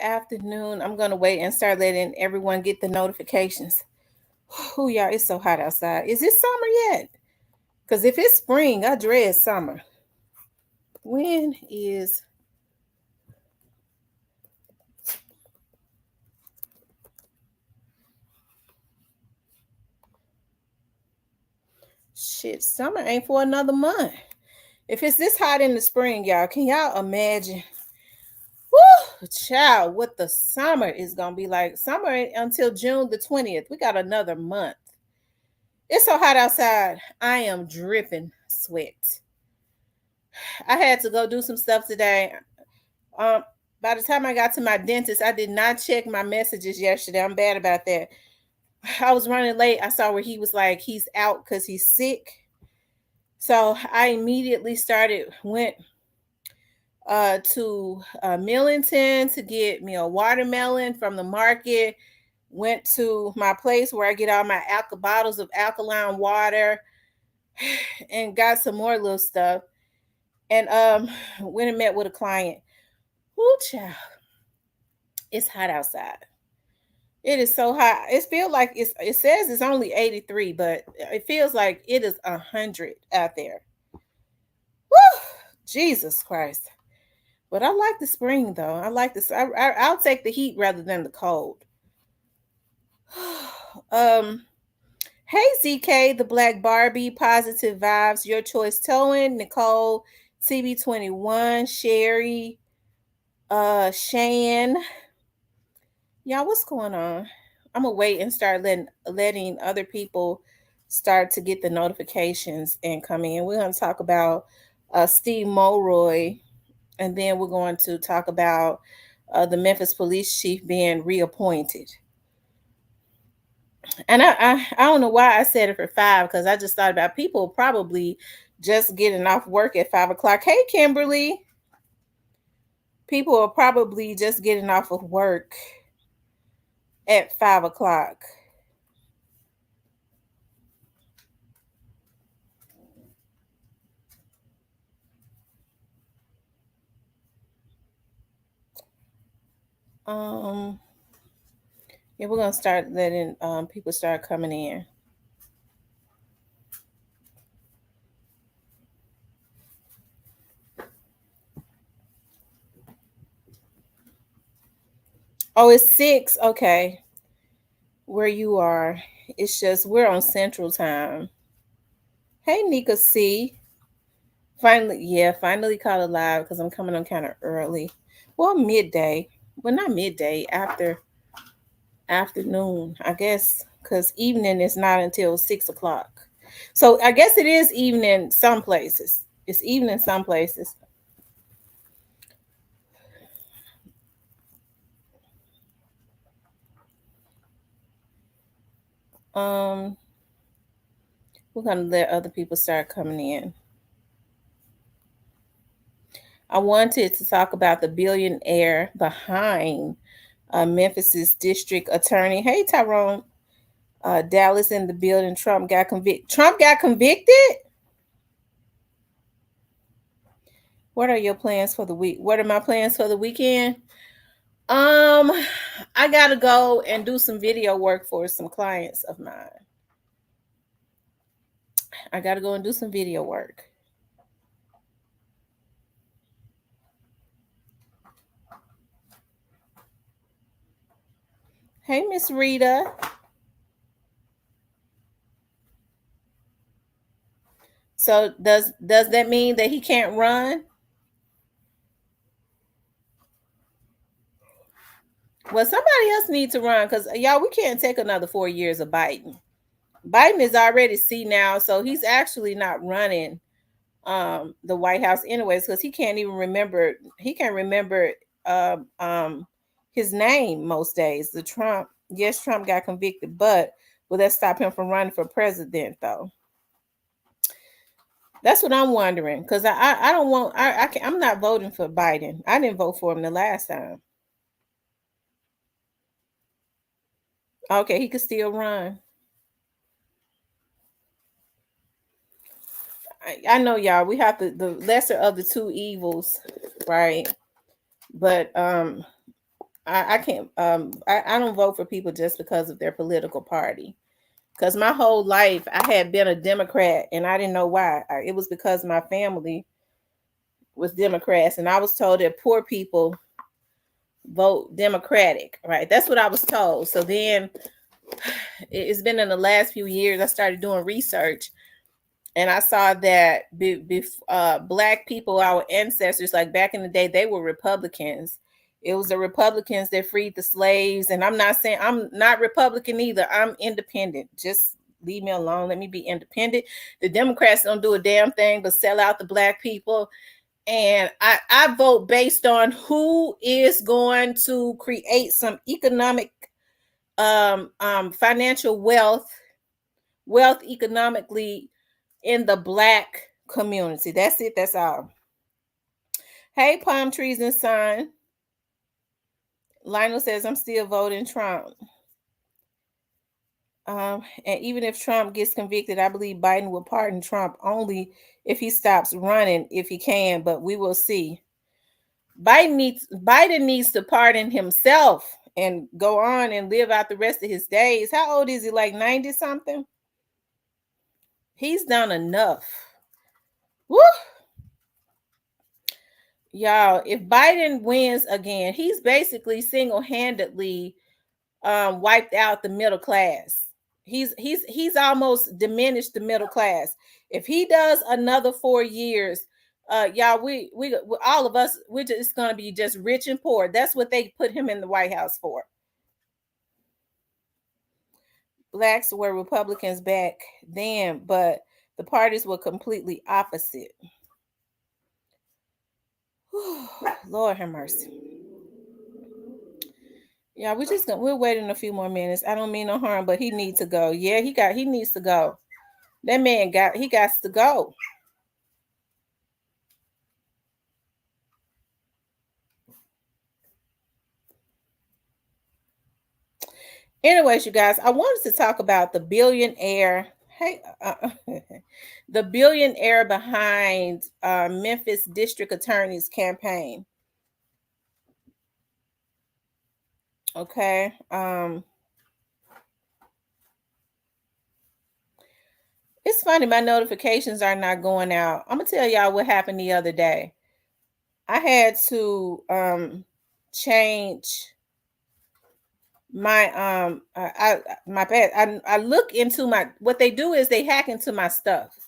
afternoon. I'm gonna wait and start letting everyone get the notifications. Who y'all? It's so hot outside. Is it summer yet? Because if it's spring, I dread summer. When is shit? Summer ain't for another month. If it's this hot in the spring, y'all, can y'all imagine? Woo, child, what the summer is gonna be like? Summer until June the 20th. We got another month. It's so hot outside. I am dripping sweat. I had to go do some stuff today. Um, by the time I got to my dentist, I did not check my messages yesterday. I'm bad about that. I was running late. I saw where he was like, he's out because he's sick. So I immediately went to Millington to get me a watermelon from the market. Went to my place where I get all my bottles of alkaline water and got some more little stuff. And went and met with a client. Whoo, child. It's hot outside. It is so hot. It feels like it says it's only 83, but it feels like it is 100 out there. Woo! Jesus Christ. But I like the spring though. I like this. I'll take the heat rather than the cold. Hey ZK, the Black Barbie, Positive Vibes, Your Choice Towing, Nicole, CB21, Sherry, Shan. Y'all, what's going on? I'm gonna wait and start letting other people start to get the notifications and come in. We're gonna talk about Steve Mulroy, and then we're going to talk about the Memphis police chief being reappointed. And I don't know why I said it for 5, because I just thought about people probably just getting off work at 5 o'clock. Hey Kimberly, people are probably just getting off of work at 5 o'clock. Yeah, we're gonna start letting people start coming in. Oh, it's 6. Okay, where you are? It's just we're on Central Time. Hey, Nika C. Finally caught it live because I'm coming on kind of early. Well, midday. Well, not midday. Afternoon, I guess, because evening is not until 6 o'clock. So I guess it is evening some places. It's evening some places. Um, we're gonna let other people start coming in. I wanted to talk about the billionaire behind Memphis's district attorney. Hey, Tyrone. Dallas in the building. Trump got convicted. Trump got convicted? What are your plans for the week? What are my plans for the weekend? I gotta go and do some video work for some clients of mine. I gotta go and do some video work. Hey, Miss Rita. So does that mean that he can't run? Well, somebody else needs to run because y'all, we can't take another 4 years of Biden. Biden is already senile, so he's actually not running the White House anyways, because he can't even remember. He can't remember his name most days. Trump got convicted, but will that stop him from running for president though? That's what I'm wondering, because I don't want I'm not voting for Biden. I didn't vote for him the last time. Okay, he could still run. I know y'all. We have the lesser of the two evils, right? But I can't. I don't vote for people just because of their political party. Because my whole life I had been a Democrat, and I didn't know why. It was because my family was Democrats, and I was told that poor people vote Democratic. Right? That's what I was told. So then it's been in the last few years I started doing research, and I saw that black people, our ancestors, like back in the day, they were Republicans. It was the Republicans that freed the slaves, and I'm not saying I'm not Republican either. I'm independent. Just leave me alone. Let me be independent. The Democrats don't do a damn thing but sell out the black people. And I vote based on who is going to create some economic financial wealth economically in the black community. That's it. That's all. Hey, palm trees and sun. Lionel says I'm still voting Trump. And even if Trump gets convicted, I believe Biden will pardon Trump only if he stops running, if he can. But we will see. Biden needs to pardon himself and go on and live out the rest of his days. How old is he? Like 90 something? He's done enough. Woo! Y'all, if Biden wins again, he's basically single-handedly wiped out the middle class. He's almost diminished the middle class. If he does another 4 years, y'all, we all of us, we're just gonna be just rich and poor. That's what they put him in the White House for. Blacks were Republicans back then, but the parties were completely opposite. Lord have mercy. Yeah, we're waiting a few more minutes. I don't mean no harm, but he needs to go. Yeah, he needs to go. That man got to go. Anyways, you guys, I wanted to talk about the billionaire. Hey, the billionaire behind Memphis District Attorney's campaign. Okay. It's funny, my notifications are not going out. I'm gonna tell y'all what happened the other day. I had to change my my bad. I look into my, what they do is they hack into my stuff.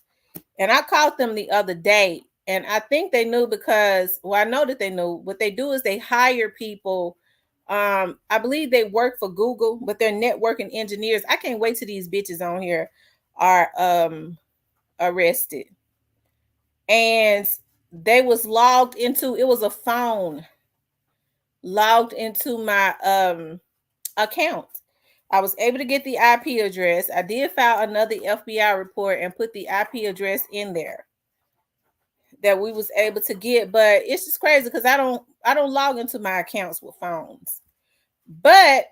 And I caught them the other day, and I think they knew because, well, I know that they knew. What they do is they hire people. I believe they work for Google, but they're networking engineers. I can't wait till these bitches on here are arrested. And they was logged into, it was a phone logged into my account. I was able to get the IP address. I did file another FBI report and put the IP address in there that we was able to get, but it's just crazy because I don't log into my accounts with phones. But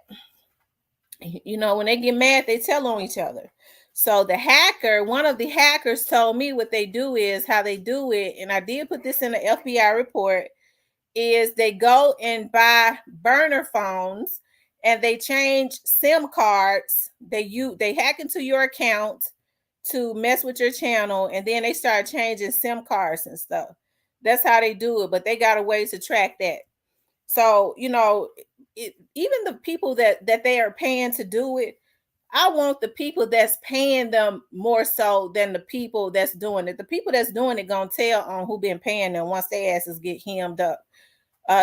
you know, when they get mad, they tell on each other. So one of the hackers told me what they do is how they do it, and I did put this in the FBI report, is they go and buy burner phones and they change SIM cards. They hack into your account to mess with your channel, and then they start changing SIM cards and stuff. That's how they do it, but they got a way to track that. So, you know, even the people that they are paying to do it, I want the people that's paying them more so than the people that's doing it. The people that's doing it gonna tell on who been paying them once their asses get hemmed up.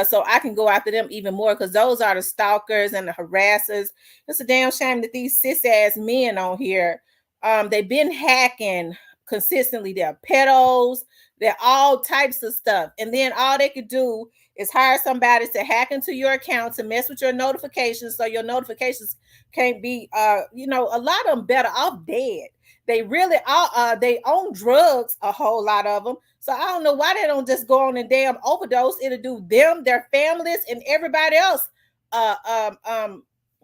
So I can go after them even more because those are the stalkers and the harassers. It's a damn shame that these cis ass men on here, they've been hacking consistently. They're pedos, they're all types of stuff. And then all they could do is hire somebody to hack into your account to mess with your notifications so your notifications can't be you know, a lot of them better off dead. They really are they own drugs, a whole lot of them. So I don't know why they don't just go on and damn overdose. It'll do them, their families, and everybody else. Uh,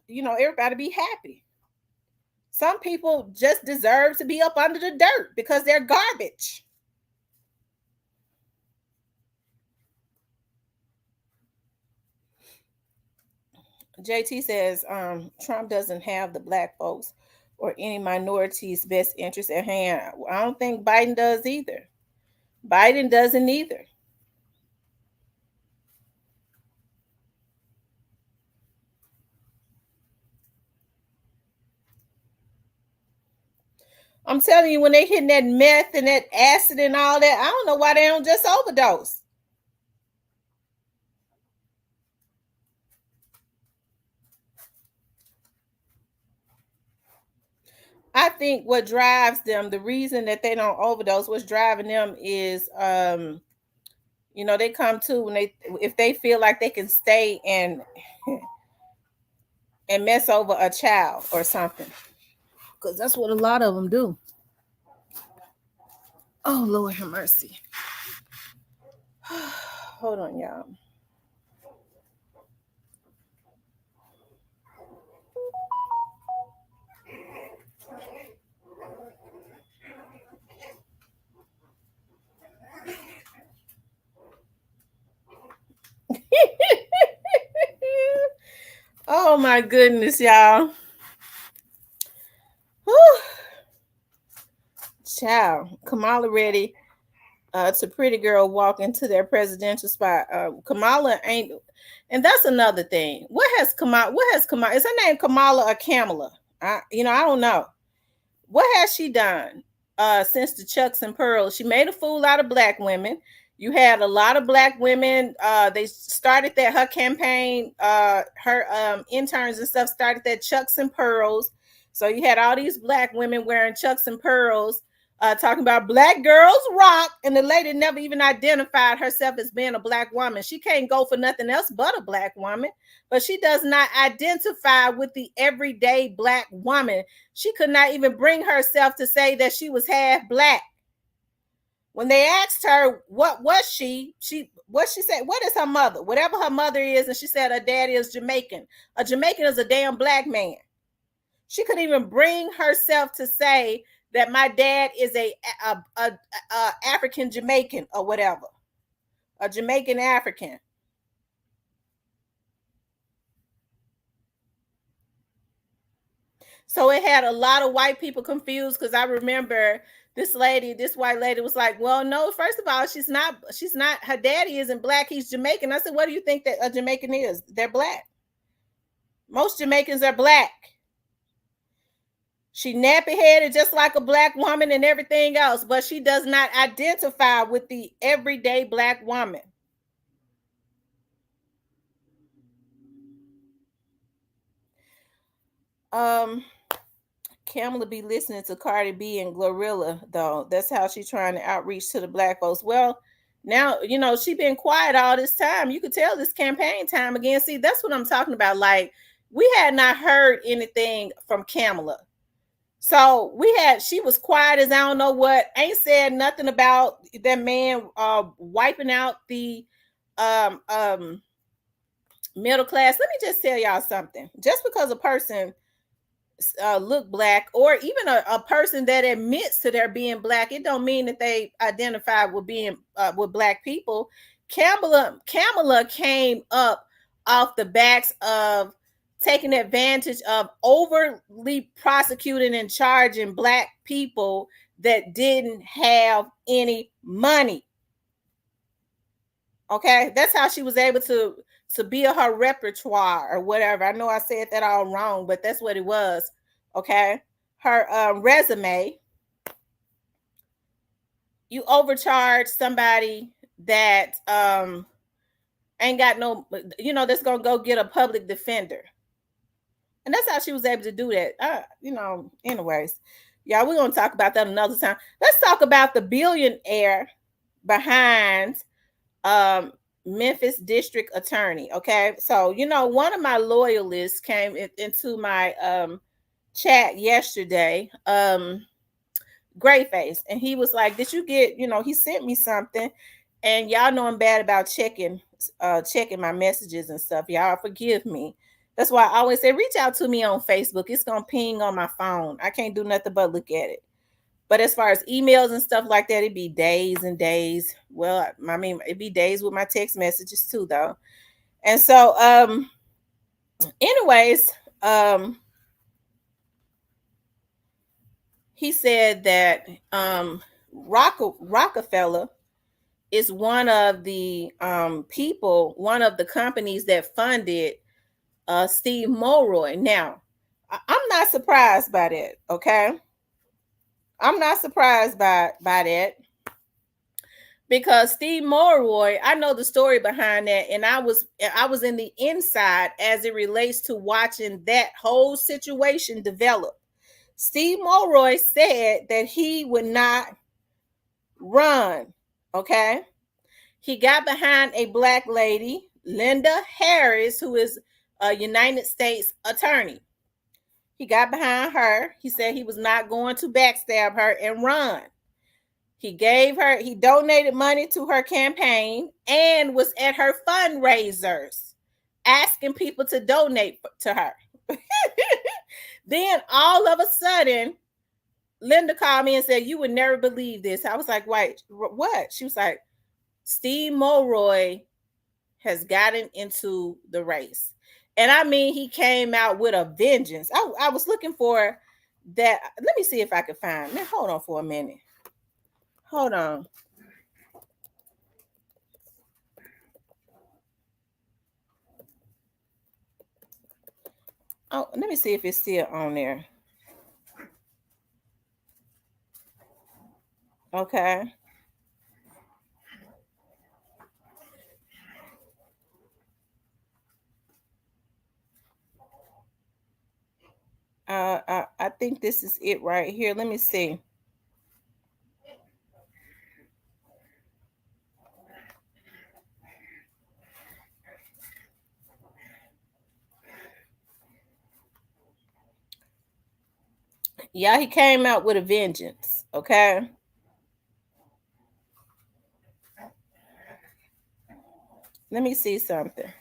you know, everybody be happy. Some people just deserve to be up under the dirt because they're garbage. JT says Trump doesn't have the black folks or any minorities' best interest at hand. I don't think Biden does either. Biden doesn't either. I'm telling you, when they hitting that meth and that acid and all that, I don't know why they don't just overdose. I think what drives them, the reason that they don't overdose, what's driving them is they come to when they if they feel like they can stay and mess over a child or something. Because that's what a lot of them do. Oh Lord have mercy. Hold on, y'all. Oh my goodness, y'all. Whew. Child, Kamala ready to pretty girl walk into their presidential spot. Kamala ain't, and that's another thing. What has Kamala? What has Kamala? Is her name Kamala or Kamala? I don't know. What has she done since the Chucks and Pearls? She made a fool out of black women. You had a lot of black women. They started that her campaign, her interns and stuff started that Chucks and Pearls. So you had all these black women wearing Chucks and Pearls, talking about black girls rock, and the lady never even identified herself as being a black woman. She can't go for nothing else but a black woman, but she does not identify with the everyday black woman. She could not even bring herself to say that she was half black. When they asked her what was she said, what is her mother? Whatever her mother is, and she said her daddy is Jamaican. A Jamaican is a damn black man. She couldn't even bring herself to say that my dad is a African Jamaican or whatever, a Jamaican African. So it had a lot of white people confused, because I remember this white lady was like, well, no, first of all, she's not, her daddy isn't black, he's Jamaican. I said, what do you think that a Jamaican is? They're black. Most Jamaicans are black. She nappy headed just like a black woman and everything else, but she does not identify with the everyday black woman. Kamala be listening to Cardi B and Glorilla, though. That's how she's trying to outreach to the black folks. Well, now, she been quiet all this time. You could tell this campaign time again. See, that's what I'm talking about. Like, we had not heard anything from Kamala. So she was quiet as I don't know what, ain't said nothing about that man wiping out the middle class. Let me just tell y'all something. Just because a person look black, or even a person that admits to their being black, it don't mean that they identify with being with black people. Kamala came up off the backs of taking advantage of overly prosecuting and charging black people that didn't have any money. Okay, that's how she was able to build her repertoire or whatever. I know I said that all wrong, but that's what it was. Okay, her resume. You overcharge somebody that ain't got no, that's gonna go get a public defender, and that's how she was able to do that. Anyways, y'all, we're gonna talk about that another time. Let's talk about the billionaire behind Memphis district attorney. Okay, so one of my loyalists came into my chat yesterday, Gray Face, and he was like, did you get, he sent me something, and y'all know I'm bad about checking my messages and stuff. Y'all forgive me. That's why I always say reach out to me on Facebook. It's gonna ping on my phone. I can't do nothing but look at it. But as far as emails and stuff like that, it'd be days and days. Well, I mean, it'd be days with my text messages too, though. And so Anyways, he said that Rockefeller is one of the people, one of the companies that funded Steve Mulroy. Now, I'm not surprised by that. Okay, I'm not surprised by that because Steve Mulroy, I know the story behind that, and I was in the inside as it relates to watching that whole situation develop. Steve Mulroy said that he would not run. Okay, he got behind a black lady, Linda Harris, who is a United States attorney. He got behind her. He said he was not going to backstab her and run. He donated money to her campaign and was at her fundraisers asking people to donate to her. Then all of a sudden, Linda called me and said, "You would never believe this." I was like, "Wait, what?" She was like, "Steve Mulroy has gotten into the race." And I mean, he came out with a vengeance. I was looking for that. Let me see if I can find. Now, hold on for a minute. Hold on. Oh, let me see if it's still on there. Okay. I think this is it right here. Let me see. Yeah, he came out with a vengeance. Okay. Let me see something.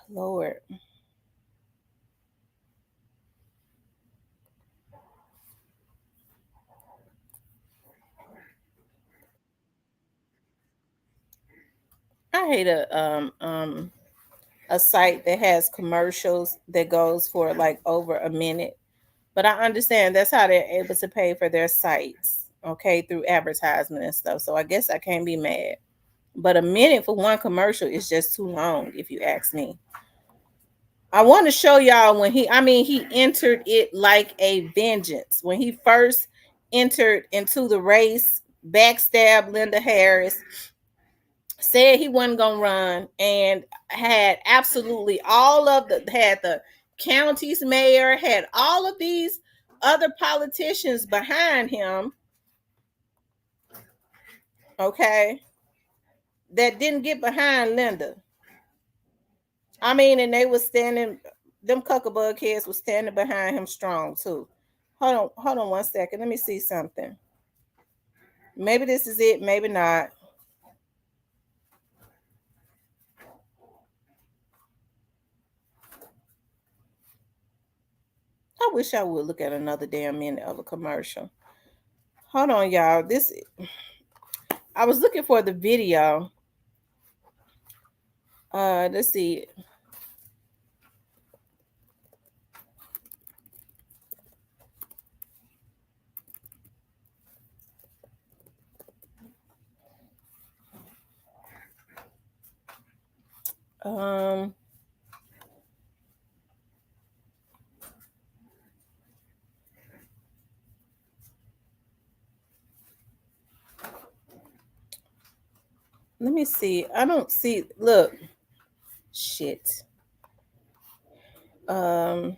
Lord. I hate a site that has commercials that goes for like over a minute. But I understand that's how they're able to pay for their sites, okay, through advertisement and stuff. So I guess I can't be mad. But a minute for one commercial is just too long, if you ask me. I want to show y'all when he entered it like a vengeance. When he first entered into the race, backstabbed Linda Harris, said he wasn't gonna run, and had absolutely had the county's mayor, had all of these other politicians behind him, okay, that didn't get behind Linda. I mean, and they were standing, them cuckabug kids were standing behind him strong too. Hold on 1 second. Let me see something. Maybe this is it, maybe not. I wish I would look at another damn minute of a commercial. Hold on, y'all. This I was looking for the video. Let's see. Um, Let me see. I don't see. Look, shit. Um,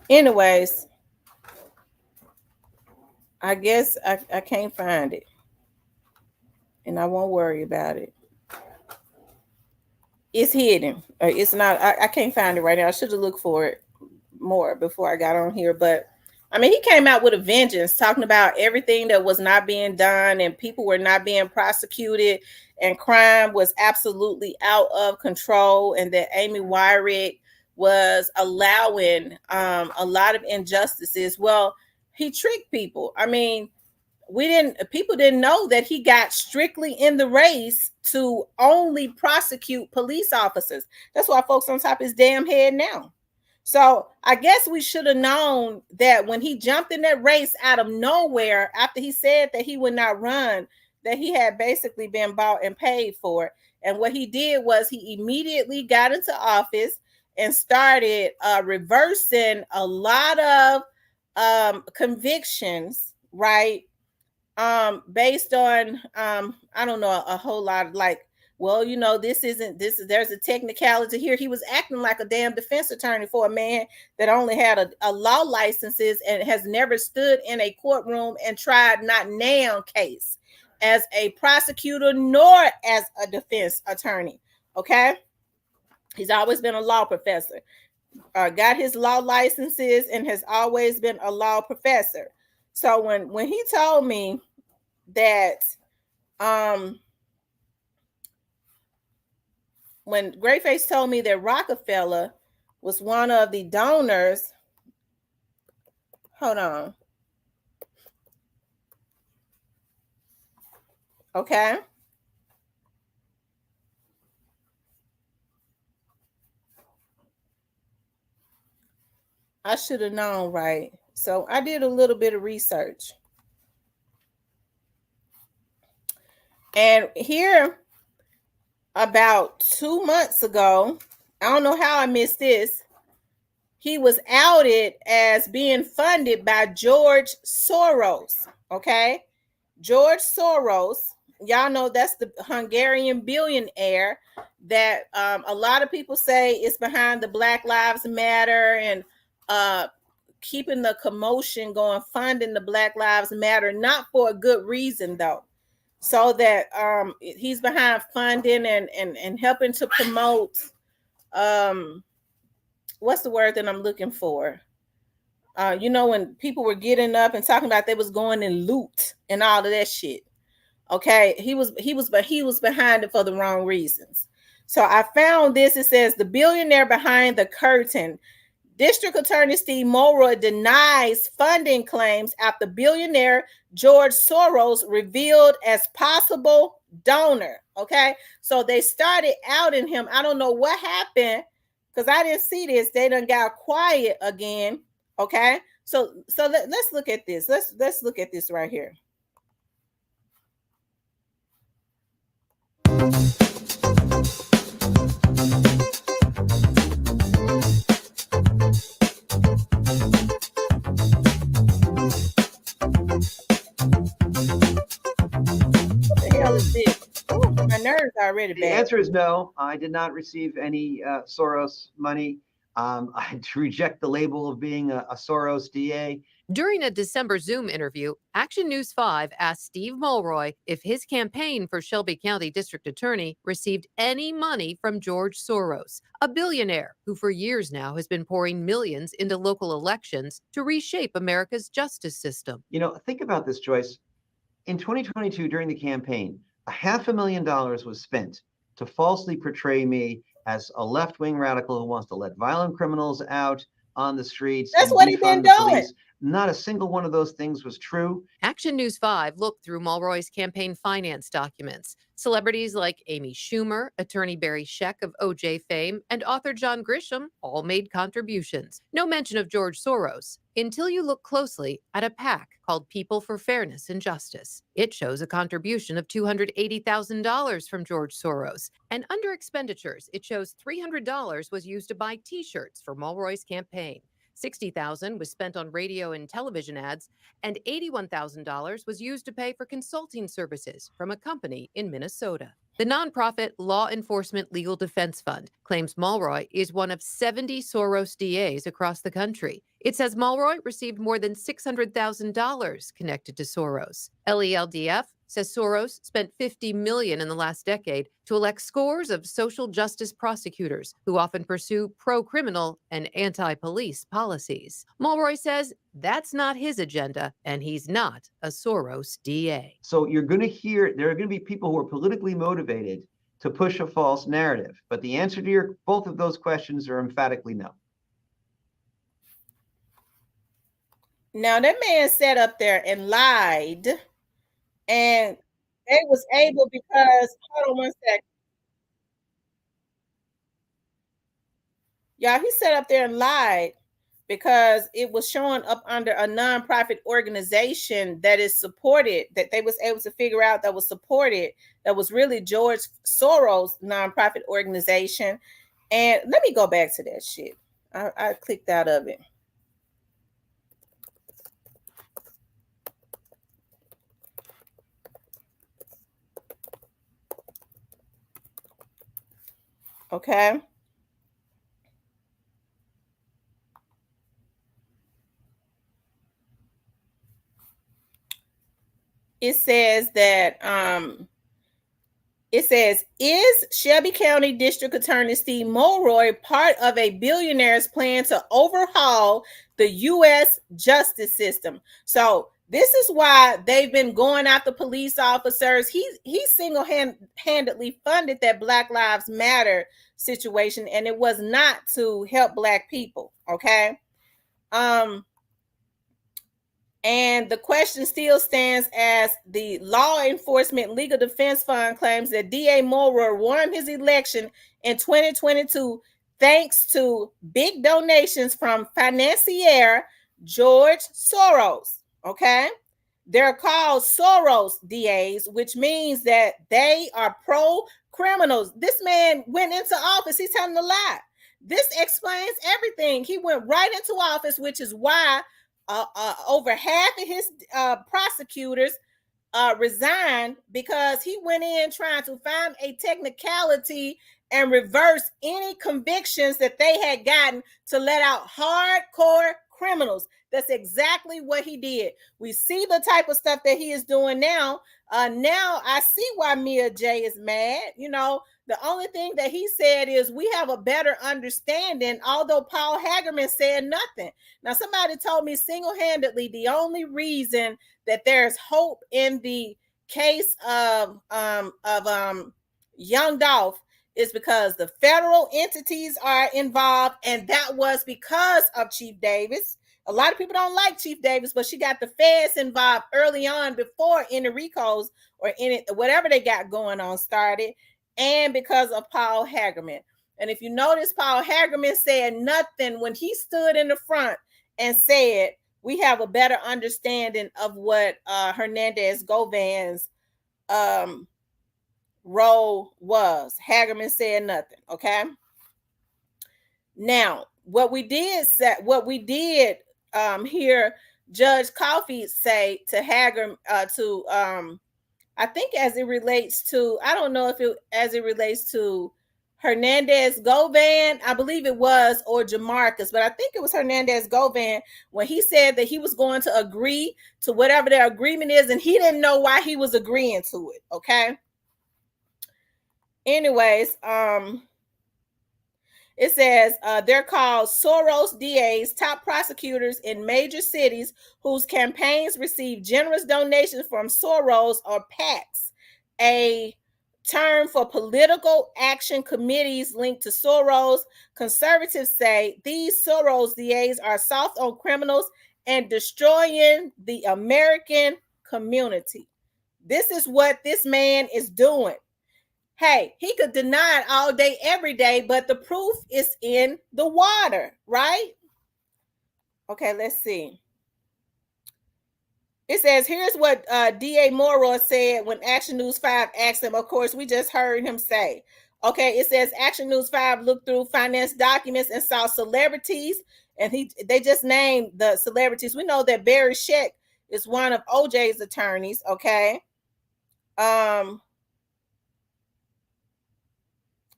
Anyways, I guess I can't find it, and I won't worry about it. It's hidden. It's not. I can't find it right now. I should have looked for it more before I got on here, but I mean, he came out with a vengeance, talking about everything that was not being done, and people were not being prosecuted, and crime was absolutely out of control, and that Amy Wyrick was allowing a lot of injustices. Well, he tricked people. I mean, people didn't know that he got strictly in the race to only prosecute police officers. That's why folks on top of his damn head now. So I guess we should have known that when he jumped in that race out of nowhere, after he said that he would not run, that he had basically been bought and paid for it. And what he did was he immediately got into office and started reversing a lot of convictions, right? Based on I don't know, a whole lot of like, well, this isn't this is there's a technicality here. He was acting like a damn defense attorney for a man that only had a law licenses and has never stood in a courtroom and tried not now case as a prosecutor nor as a defense attorney. Okay, he's always been a law professor, got his law licenses, and has always been a law professor. So when he told me that when Grayface told me that Rockefeller was one of the donors, hold on. Okay. I should have known, right? So I did a little bit of research. And here, about 2 months ago, I don't know how I missed this, he was outed as being funded by George Soros. Okay. George Soros, y'all know that's the Hungarian billionaire that a lot of people say is behind the Black Lives Matter and keeping the commotion going, funding the Black Lives Matter, not for a good reason though. So that he's behind funding and helping to promote what's the word that I'm looking for? When people were getting up and talking about they was going and loot and all of that shit. Okay, he was behind it for the wrong reasons. So I found this. It says the billionaire behind the curtain. District Attorney Steve Mulroy denies funding claims after billionaire George Soros revealed as possible donor. Okay, so they started outing him. I don't know what happened because I didn't see this. They done got quiet again. Okay, so let's look at this. Let's look at this right here. My nerves are already bad. The answer is no. I did not receive any Soros money. I reject the label of being a Soros DA. During a December Zoom interview, Action News 5 asked Steve Mulroy if his campaign for Shelby County District Attorney received any money from George Soros, a billionaire who for years now has been pouring millions into local elections to reshape America's justice system. Think about this, Joyce. In 2022, during the campaign, $500,000 was spent to falsely portray me as a left-wing radical who wants to let violent criminals out on the streets. That's what he's been doing. Not a single one of those things was true. Action News 5 looked through Mulroy's campaign finance documents. Celebrities like Amy Schumer, attorney Barry Scheck of OJ fame, and author John Grisham all made contributions. No mention of George Soros, until you look closely at a PAC called People for Fairness and Justice. It shows a contribution of $280,000 from George Soros. And under expenditures, it shows $300 was used to buy T-shirts for Mulroy's campaign. $60,000 was spent on radio and television ads, and $81,000 was used to pay for consulting services from a company in Minnesota. The nonprofit Law Enforcement Legal Defense Fund claims Mulroy is one of 70 Soros DAs across the country. It says Mulroy received more than $600,000 connected to Soros. LELDF says Soros spent $50 million in the last decade to elect scores of social justice prosecutors who often pursue pro-criminal and anti-police policies. Mulroy says that's not his agenda, and he's not a Soros DA. So you're going to hear there are going to be people who are politically motivated to push a false narrative. But the answer to both of those questions are emphatically no. Now, that man sat up there and lied And they was able because hold on one second. Y'all, he sat up there and lied because it was showing up under a nonprofit organization that is supported, that they was able to figure out that was supported, that was really George Soros nonprofit organization. And let me go back to that shit. I clicked out of it. Okay. It says that it says, is Shelby County District Attorney Steve Mulroy part of a billionaire's plan to overhaul the U.S. justice system? So this is why they've been going after police officers. He single-handedly funded that Black Lives Matter situation, and it was not to help Black people. Okay. And the question still stands as the Law Enforcement Legal Defense Fund claims that DA Mulroy won his election in 2022 thanks to big donations from financier George Soros. Okay. They're called Soros DAs, which means that they are pro-criminals. This man went into office. He's telling a lie. This explains everything. He went right into office, which is why over half of his prosecutors resigned, because he went in trying to find a technicality and reverse any convictions that they had gotten to let out hardcore criminals. That's exactly what he did. We see the type of stuff that he is doing now. Now I see why Mia J is mad. You know, the only thing that he said is we have a better understanding, although Paul Hagerman said nothing. Now, somebody told me single-handedly the only reason that there's hope in the case of Young Dolph is because the federal entities are involved, and that was because of Chief Davis. A lot of people don't like Chief Davis, but she got the feds involved early on before any RICOs or any whatever they got going on started, and because of Paul Hagerman. And if you notice, Paul Hagerman said nothing when he stood in the front and said, we have a better understanding of what Hernandez Govan's role was. Hagerman said nothing. Okay. Now, what we did hear Judge Coffey say to Hagerman, I think as it relates to, I don't know if it as it relates to Hernandez Govan, I believe it was, or Jamarcus, but I think it was Hernandez Govan when he said that he was going to agree to whatever their agreement is, and he didn't know why he was agreeing to it. Okay. Anyways, it says they're called Soros DAs, top prosecutors in major cities whose campaigns receive generous donations from Soros or PACs, a term for political action committees linked to Soros. Conservatives say these Soros DAs are soft on criminals and destroying the American community. This is what this man is doing. Hey, he could deny it all day, every day, but the proof is in the water, right? Okay, let's see. It says, here's what DA Mulroy said when Action News 5 asked him. Of course, we just heard him say. Okay, it says Action News 5 looked through finance documents and saw celebrities, and they just named the celebrities. We know that Barry Scheck is one of OJ's attorneys, okay?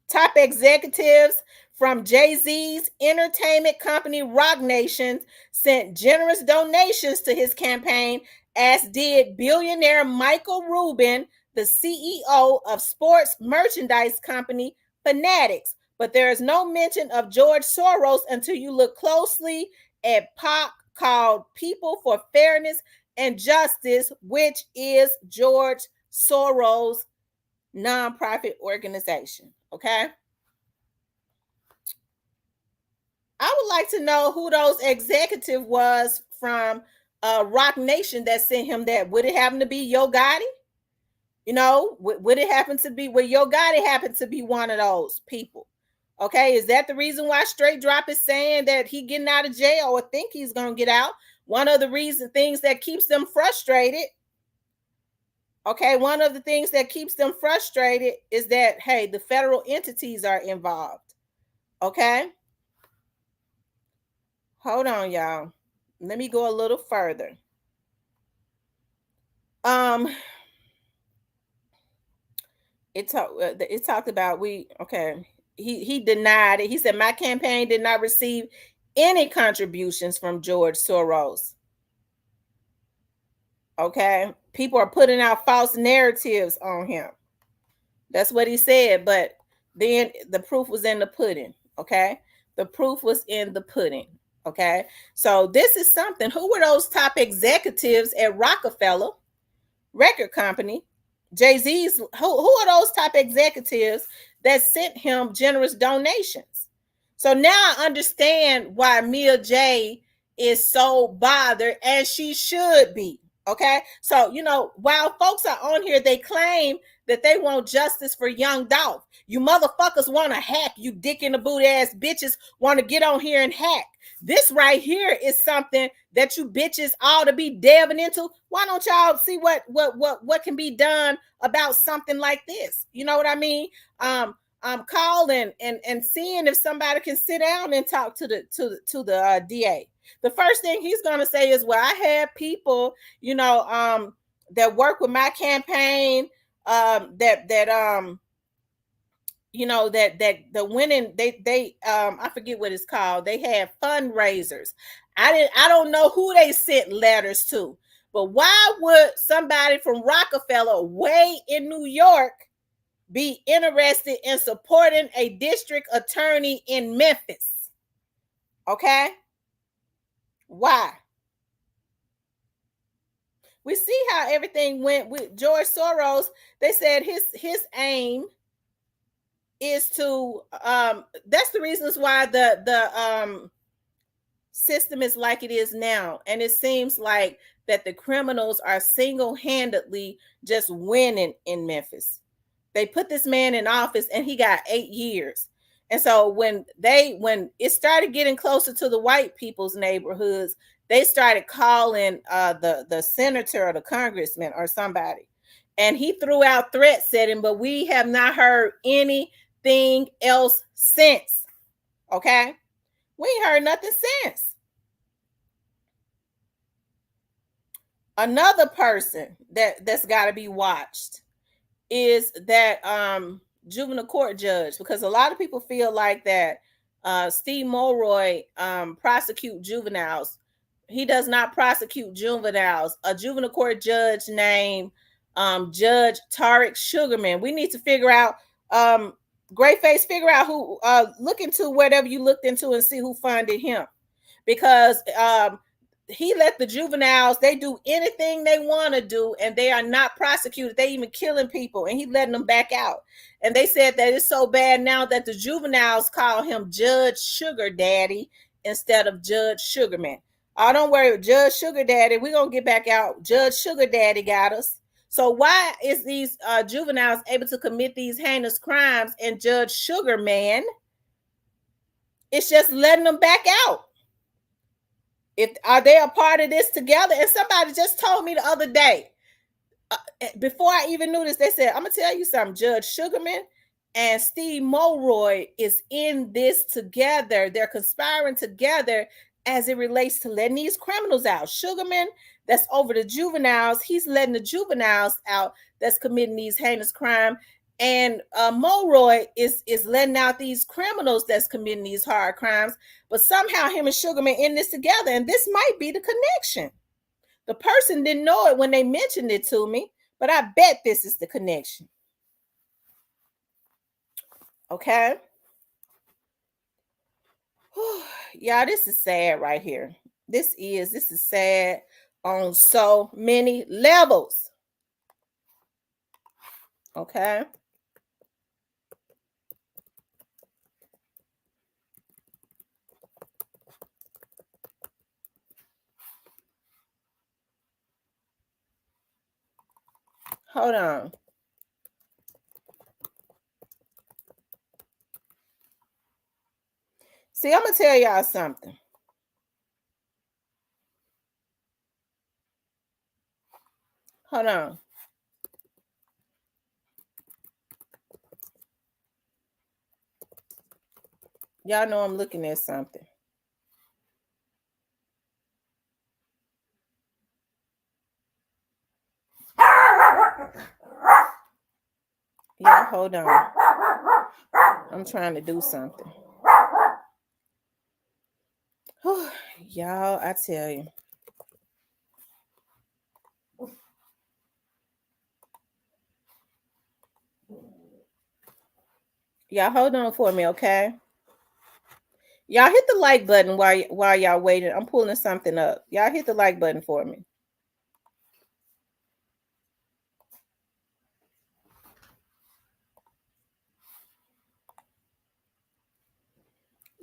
Top executives from Jay-Z's entertainment company Roc Nation sent generous donations to his campaign, as did billionaire Michael Rubin, the CEO of sports merchandise company Fanatics. But there is no mention of George Soros until you look closely at PAC, called People for Fairness and Justice, which is George Soros' nonprofit organization. Okay. I would like to know who those executive was from Roc Nation that sent him that. Would it happen to be Yo Gotti? You know, would it happen to be, would your God happen to be one of those people? Okay, is that the reason why Straight Drop is saying that he getting out of jail or think he's gonna get out? One of the things that keeps them frustrated. Okay, one of the things that keeps them frustrated is that, hey, the federal entities are involved. Okay, hold on, y'all. Let me go a little further. It talked about he denied it. He said my campaign did not receive any contributions from George Soros. Okay, people are putting out false narratives on him. That's what he said, but then the proof was in the pudding. Okay, the proof was in the pudding. Okay, so this is something. Who were those top executives at Rockefeller Record Company? Jay-Z's, who are those top executives that sent him generous donations? So now I understand why Mia J is so bothered, and she should be. Okay, so you know, while folks are on here, they claim that they want justice for Young Dolph. You motherfuckers want to hack. You dick in the boot ass bitches want to get on here and hack. This right here is something that you bitches ought to be delving into. Why don't y'all see what can be done about something like this? You know what I mean? Calling and seeing if somebody can sit down and talk to the DA. The first thing he's gonna say is, "Well, I had people, you know, that work with my campaign, you know, that the winning, they I forget what it's called. They had fundraisers. I don't know who they sent letters to, but why would somebody from Rockefeller way in New York be interested in supporting a district attorney in Memphis? Okay, why? We see how everything went with George Soros. They said his aim is to that's the reasons why the system is like it is now, and it seems like that the criminals are single-handedly just winning in Memphis. They put this man in office and he got 8 years. And so when it started getting closer to the white people's neighborhoods, they started calling the senator or the congressman or somebody, and he threw out threats at him, but we have not heard anything else since. Okay, we ain't heard nothing since. Another person that's got to be watched is that juvenile court judge, because a lot of people feel like that Steve Mulroy prosecute juveniles. He does not prosecute juveniles. A juvenile court judge named Judge Tarek Sugarman. We need to figure out, Greyface, figure out who, look into whatever you looked into and see who funded him, because he let the juveniles, they do anything they want to do, and they are not prosecuted. They even killing people, and he letting them back out. And they said that it's so bad now that the juveniles call him Judge Sugar Daddy instead of Judge Sugarman. Oh, don't worry, Judge Sugar Daddy, we're gonna get back out. Judge Sugar Daddy got us. So why is these juveniles able to commit these heinous crimes, and Judge Sugar Man, it's just letting them back out? Are they a part of this together? And somebody just told me the other day, before I even knew this, they said, I'm gonna tell you something, Judge Sugarman and Steve Mulroy is in this together. They're conspiring together as it relates to letting these criminals out. Sugarman, that's over the juveniles, he's letting the juveniles out that's committing these heinous crimes. And Mulroy is letting out these criminals that's committing these hard crimes. But somehow him and Sugarman in this together, and this might be the connection. The person didn't know it when they mentioned it to me, but I bet this is the connection. Okay. Y'all, this is sad right here. This is sad on so many levels. Okay. Hold on. See, I'm gonna tell y'all something. Hold on. Y'all know I'm looking at something. Y'all hold on. I'm trying to do something. Y'all, I tell you. Y'all hold on for me, okay? Y'all hit the like button while y'all waiting. I'm pulling something up. Y'all hit the like button for me.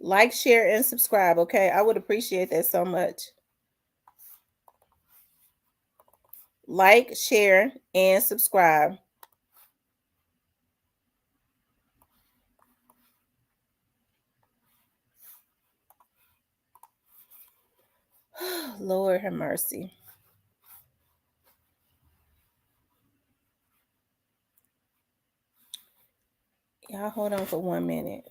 Like, share, and subscribe, okay? I would appreciate that so much. Like, share, and subscribe. Lord have mercy. Y'all hold on for 1 minute.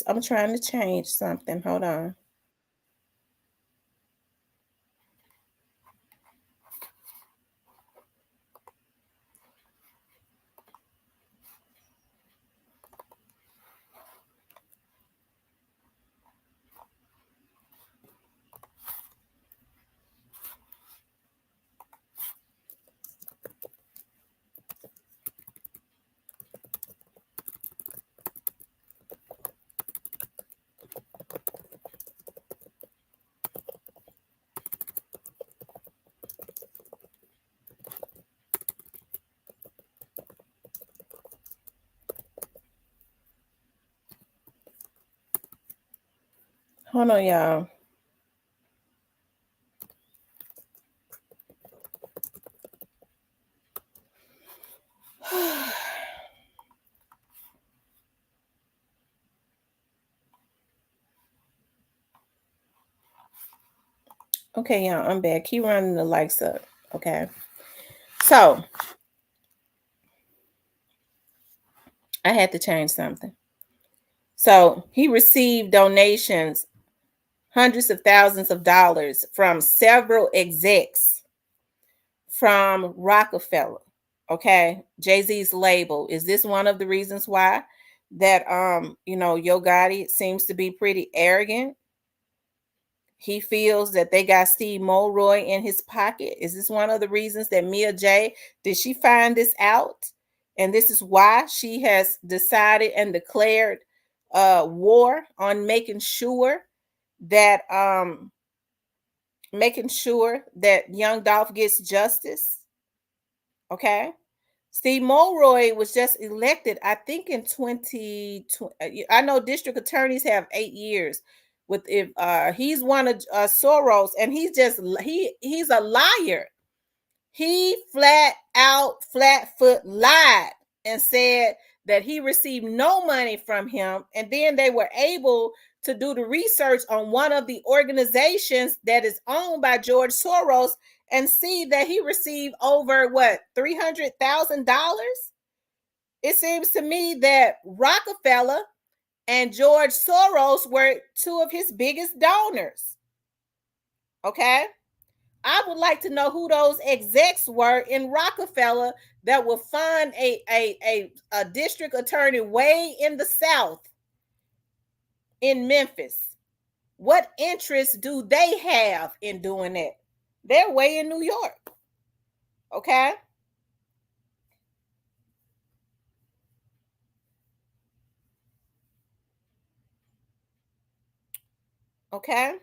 I'm trying to change something. Hold on. Hold on, y'all. Okay, y'all, I'm back. Keep running the likes up. Okay. So I had to change something. So he received donations, hundreds of thousands of dollars from several execs from Rockefeller. Okay. Jay-Z's label. Is this one of the reasons why that Yo Gotti seems to be pretty arrogant? He feels that they got Steve Mulroy in his pocket. Is this one of the reasons that Mia J, did she find this out? And this is why she has decided and declared war on making sure that young Dolph gets justice. Okay. Steve Mulroy was just elected, I think, in 2020. I know district attorneys have 8 years. With if he's one of Soros, and he's a liar. He flat foot lied and said that he received no money from him, and then they were able to do the research on one of the organizations that is owned by George Soros and see that he received over what, $300,000. It seems to me that Rockefeller and George Soros were two of his biggest donors. Okay. I would like to know who those execs were in Rockefeller that will fund a district attorney way in the South in Memphis. What interest do they have in doing that? They're way in New York. Okay. Okay.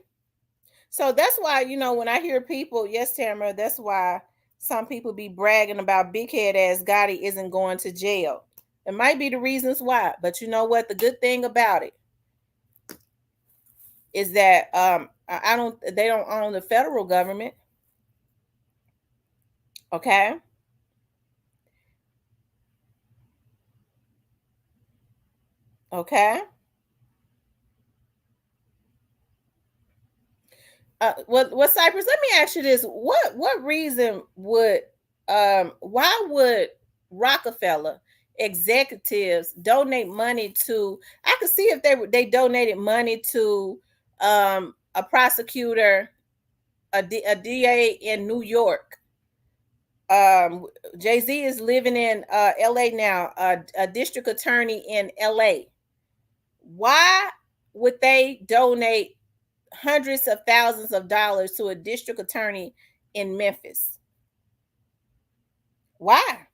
So that's why, when I hear people, yes, Tamara, that's why some people be bragging about big head ass Gotti isn't going to jail. It might be the reasons why, but you know what? The good thing about it is that they don't own the federal government. Okay. Okay. What Cypress? Let me ask you this: what reason would why would Rockefeller executives donate money to? I could see if they donated money to a prosecutor, a DA in New York. Jay-Z is living in LA now, a district attorney in LA. Why would they donate hundreds of thousands of dollars to a district attorney in Memphis? Why?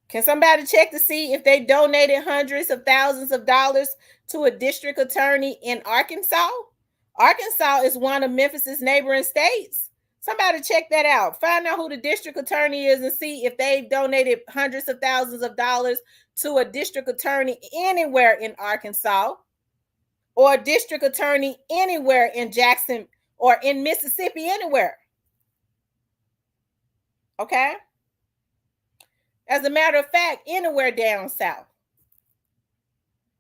Can somebody check to see if they donated hundreds of thousands of dollars to a district attorney in Arkansas? Arkansas is one of Memphis's neighboring states. Somebody check that out. Find out who the district attorney is and see if they've donated hundreds of thousands of dollars to a district attorney anywhere in Arkansas, or a district attorney anywhere in Jackson or in Mississippi, anywhere. Okay? As a matter of fact, anywhere down south.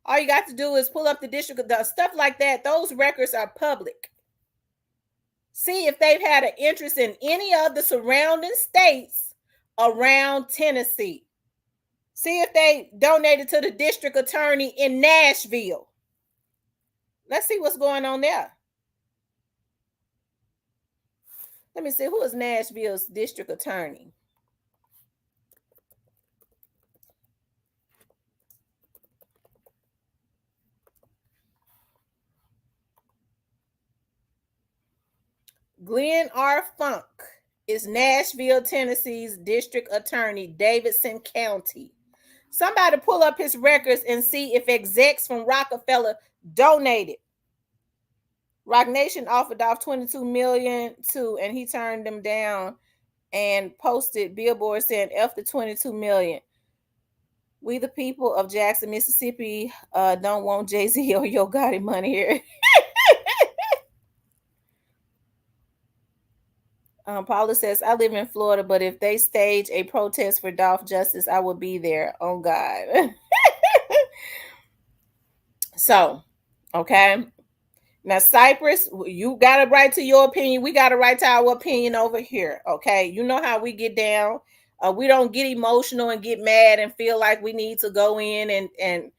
All you got to do is pull up the district, stuff like that. Those records are public. See if they've had an interest in any of the surrounding states around Tennessee. See if they donated to the district attorney in Nashville. Let's see what's going on there. Let me see, who is Nashville's district attorney? Glenn R. Funk is Nashville, Tennessee's district attorney, Davidson County. Somebody pull up his records and see if execs from Rockefeller donated. Rock Nation offered off $22 million to, and he turned them down and posted billboard saying F the $22 million. We the people of Jackson, Mississippi, don't want Jay-Z or Yo Gotti money here. Paula says, I live in Florida, but if they stage a protest for Dolph Justice, I will be there. Oh, God. So, okay. Now, Cypress, you got a right to your opinion. We got a right to our opinion over here. Okay. You know how we get down. We don't get emotional and get mad and feel like we need to go in and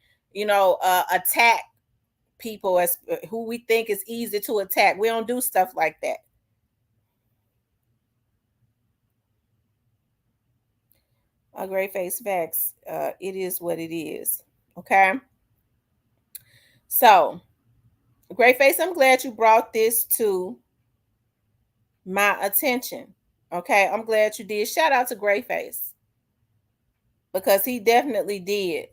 attack people as who we think is easy to attack. We don't do stuff like that. A great face facts. It is what it is. Okay. So, Great Face, I'm glad you brought this to my attention. Okay. I'm glad you did. Shout out to Great Face, because he definitely did.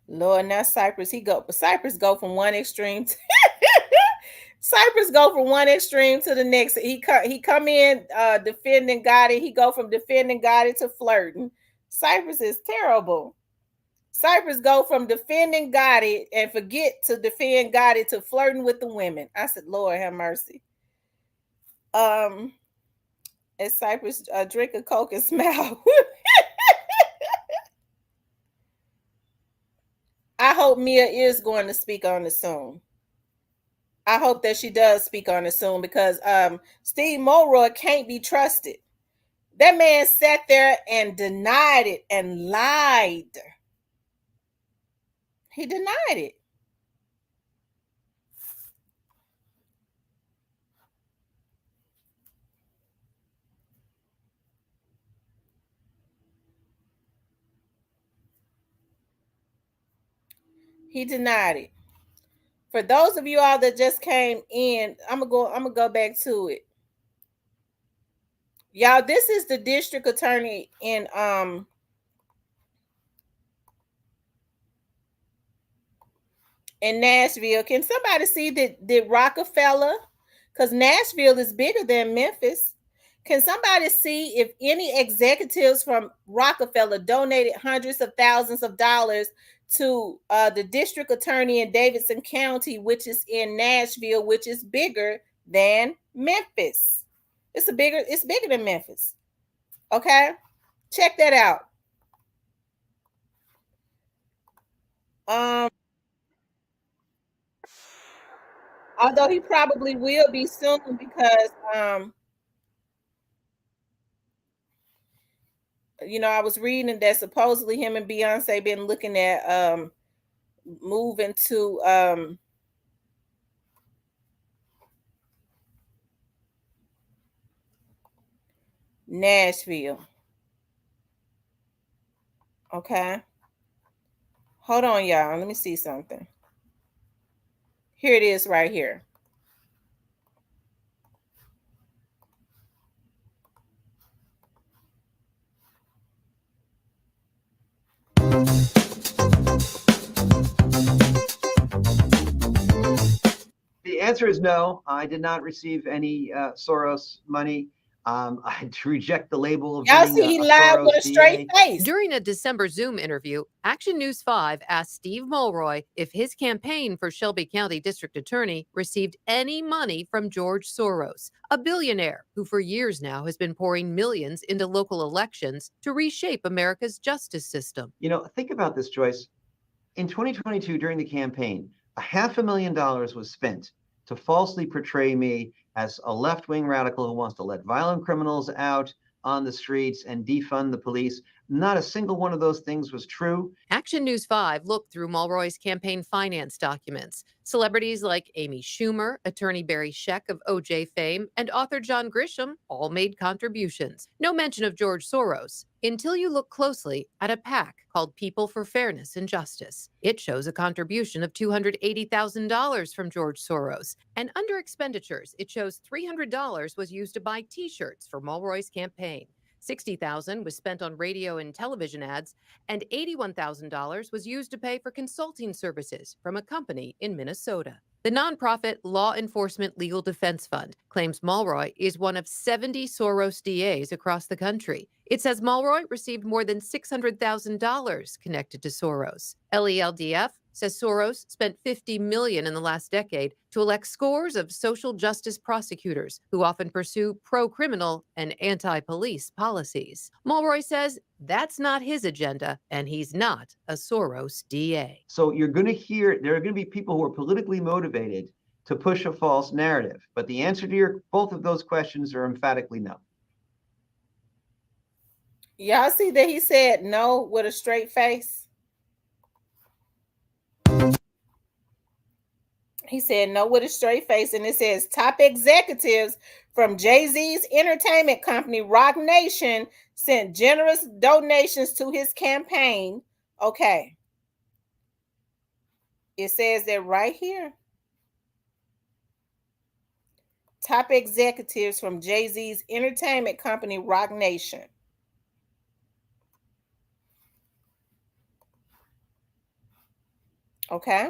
Lord, now Cypress, Cypress go from one extreme to Cypress go from one extreme to the next. He come in defending Gotti. He go from defending Gotti to flirting. Cypress is terrible. Cypress go from defending Gotti and forget to defend Gotti to flirting with the women. I said, Lord have mercy. As Cypress drink a Coke and smile. I hope Mia is going to speak on it soon. I hope that she does speak on it soon, because Steve Mulroy can't be trusted. That man sat there and denied it and lied. He denied it. He denied it. For those of you all that just came in, I'm gonna go back to it. Y'all, this is the district attorney in Nashville. Can somebody see that Rockefeller? Because Nashville is bigger than Memphis. Can somebody see if any executives from Rockefeller donated hundreds of thousands of dollars to the district attorney in Davidson County, which is in Nashville, which is bigger than Memphis? It's bigger than Memphis. Okay, check that out. Although he probably will be soon because I was reading that supposedly him and Beyonce been looking at moving to Nashville. Okay. Hold on, y'all. Let me see something. Here it is right here. The answer is no. I did not receive any Soros money. I reject the label of Y'all being see he a lied Soros with a straight DA. face. During a December Zoom interview, Action News 5 asked Steve Mulroy if his campaign for Shelby County District Attorney received any money from George Soros, a billionaire who for years now has been pouring millions into local elections to reshape America's justice system. Think about this, Joyce. In 2022, during the campaign, $500,000 was spent to falsely portray me as a left-wing radical who wants to let violent criminals out on the streets and defund the police. Not a single one of those things was true. Action News 5 looked through Mulroy's campaign finance documents. Celebrities like Amy Schumer, attorney Barry Scheck of OJ fame, and author John Grisham all made contributions. No mention of George Soros, until you look closely at a PAC called People for Fairness and Justice. It shows a contribution of $280,000 from George Soros, and under expenditures, it shows $300 was used to buy T-shirts for Mulroy's campaign. $60,000 was spent on radio and television ads, and $81,000 was used to pay for consulting services from a company in Minnesota. The nonprofit Law Enforcement Legal Defense Fund claims Mulroy is one of 70 Soros DAs across the country. It says Mulroy received more than $600,000 connected to Soros. LELDF says Soros spent $50 million in the last decade to elect scores of social justice prosecutors who often pursue pro-criminal and anti-police policies. Mulroy says that's not his agenda, and he's not a Soros DA. So you're going to hear there are going to be people who are politically motivated to push a false narrative. But the answer to both of those questions are emphatically no. Y'all see that he said no with a straight face? He said no with a straight face, and it says top executives from Jay-Z's entertainment company, Rock Nation, sent generous donations to his campaign. Okay. It says that right here. Top executives from Jay-Z's entertainment company, Rock Nation. Okay.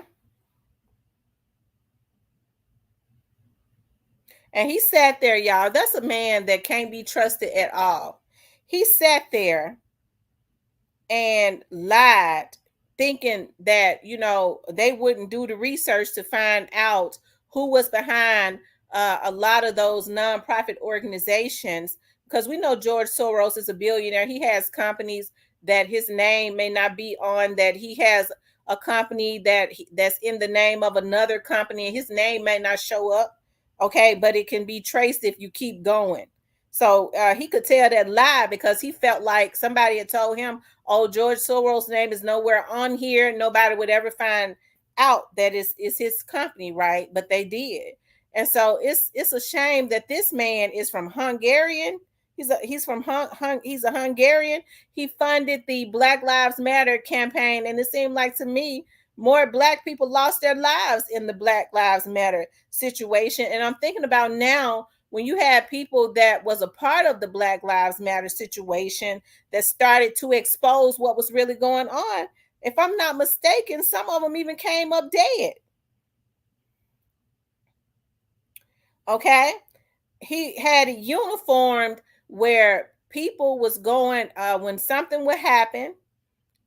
And he sat there, y'all. That's a man that can't be trusted at all. He sat there and lied, thinking that, they wouldn't do the research to find out who was behind a lot of those nonprofit organizations. Because we know George Soros is a billionaire. He has companies that his name may not be on, that he has a company that's in the name of another company, and his name may not show up. Okay, but it can be traced if you keep going. So he could tell that lie because he felt like somebody had told him, oh, George Soros' name is nowhere on here. Nobody would ever find out that it's his company, right? But they did. And so it's a shame that this man is from Hungarian. He's a Hungarian. He funded the Black Lives Matter campaign, and it seemed like to me more Black people lost their lives in the Black Lives Matter situation. And I'm thinking about now, when you had people that was a part of the Black Lives Matter situation that started to expose what was really going on, if I'm not mistaken, some of them even came up dead. Okay. he had it uniformed where people was going when something would happen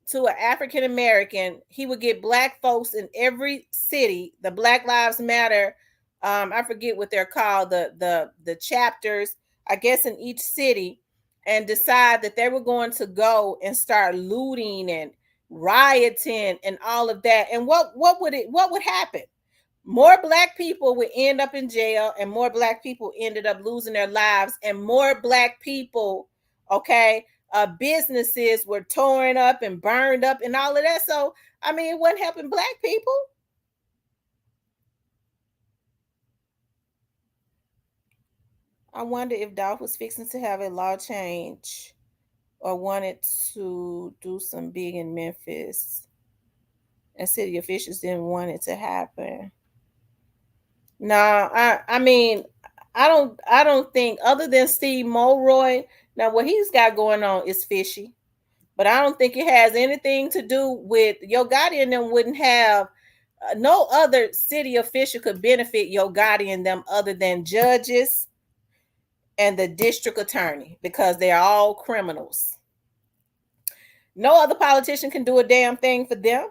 to an African American, he would get black folks in every city, the Black Lives Matter, I forget what they're called, the chapters, I guess in each city, and decide that they were going to go and start looting and rioting and all of that. And what would happen? More black people would end up in jail, and more black people ended up losing their lives, and more black people, okay, businesses were torn up and burned up and all of that. So I mean, it wasn't helping black people. I wonder if Dolph was fixing to have a law change or wanted to do some big in Memphis, and city officials didn't want it to happen. No, I mean, I don't think, other than Steve Mulroy, now what he's got going on is fishy. But I don't think it has anything to do with Yo Gotti, and them wouldn't have no other city official could benefit Yo Gotti and them other than judges and the district attorney, because they're all criminals. No other politician can do a damn thing for them.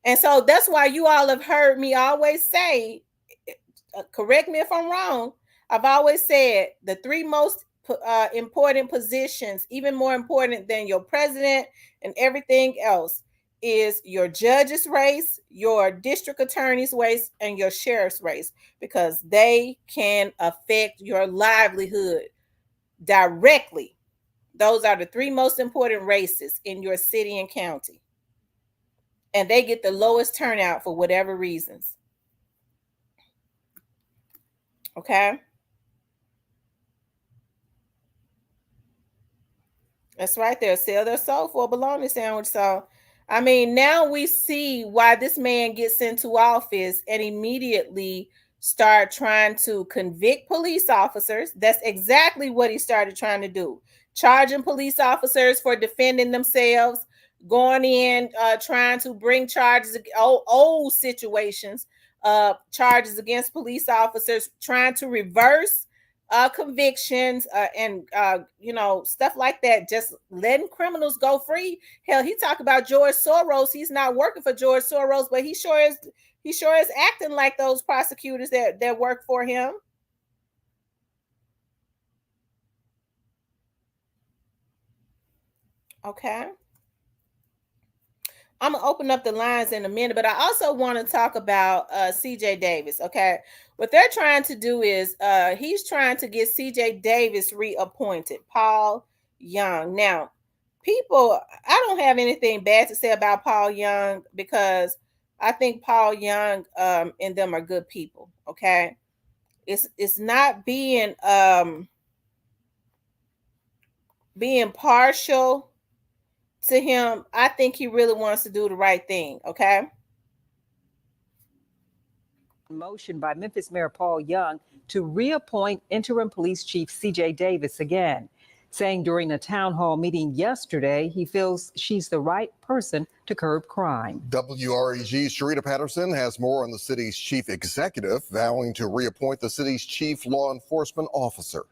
And so that's why you all have heard me always say, correct me if I'm wrong, I've always said the three most important positions, even more important than your president and everything else, is your judge's race, your district attorney's race, and your sheriff's race, because they can affect your livelihood directly. Those are the three most important races in your city and county. And they get the lowest turnout for whatever reasons. Okay? That's right. They'll sell their soul for a bologna sandwich. So, I mean, now we see why this man gets into office and immediately start trying to convict police officers. That's exactly what he started trying to do. Charging police officers for defending themselves, going in, trying to bring charges, old situations, charges against police officers, trying to reverse convictions, and stuff like that, just letting criminals go free. Hell, he talked about George Soros. He's not working for George Soros, but he sure is acting like those prosecutors that work for him. Okay, I'm gonna open up the lines in a minute, but I also want to talk about CJ Davis. Okay, what they're trying to do is he's trying to get CJ Davis reappointed, Paul Young. Now, people, I don't have anything bad to say about Paul Young, because I think Paul Young and them are good people. Okay, it's not being partial to him. I think he really wants to do the right thing. Okay. Motion by Memphis Mayor Paul Young to reappoint interim police chief CJ Davis again, saying during a town hall meeting yesterday he feels she's the right person to curb crime. WREG's Sharita Patterson has more on the city's chief executive vowing to reappoint the city's chief law enforcement officer.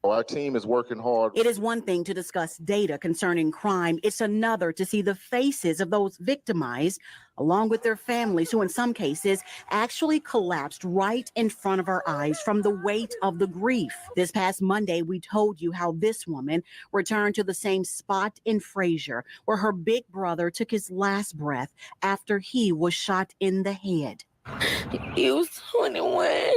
Our team is working hard. It is one thing to discuss data concerning crime. It's another to see the faces of those victimized, along with their families, who in some cases actually collapsed right in front of our eyes from the weight of the grief. This past Monday, we told you how this woman returned to the same spot in Frazier where her big brother took his last breath after he was shot in the head. He was 21.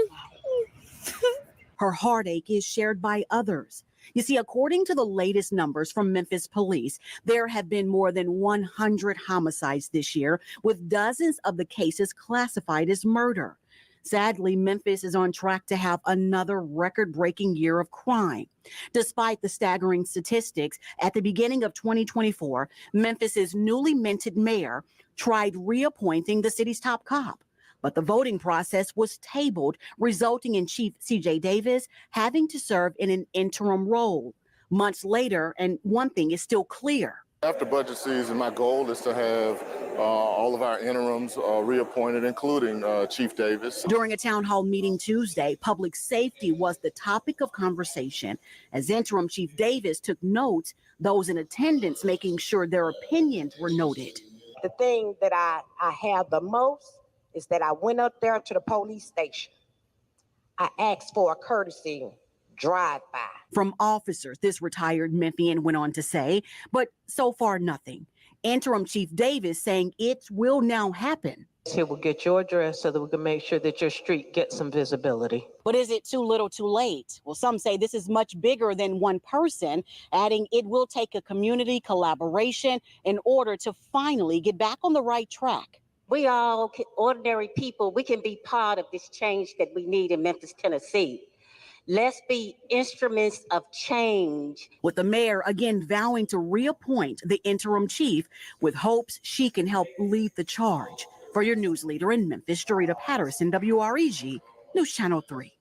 Her heartache is shared by others. You see, according to the latest numbers from Memphis police, there have been more than 100 homicides this year, with dozens of the cases classified as murder. Sadly, Memphis is on track to have another record-breaking year of crime. Despite the staggering statistics, at the beginning of 2024, Memphis's newly minted mayor tried reappointing the city's top cop. But the voting process was tabled, resulting in Chief CJ Davis having to serve in an interim role. Months later, and one thing is still clear, After budget season, my goal is to have all of our interims reappointed, including Chief Davis. During a town hall meeting Tuesday, public safety was the topic of conversation. As interim Chief Davis took notes, those in attendance making sure their opinions were noted. The thing that I have the most is that I went up there to the police station. I asked for a courtesy drive-by. From officers, this retired Memphian went on to say, but so far nothing. Interim Chief Davis saying it will now happen. Here, we'll get your address so that we can make sure that your street gets some visibility. But is it too little too late? Well, some say this is much bigger than one person, adding it will take a community collaboration in order to finally get back on the right track. We all, ordinary people, we can be part of this change that we need in Memphis, Tennessee. Let's be instruments of change. With the mayor again vowing to reappoint the interim chief with hopes she can help lead the charge. For your news leader in Memphis, Jarita Patterson, WREG, News Channel 3.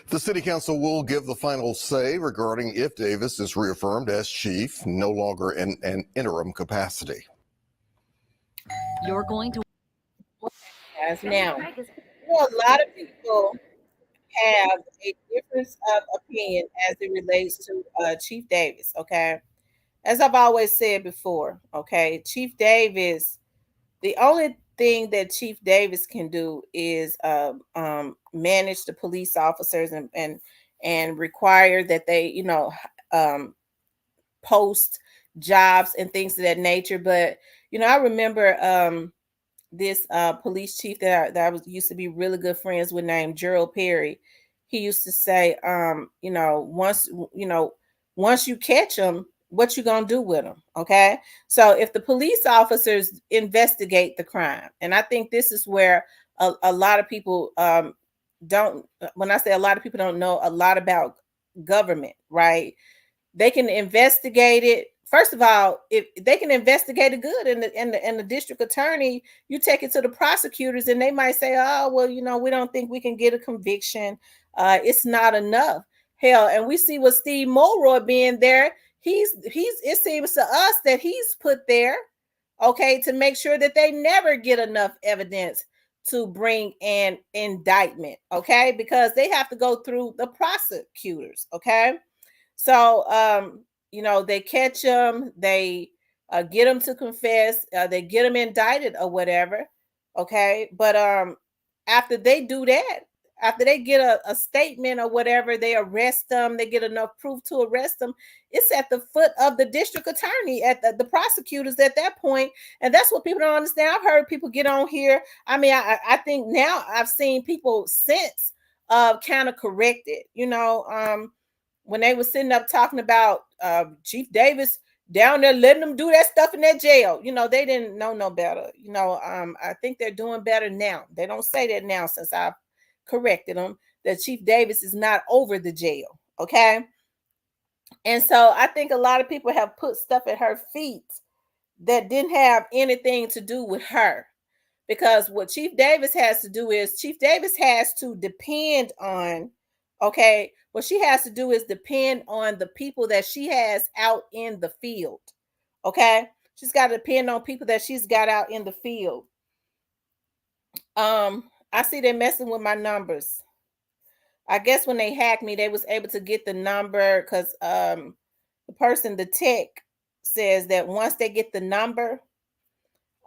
The city council will give the final say regarding if Davis is reaffirmed as chief, no longer in an interim capacity. You're going to. As now, a lot of people have a difference of opinion as it relates to Chief Davis. Okay, as I've always said before, okay, Chief Davis, the only thing that Chief Davis can do is manage the police officers and require that they, post jobs and things of that nature. But I remember this police chief that I was used to be really good friends with, named Gerald Perry. He used to say, once you catch them, what you gonna do with them? Okay, so if the police officers investigate the crime, and I think this is where a lot of people don't. When I say a lot of people don't know a lot about government, right? They can investigate it. First of all, if they can investigate it good, and the district attorney, you take it to the prosecutors, and they might say, "Oh, well, we don't think we can get a conviction. It's not enough." Hell, and we see with Steve Mulroy being there, he's. It seems to us that he's put there, okay, to make sure that they never get enough evidence to bring an indictment, okay, because they have to go through the prosecutors, okay. So, they catch them, they get them to confess, they get them indicted or whatever, okay? But after they do that, after they get a statement or whatever, they arrest them, they get enough proof to arrest them. It's at the foot of the district attorney, at the prosecutors at that point. And that's what people don't understand. I've heard people get on here. I mean, I think now I've seen people since kind of correct it, when they were sitting up talking about Chief Davis down there letting them do that stuff in that jail. They didn't know no better. I think they're doing better now. They don't say that now since I've corrected them, that Chief Davis is not over the jail. Okay. And so I think a lot of people have put stuff at her feet that didn't have anything to do with her. Because what Chief Davis has to do is Chief Davis has to depend on, okay, what she has to do is depend on the people that she has out in the field. Okay. She's got to depend on people that she's got out in the field. I see they're messing with my numbers. I guess when they hacked me, they was able to get the number because the tech says that once they get the number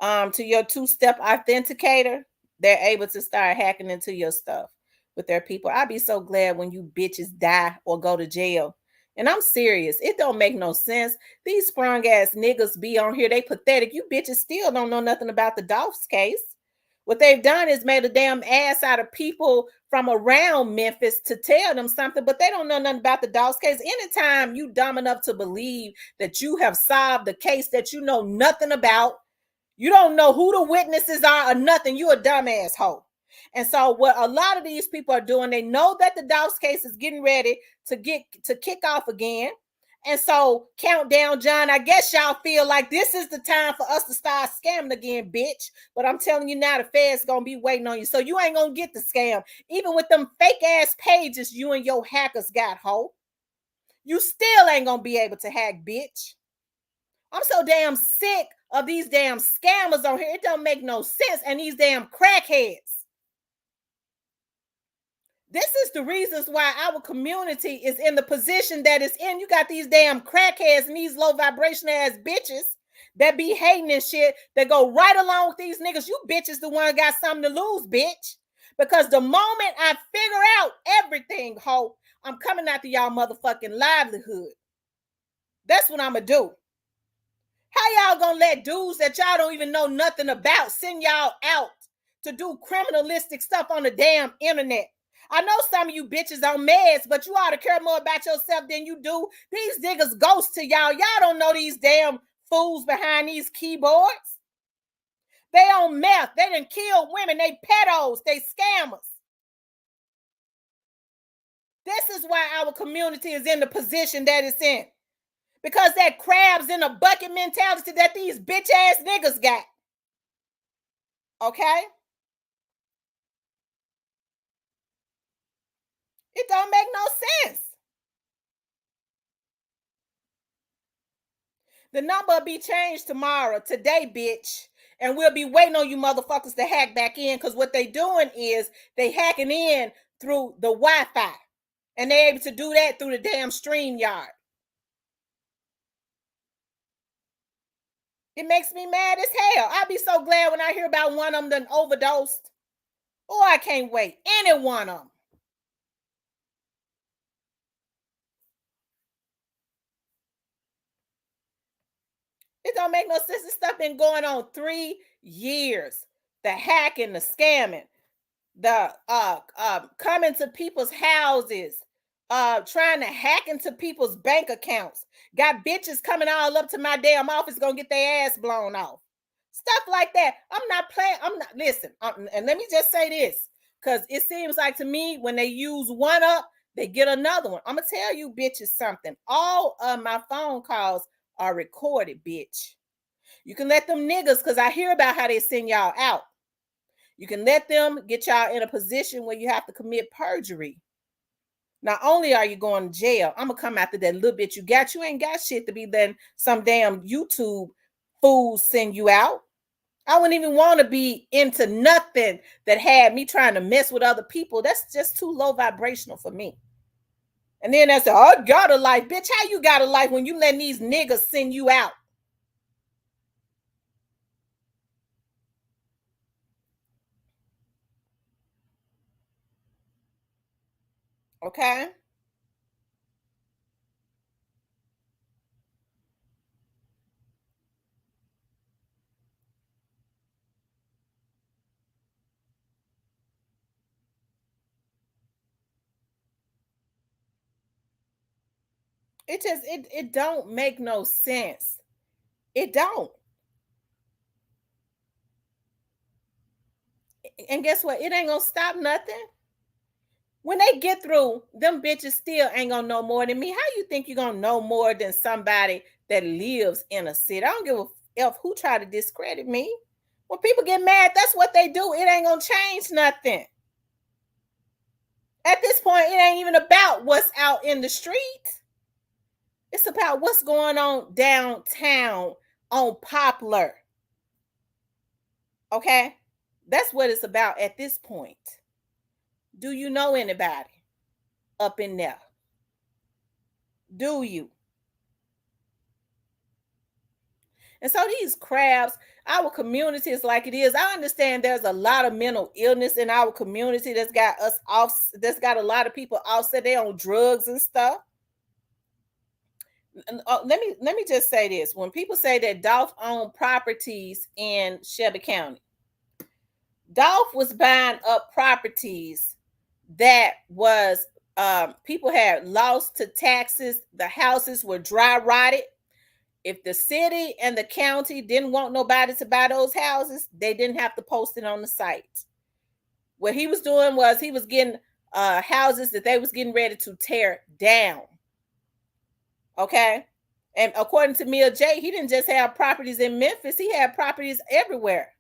to your two-step authenticator, they're able to start hacking into your stuff with their people. I'd be so glad when you bitches die or go to jail. And I'm serious. It don't make no sense. These sprung ass niggas be on here. They pathetic. You bitches still don't know nothing about the Dolphs case. What they've done is made a damn ass out of people from around Memphis to tell them something, but they don't know nothing about the Dolphs case. Anytime you dumb enough to believe that you have solved the case that you know nothing about, you don't know who the witnesses are or nothing, you a dumb asshole. And so what a lot of these people are doing, they know that the Dolphs case is getting ready to kick off again. And so countdown, John, I guess y'all feel like this is the time for us to start scamming again, bitch. But I'm telling you now, the Fed's going to be waiting on you. So you ain't going to get the scam. Even with them fake ass pages you and your hackers got, ho. You still ain't going to be able to hack, bitch. I'm so damn sick of these damn scammers on here. It don't make no sense. And these damn crackheads. This is the reasons why our community is in the position that it's in. You got these damn crackheads and these low vibration ass bitches that be hating and shit that go right along with these niggas. You bitches the one got something to lose, bitch. Because the moment I figure out everything, ho, I'm coming after y'all motherfucking livelihood. That's what I'm gonna do. How y'all gonna let dudes that y'all don't even know nothing about send y'all out to do criminalistic stuff on the damn internet? I know some of you bitches on meds, but you ought to care more about yourself than you do. These niggas ghosts to y'all. Y'all don't know these damn fools behind these keyboards. They on meth. They done kill women. They pedos. They scammers. This is why our community is in the position that it's in. Because that crabs in a bucket mentality that these bitch ass niggas got. Okay? It don't make no sense. The number will be changed tomorrow. Today, bitch. And we'll be waiting on you motherfuckers to hack back in. Because what they doing is they hacking in through the Wi-Fi. And they're able to do that through the damn StreamYard. It makes me mad as hell. I'll be so glad when I hear about one of them done overdosed. Oh, I can't wait. Any one of them. It don't make no sense. This stuff been going on 3 years. The hacking, the scamming, the coming to people's houses, trying to hack into people's bank accounts. Got bitches coming all up to my damn office gonna get their ass blown off. Stuff like that. I'm not playing. I'm not. Listen, and let me just say this, because it seems like to me when they use one up, they get another one. I'm gonna tell you bitches something. All of my phone calls are recorded, bitch. You can let them niggas, because I hear about how they send y'all out. You can let them get y'all in a position where you have to commit perjury. Not only are you going to jail, I'm going to come after that little bit you got. You ain't got shit to be letting some damn YouTube fools send you out. I wouldn't even want to be into nothing that had me trying to mess with other people. That's just too low vibrational for me. And then that's, oh, I got a life. Bitch, how you got a life when you letting these niggas send you out? Okay? It don't make no sense. It don't. And guess what? It ain't gonna stop nothing. When they get through, them bitches still ain't gonna know more than me. How you think you're gonna know more than somebody that lives in a city? I don't give a f who try to discredit me. When people get mad, that's what they do. It ain't gonna change nothing. At this point, it ain't even about what's out in the street. It's about what's going on downtown on Poplar. Okay? That's what it's about at this point. Do you know anybody up in there? Do you? And so these crabs, our community is like it is. I understand there's a lot of mental illness in our community that's got us off, that's got a lot of people offset. They on drugs and stuff. Let me just say this. When people say that Dolph owned properties in Shelby County, Dolph was buying up properties that was people had lost to taxes. The houses were dry rotted. If the city and the county didn't want nobody to buy those houses, they didn't have to post it on the site. What he was doing was he was getting houses that they was getting ready to tear down. Okay? And according to Mia J, he didn't just have properties in Memphis, he had properties everywhere.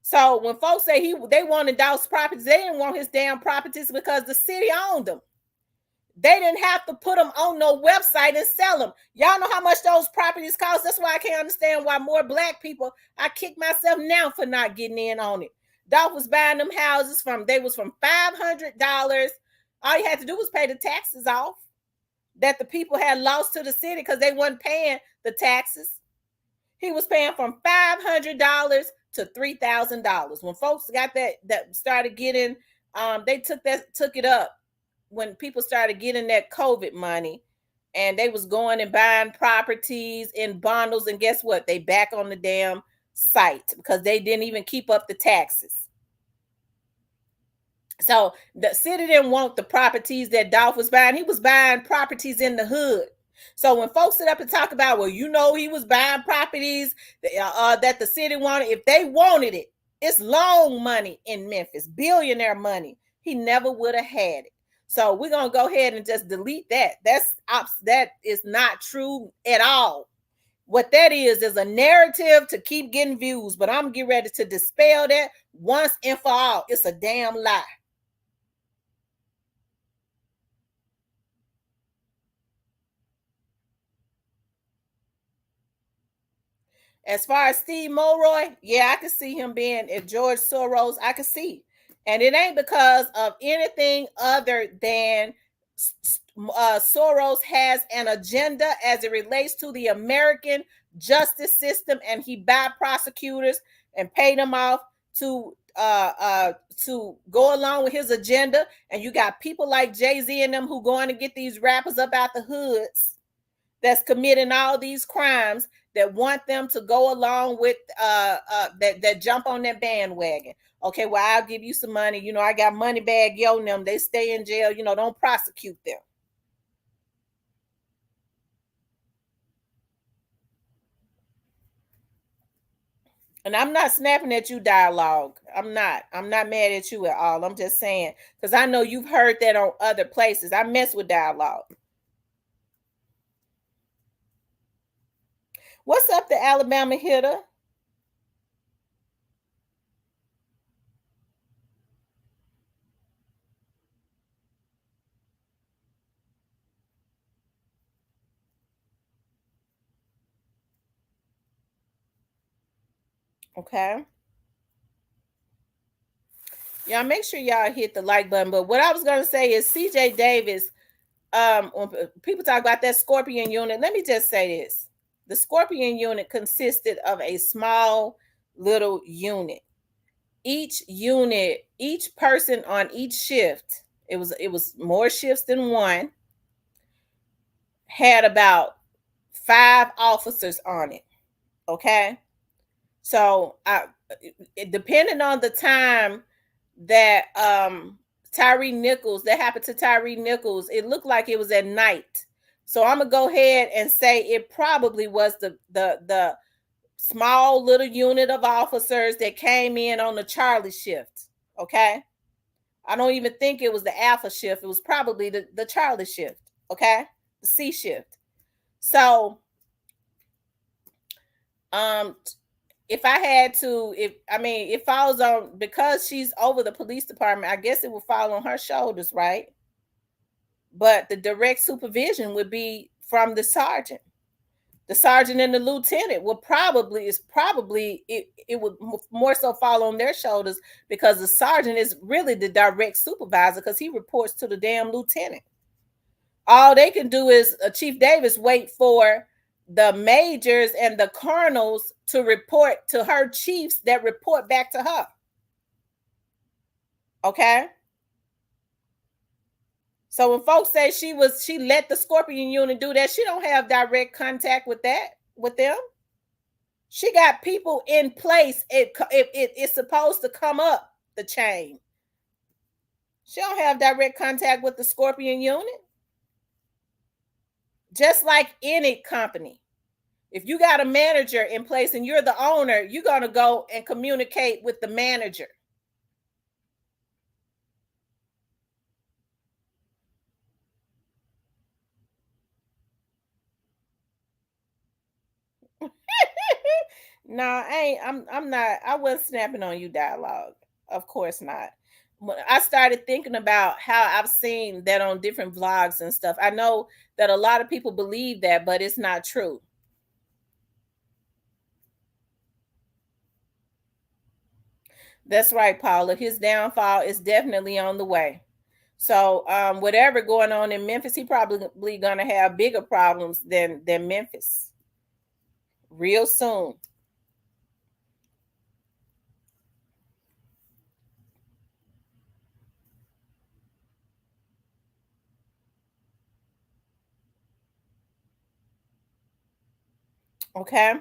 So when folks say they wanted Dolph's properties, they didn't want his damn properties because the city owned them. They didn't have to put them on no website and sell them. Y'all know how much those properties cost. That's why I can't understand why more black people. I kick myself now for not getting in on it. Dolph was buying them houses from $500. All you had to do was pay the taxes off that the people had lost to the city because they wasn't paying the taxes. He was paying from $500 to $3,000. When folks got that started getting, they took it up when people started getting that COVID money, and they was going and buying properties in bundles, and guess what? They back on the damn site because they didn't even keep up the taxes. So the city didn't want the properties that Dolph was buying. He was buying properties in the hood. So when folks sit up and talk about, well, you know, he was buying properties that the city wanted. If they wanted it, it's loan money in Memphis, billionaire money. He never would have had it. So we're going to go ahead and just delete that. That is not true at all. What that is a narrative to keep getting views, but I'm getting ready to dispel that once and for all. It's a damn lie. As far as Steve Mulroy, yeah, I could see him being if George Soros, I could see. And it ain't because of anything other than Soros has an agenda as it relates to the American justice system, and he buy prosecutors and pay them off to go along with his agenda. And you got people like Jay-Z and them who going to get these rappers up out the hoods that's committing all these crimes that want them to go along with that jump on that bandwagon. Okay, well, I'll give you some money. You know, I got money bag yo and them. They stay in jail. You know, don't prosecute them. And I'm not snapping at you, Dialogue. I'm not mad at you at all. I'm just saying, because I know you've heard that on other places. I mess with Dialogue. What's up, the Alabama hitter? Okay. Y'all make sure y'all hit the like button. But what I was gonna say is CJ Davis, when people talk about that Scorpion unit, let me just say this. The Scorpion unit consisted of a small little unit. Each unit, each person on each shift, it was more shifts than one, had about 5 officers on it. Okay. So depending on the time that Tyree Nichols, that happened to Tyree Nichols, it looked like it was at night. So I'm gonna go ahead and say it probably was the small little unit of officers that came in on the Charlie shift. Okay. I don't even think it was the Alpha shift. It was probably the Charlie shift. Okay. The C shift. So if I had to, it falls on, because she's over the police department, I guess it would fall on her shoulders, right? But the direct supervision would be from the sergeant. The sergeant and the lieutenant would it would more so fall on their shoulders, because the sergeant is really the direct supervisor, because he reports to the damn lieutenant. All they can do is Chief Davis wait for the majors and the colonels to report to her chiefs that report back to her. Okay. So when folks say she let the Scorpion unit do that, she don't have direct contact with them. She got people in place. It's supposed to come up the chain. She don't have direct contact with the Scorpion unit. Just like any company. If you got a manager in place and you're the owner, you're going to go and communicate with the manager. No, I'm not. I wasn't snapping on you, Dialogue. Of course not. I started thinking about how I've seen that on different vlogs and stuff. I know that a lot of people believe that, but it's not true. That's right, Paula. His downfall is definitely on the way. So, whatever going on in Memphis, he probably gonna have bigger problems than Memphis real soon. Okay.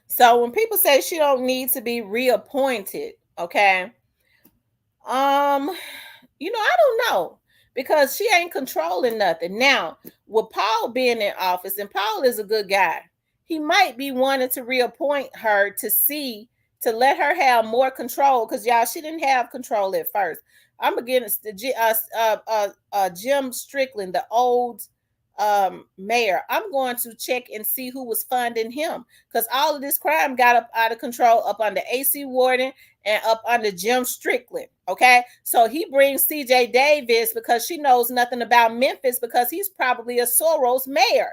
So when people say she don't need to be reappointed, okay, um, I don't know because she ain't controlling nothing. Now, with Paul being in office, and Paul is a good guy, he might be wanting to reappoint her to let her have more control because y'all, she didn't have control at first. I'm against the Jim Strickland, the old mayor. I'm going to check and see who was funding him because all of this crime got up out of control up under AC Warden and up under Jim Strickland. Okay, so he brings CJ Davis because she knows nothing about Memphis because he's probably a Soros mayor.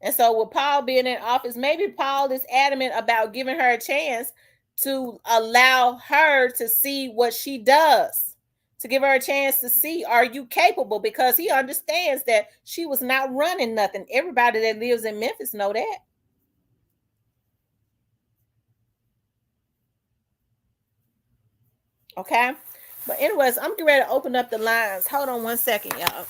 And so with Paul being in office, maybe Paul is adamant about giving her a chance to allow her to see what she does, to give her a chance to see, are you capable? Because he understands that she was not running nothing. Everybody that lives in Memphis know that. Okay. But anyways, I'm getting ready to open up the lines. Hold on one second, y'all.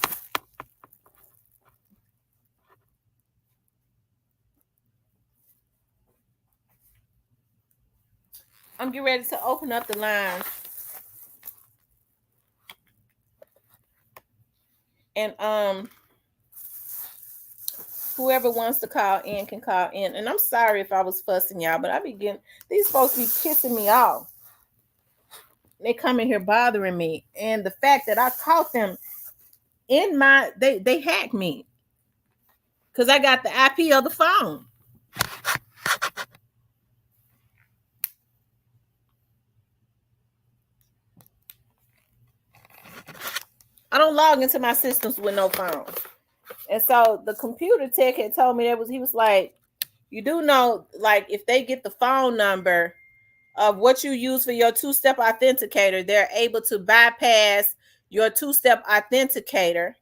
I'm getting ready to open up the line. And whoever wants to call in can call in. And I'm sorry if I was fussing y'all, but I be getting these folks be pissing me off. They come in here bothering me. And the fact that I caught them in my they hacked me. Because I got the IP of the phone. I don't log into my systems with no phone. And so the computer tech had told me he was like, you do know, like, if they get the phone number of what you use for your two-step authenticator, they're able to bypass your two-step authenticator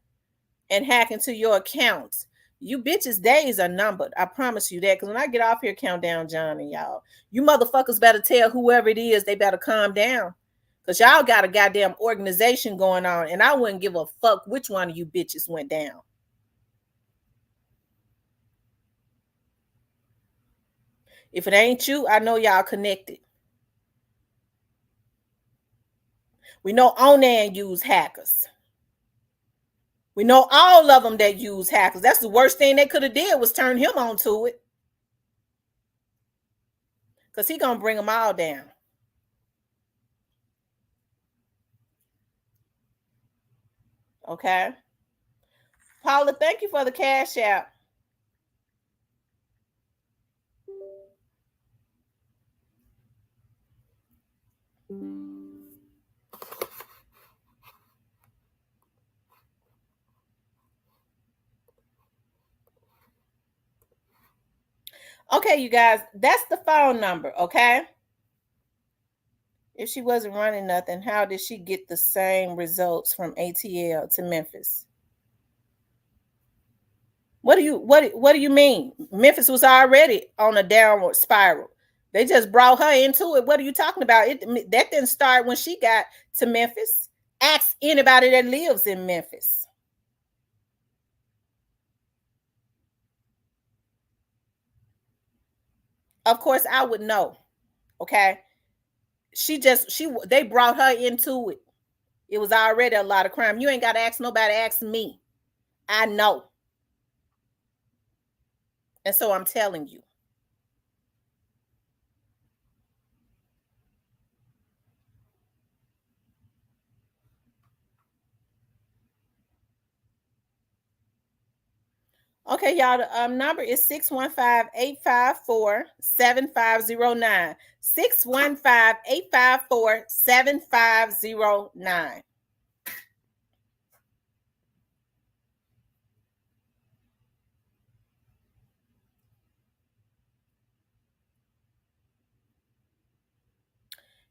and hack into your accounts. You bitches' days are numbered. I promise you that. Because when I get off here, Countdown John and y'all, you motherfuckers better tell whoever it is they better calm down. Because y'all got a goddamn organization going on, and I wouldn't give a fuck which one of you bitches went down. If it ain't you, I know y'all connected. We know Onan use hackers. We know all of them that use hackers. That's the worst thing they could have did was turn him on to it. Because he going to bring them all down. Okay. Paula, thank you for the cash out. Okay, you guys, that's the phone number, okay? If she wasn't running nothing, how did she get the same results from ATL to Memphis? What do you mean? Memphis was already on a downward spiral. They just brought her into it. What are you talking about? That didn't start when she got to Memphis. Ask anybody that lives in Memphis. Of course, I would know. Okay. They brought her into it. It was already a lot of crime. You ain't got to ask nobody, ask me. I know. And so I'm telling you. Okay, y'all, the number is 615-854-7509. 615-854-7509.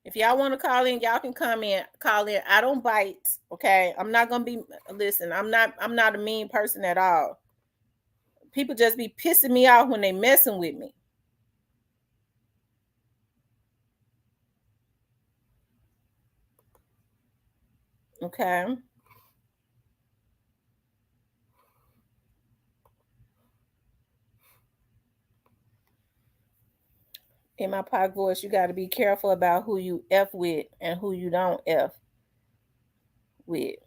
If y'all want to call in, y'all can call in. I don't bite. Okay. I'm not gonna be listen, I'm not a mean person at all. People just be pissing me off when they messing with me. Okay. In my pod voice, you got to be careful about who you F with and who you don't F with.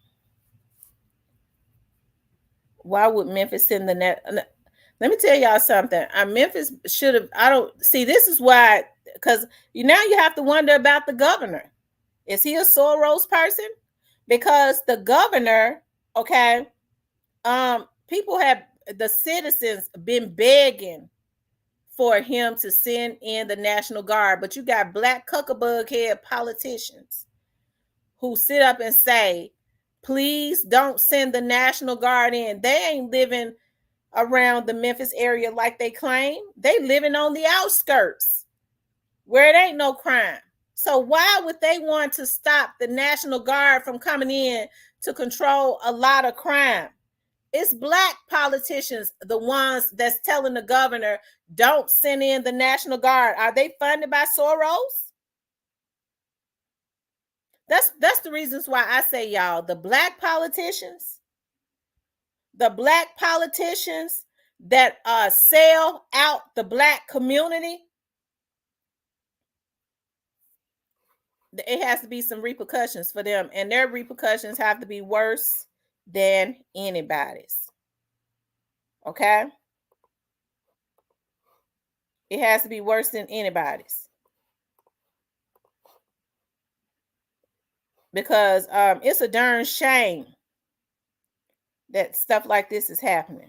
Why would Memphis send the net? Let me tell y'all something. Memphis should have. I don't see. This is why, because now you have to wonder about the governor. Is he a Soros person? Because the governor, okay, people have, the citizens been begging for him to send in the National Guard, but you got black cuckabug head politicians who sit up and say, please don't send the National Guard in. They ain't living around the Memphis area like they claim. They living on the outskirts where it ain't no crime. So why would they want to stop the National Guard from coming in to control a lot of crime? It's black politicians, the ones that's telling the governor, don't send in the National Guard. Are they funded by Soros? That's the reasons why I say, y'all, the black politicians that sell out the black community, it has to be some repercussions for them, and their repercussions have to be worse than anybody's. Okay? It has to be worse than anybody's. Because it's a darn shame that stuff like this is happening.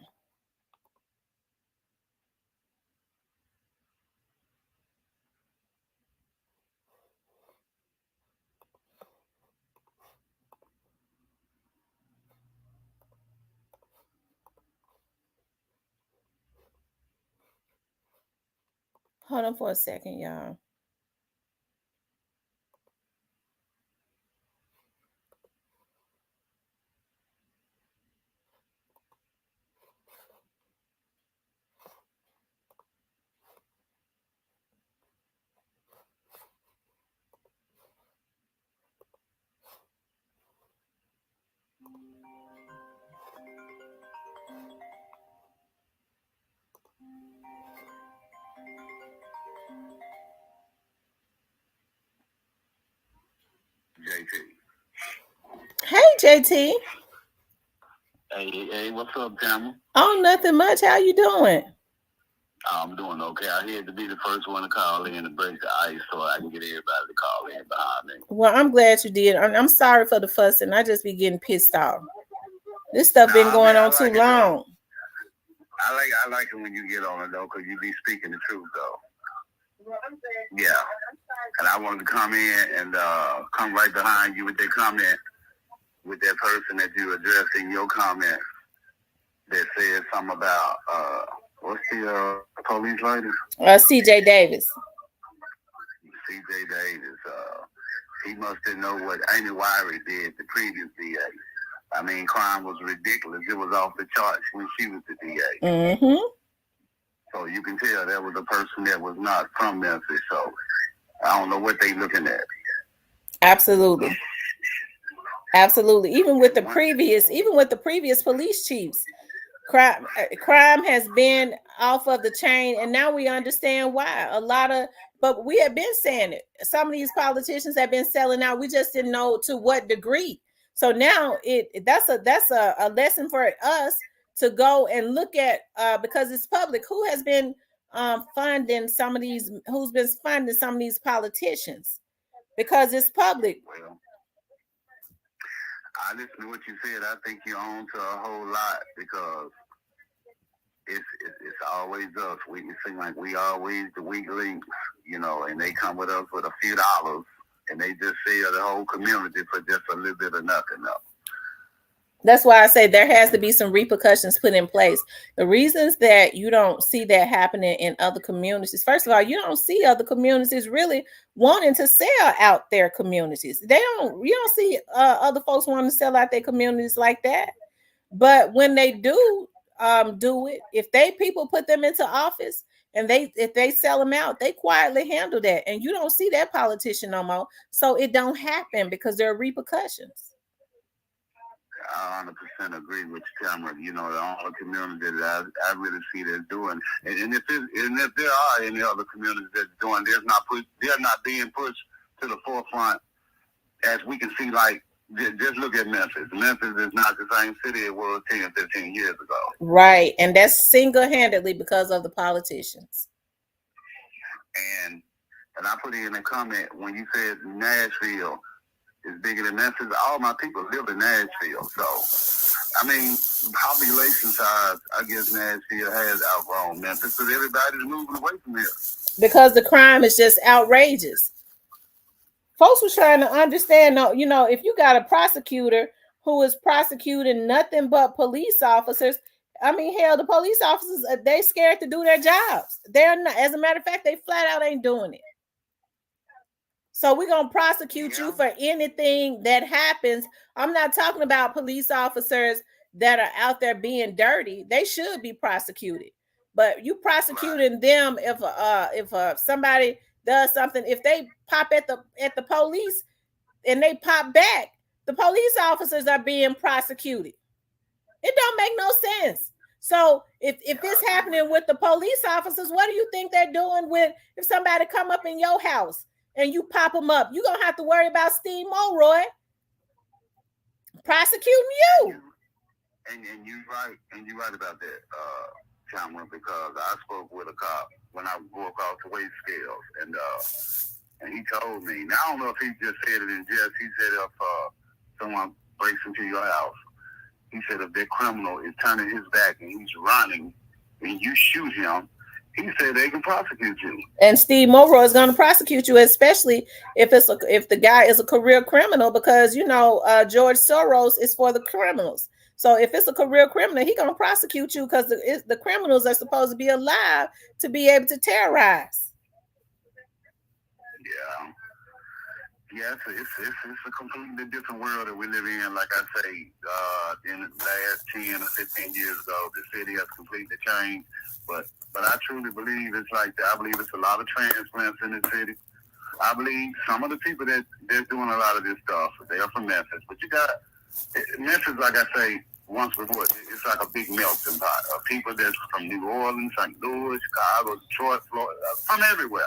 Hold on for a second, y'all. Hey, JT. Hey, what's up, Tamara? Oh, nothing much. How you doing? I'm doing okay. I had to be the first one to call in to break the ice so I can get everybody to call in behind me. Well, I'm glad you did. I'm sorry for the fussing. I just be getting pissed off. This stuff been going on too long. I like it when you get on it, though, because you be speaking the truth, though. Yeah. And I wanted to come in and come right behind you with that comment, with that person that you addressed in your comment that said something about, what's the police lady? CJ Davis. CJ Davis. He must have known what Amy Wiry did, the previous DA. I mean, crime was ridiculous. It was off the charts when she was the DA. Mm-hmm. So you can tell that was a person that was not from Memphis. So I don't know what they looking at. Absolutely. Absolutely. Even with the previous police chiefs, crime has been off of the chain, and now we understand why. But we have been saying it. Some of these politicians have been selling out. We just didn't know to what degree. So now that's a lesson for us to go and look at, because it's public. Who has been funding some of these? Who's been funding some of these politicians? Because it's public. Well, I listen to what you said. I think you're on to a whole lot, because it's always us. It seems like we always the weak links, you know, and they come with us with a few dollars, and they just sell the whole community for just a little bit of nothing else. That's why I say there has to be some repercussions put in place. The reasons that you don't see that happening in other communities, first of all, you don't see other communities really wanting to sell out their communities. You don't see other folks wanting to sell out their communities like that. But when they do it, if people put them into office and if they sell them out, they quietly handle that. And you don't see that politician no more. So it don't happen because there are repercussions. I 100% agree with you, Cameron. You know, the only community that I really see that's doing, and if there are any other communities that's doing, they're not being pushed to the forefront as we can see. Like, just look at Memphis. Memphis is not the same city it was 10, 15 years ago. Right, and that's single-handedly because of the politicians. And I put in a comment when you said Nashville is bigger than Memphis. All my people live in Nashville. So, I mean, population size, I guess Nashville has outgrown Memphis because everybody's moving away from here. Because the crime is just outrageous. Folks were trying to understand, you know, if you got a prosecutor who is prosecuting nothing but police officers, I mean, hell, the police officers, they scared to do their jobs. They're not, as a matter of fact, they flat out ain't doing it. So we're going to prosecute you for anything that happens. I'm not talking about police officers that are out there being dirty. They should be prosecuted. But you prosecuting them if somebody does something, if they pop at the police and they pop back, the police officers are being prosecuted. It don't make no sense. So if it's happening with the police officers, what do you think they're doing if somebody come up in your house and you pop them up? You're going to have to worry about Steve Mulroy prosecuting you. And you're right about that, Cameron, because I spoke with a cop when I broke off the weight scales, and he told me, now I don't know if he just said it in jest, he said if someone breaks into your house, he said if that criminal is turning his back and he's running and you shoot him, he said they can prosecute you. And Steve Mulroy is going to prosecute you, especially if the guy is a career criminal, because you know George Soros is for the criminals. So if it's a career criminal, he's going to prosecute you because the criminals are supposed to be alive to be able to terrorize. Yeah, it's a completely different world that we live in. Like I say, in the last 10 or 15 years ago, the city has completely changed. But I truly believe it's like that. I believe it's a lot of transplants in the city. I believe some of the people they're doing a lot of this stuff, they are from Memphis. But you got Memphis, like I say once before, it's like a big melting pot of people that's from New Orleans, St. Louis, Chicago, Detroit, Florida, from everywhere.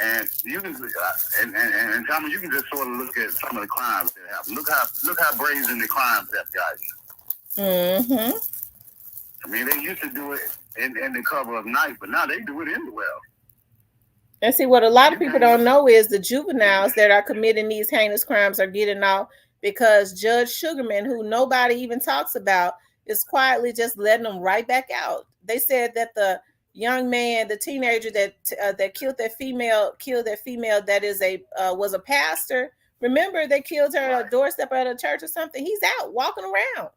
And you can, and Thomas, you can just sort of look at some of the crimes that happen. Look how brazen the crimes have gotten. Mm-hmm. I mean, they used to do it in the cover of night, but now they do it anywhere. And see, what a lot of people don't know is the juveniles that are committing these heinous crimes are getting off because Judge Sugarman, who nobody even talks about, is quietly just letting them right back out. They said that the young man, the teenager that killed that female that was a pastor. Remember, they killed her at a doorstep at a church or something. He's out walking around.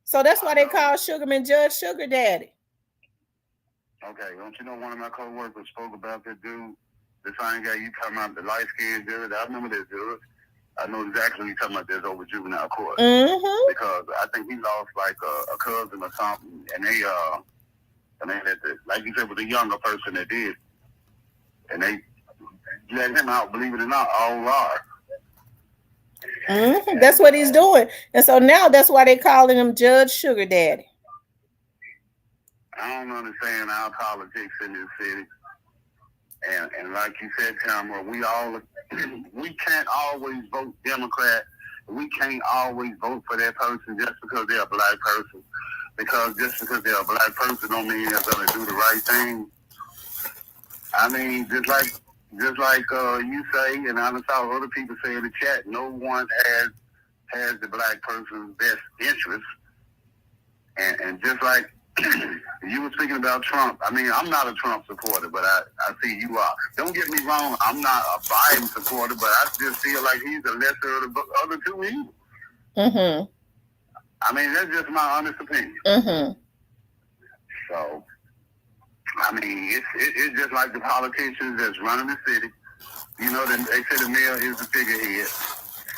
So that's why they call Sugarman Judge Sugar Daddy. Okay, don't you know one of my co-workers spoke about that dude, the same guy you talking about, the light-skinned dude? I remember this dude. I know exactly what you're talking about. This over juvenile court. Mm-hmm. Because I think he lost like a cousin or something, and they had to, like you said, with a younger person that did, and they let him out. Believe it or not, all raw. Mm-hmm. That's what he's doing, and so now that's why they're calling him Judge Sugar Daddy. I don't understand our politics in this city, and like you said, Tamara, we can't always vote Democrat. We can't always vote for that person just because they're a black person. Because just because they're a black person don't mean they're going to do the right thing. I mean, just like you say, and I saw other people say in the chat, no one has the black person's best interest. And just like You were speaking about Trump. I mean, I'm not a Trump supporter, but I see you are. Don't get me wrong. I'm not a Biden supporter, but I just feel like he's the lesser of the other two evils. Mm-hmm. I mean, that's just my honest opinion. Mm-hmm. So, I mean, it's just like the politicians that's running the city. You know, they say the mayor is the figurehead.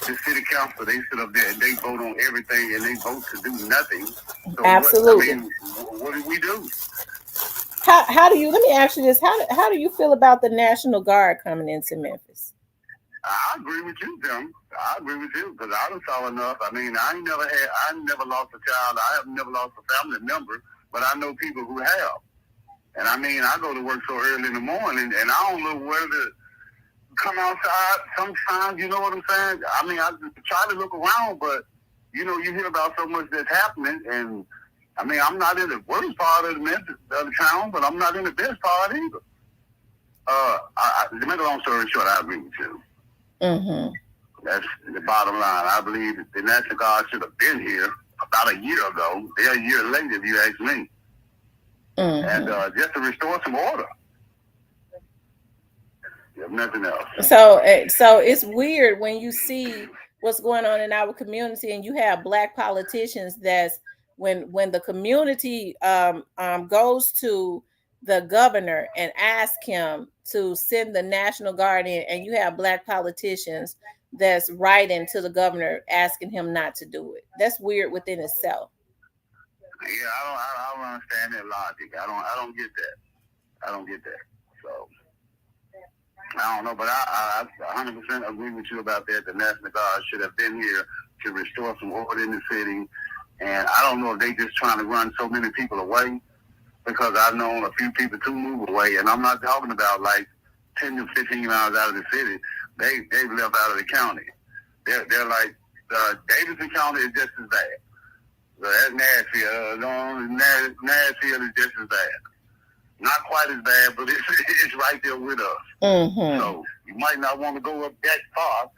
The city council, they sit up there and they vote on everything and they vote to do nothing. So Absolutely. What do we do? How do you, let me ask you this, how do you feel about the National Guard coming into Memphis? I agree with you, Tim. I agree with you because I done saw enough. I mean, I never lost a child. I have never lost a family member, but I know people who have. And I mean, I go to work so early in the morning and I don't know where to come outside sometimes, you know what I'm saying? I mean, I try to look around, but, you know, you hear about so much that's happening, and, I mean, I'm not in the worst part of the town, but I'm not in the best part either. To make a long story short, I agree with you. Mm-hmm. That's the bottom line. I believe that the National Guard should have been here about a year ago. They're a year late, if you ask me. Mm-hmm. And just to restore some order. If nothing else. So it's weird when you see what's going on in our community and you have Black politicians that's when the community goes to the governor and ask him to send the National Guard in, and you have Black politicians that's writing to the governor asking him not to do it. That's weird within itself. Yeah, I don't understand that logic. I don't get that. I don't get that. So I don't know, but I 100% agree with you about that. The National Guard should have been here to restore some order in the city. And I don't know if they just trying to run so many people away, because I've known a few people to move away, and I'm not talking about like 10 to 15 miles out of the city. They've left out of the county. They're like Davidson County is just as bad. So that's Nashville. Nashville is just as bad. Not quite as bad, but it's right there with us. Mm-hmm. So you might not want to go up that far.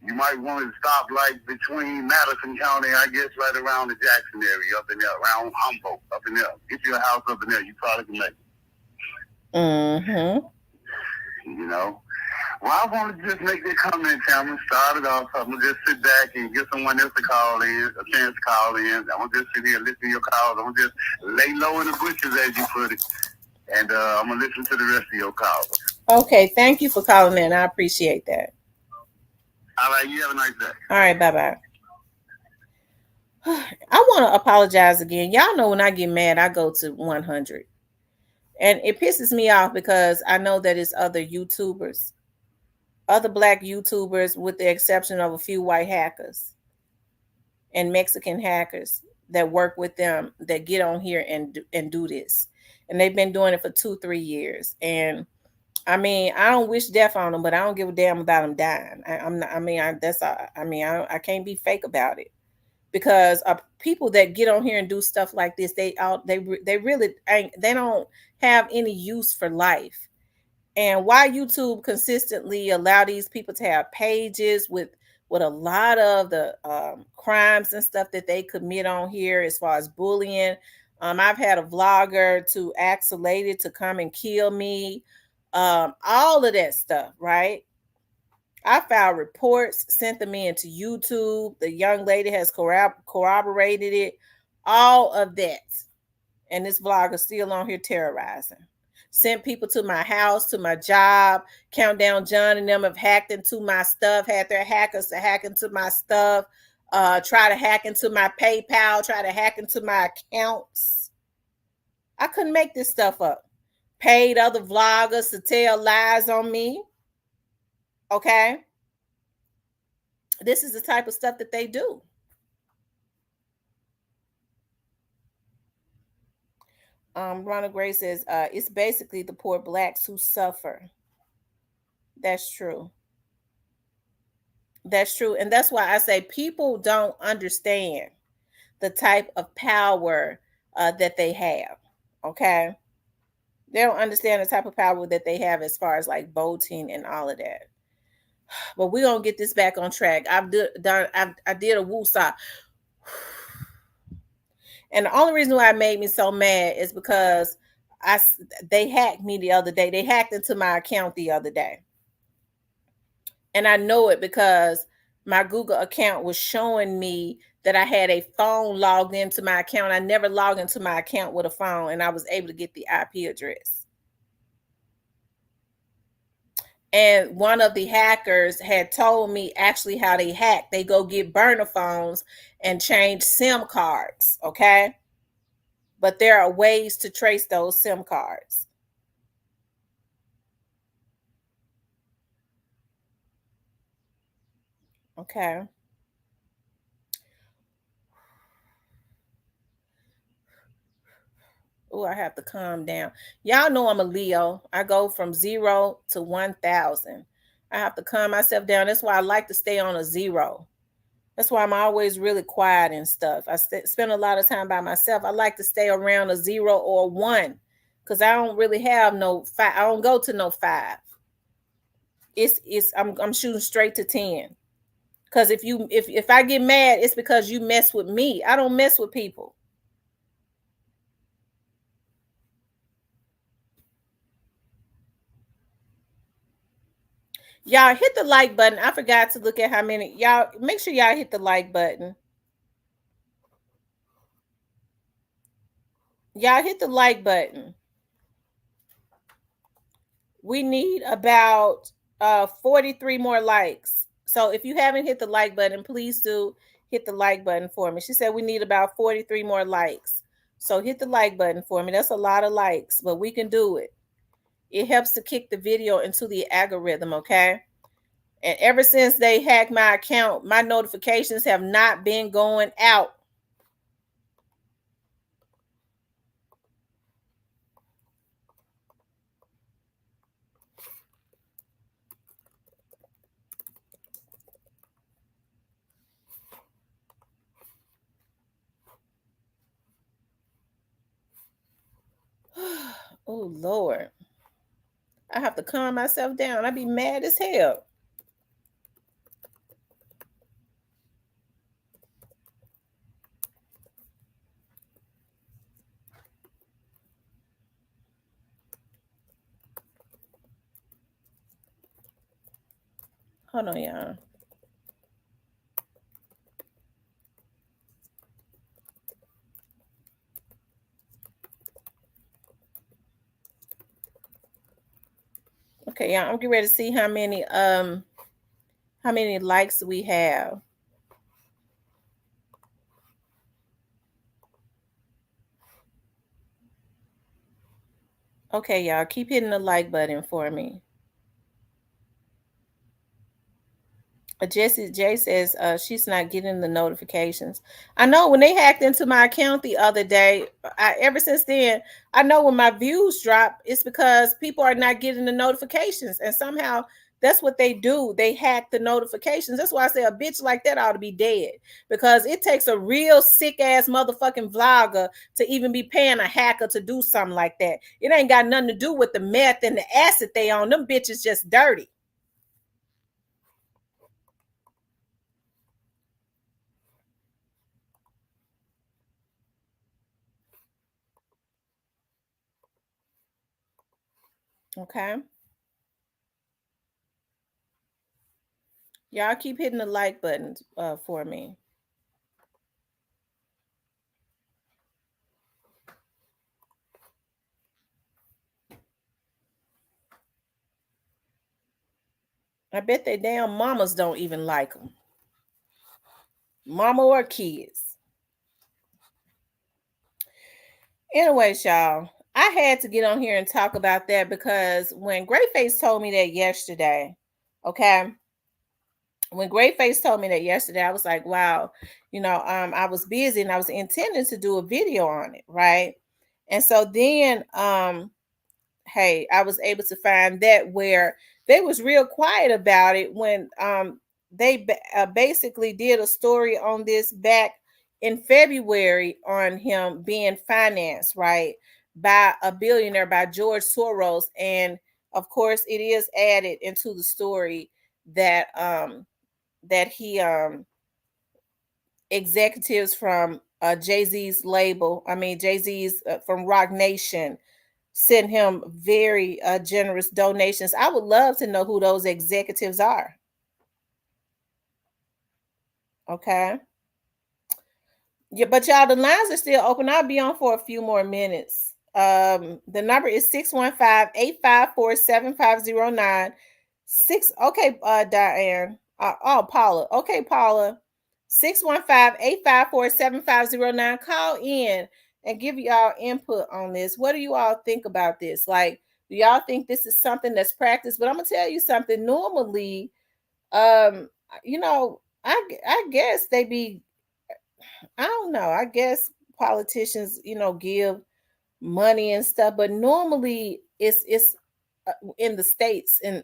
You might want to stop like between Madison County, I guess, right around the Jackson area, up in there, around Humboldt, up in there. Get you a house up in there, you probably can make it. Mm-hmm. You know? Well, I want to just make that comment, Cameron. Start it off. I'm going to just sit back and get someone else to call in, a chance to call in. I'm going to just sit here and listen to your calls. I'm going to just lay low in the bushes, as you put it. And I'm going to listen to the rest of your calls. Okay, thank you for calling in. I appreciate that. All right, you have a nice day. All right, bye-bye. I want to apologize again. Y'all know when I get mad, I go to 100. And it pisses me off because I know that it's other YouTubers, other Black YouTubers, with the exception of a few white hackers and Mexican hackers that work with them, that get on here and do this. And they've been doing it for 2-3 years. And I mean, I don't wish death on them, but I don't give a damn about them dying. I can't be fake about it, because people that get on here and do stuff like this, they really ain't, they don't have any use for life. And why YouTube consistently allow these people to have pages with a lot of the crimes and stuff that they commit on here, as far as bullying. I've had a vlogger to ask a lady to come and kill me. All of that stuff, right? I filed reports, sent them in to YouTube. The young lady has corroborated it. All of that. And this vlogger still on here terrorizing. Sent people to my house, to my job. Countdown John and them have hacked into my stuff, had their hackers to hack into my stuff, try to hack into my PayPal, try to hack into my accounts. I couldn't make this stuff up. Paid other vloggers to tell lies on me. Okay? This is the type of stuff that they do. Ronald Gray says, it's basically the poor Blacks who suffer. That's true. That's true. And that's why I say people don't understand the type of power that they have. Okay? They don't understand the type of power that they have as far as like voting and all of that. But we're going to get this back on track. I did a woosah. And the only reason why it made me so mad is because they hacked me the other day. They hacked into my account the other day. And I know it because my Google account was showing me that I had a phone logged into my account. I never logged into my account with a phone, and I was able to get the IP address. And one of the hackers had told me actually how they hack. They go get burner phones and change SIM cards, okay? But there are ways to trace those SIM cards. Okay. Oh, I have to calm down. Y'all know I'm a Leo. I go from 0 to 1,000. I have to calm myself down. That's why I like to stay on a 0. That's why I'm always really quiet and stuff. I spend a lot of time by myself. I like to stay around a 0 or a 1 because I don't really have no 5. I don't go to no 5. I'm shooting straight to 10. Because if I get mad, it's because you mess with me. I don't mess with people. Y'all hit the like button. I forgot to look at how many. Y'all make sure y'all hit the like button. Y'all hit the like button. We need about 43 more likes. So if you haven't hit the like button, please do hit the like button for me. She said we need about 43 more likes. So hit the like button for me. That's a lot of likes, but we can do it. It helps to kick the video into the algorithm, okay? And ever since they hacked my account, my notifications have not been going out. Oh, Lord. I have to calm myself down. I'd be mad as hell. Hold on, y'all. Okay, y'all. I'm getting ready to see how many likes we have. Okay, y'all. Keep hitting the like button for me. Jessie J says she's not getting the notifications. I know when they hacked into my account the other day, ever since then, I know when my views drop, it's because people are not getting the notifications. And somehow that's what they do. They hack the notifications. That's why I say a bitch like that ought to be dead. Because it takes a real sick ass motherfucking vlogger to even be paying a hacker to do something like that. It ain't got nothing to do with the meth and the acid they on. Them bitches just dirty. Okay. Y'all keep hitting the like button for me. I bet they damn mamas don't even like them. Mama or kids. Anyways, y'all, I had to get on here and talk about that because when Greyface told me that yesterday, okay, when Greyface told me that yesterday, I was like, wow, I was busy and I was intending to do a video on it, right? And so then hey, I was able to find that where they was real quiet about it when they basically did a story on this back in February on him being financed, right, by a billionaire, by George Soros. And of course it is added into the story that he executives from Jay-Z's label. I mean, Jay-Z's from Rock Nation sent him very generous donations. I would love to know who those executives are. Okay. Yeah, but y'all, the lines are still open. I'll be on for a few more minutes. The number is 615-854-7509. Okay, Diane. Paula. Okay, Paula. 615-854-7509. Call in and give y'all input on this. What do you all think about this? Like, do y'all think this is something that's practiced? But I'm gonna tell you something. Normally, you know, I guess they be, I don't know. I guess politicians, give money and stuff, but normally it's in the states and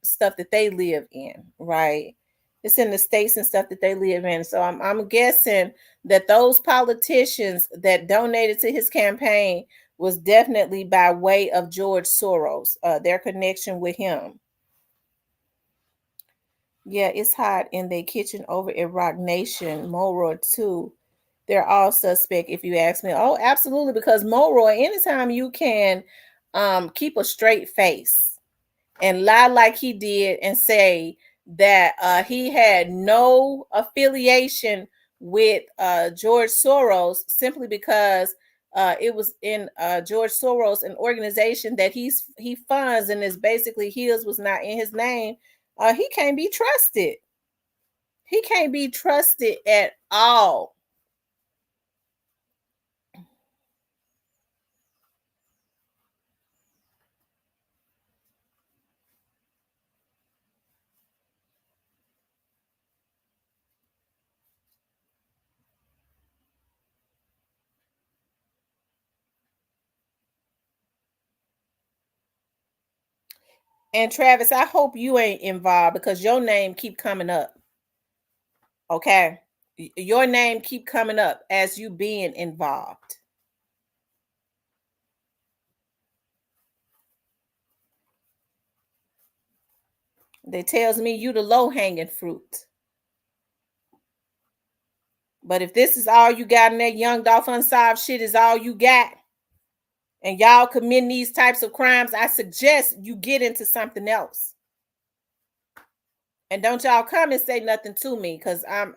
stuff that they live in, right? It's in the states and stuff that they live in. So I'm guessing that those politicians that donated to his campaign was definitely by way of George Soros, their connection with him. Yeah, it's hot in their kitchen over at Rock Nation, Moroy too. They're all suspect if you ask me. Oh, absolutely, because Moroy, anytime you can keep a straight face and lie like he did and say that he had no affiliation with George Soros simply because it was in George Soros, an organization that he funds and is basically his, was not in his name. He can't be trusted. He can't be trusted at all. And Travis, I hope you ain't involved because your name keep coming up. Okay. Your name keep coming up as you being involved. That tells me you the low-hanging fruit. But if this is all you got in that Young Dolph Unsolved shit is all you got, and y'all committing these types of crimes, I suggest you get into something else. And don't y'all come and say nothing to me, because I'm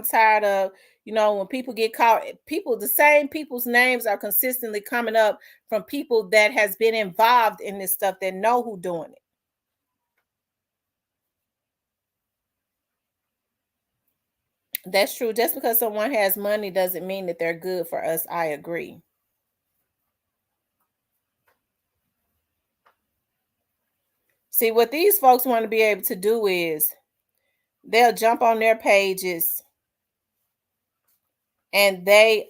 tired of, when people get caught, the same people's names are consistently coming up from people that has been involved in this stuff, that know who doing it. That's true. Just because someone has money doesn't mean that they're good for us. I agree. See, what these folks want to be able to do is they'll jump on their pages and they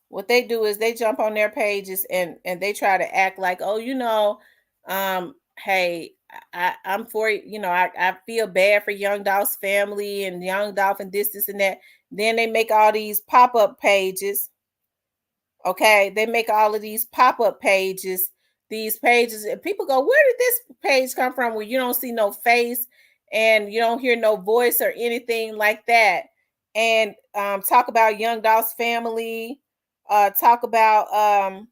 what they do is they jump on their pages and they try to act like, oh, hey, I'm for, I feel bad for Young Dolph's family and Young Dolph and this and that. Then they make all these pop-up pages. Okay, they make all of these pop-up pages, these pages, and people go, where did this page come from? Where you don't see no face and you don't hear no voice or anything like that. And talk about Young Dolph's family, talk about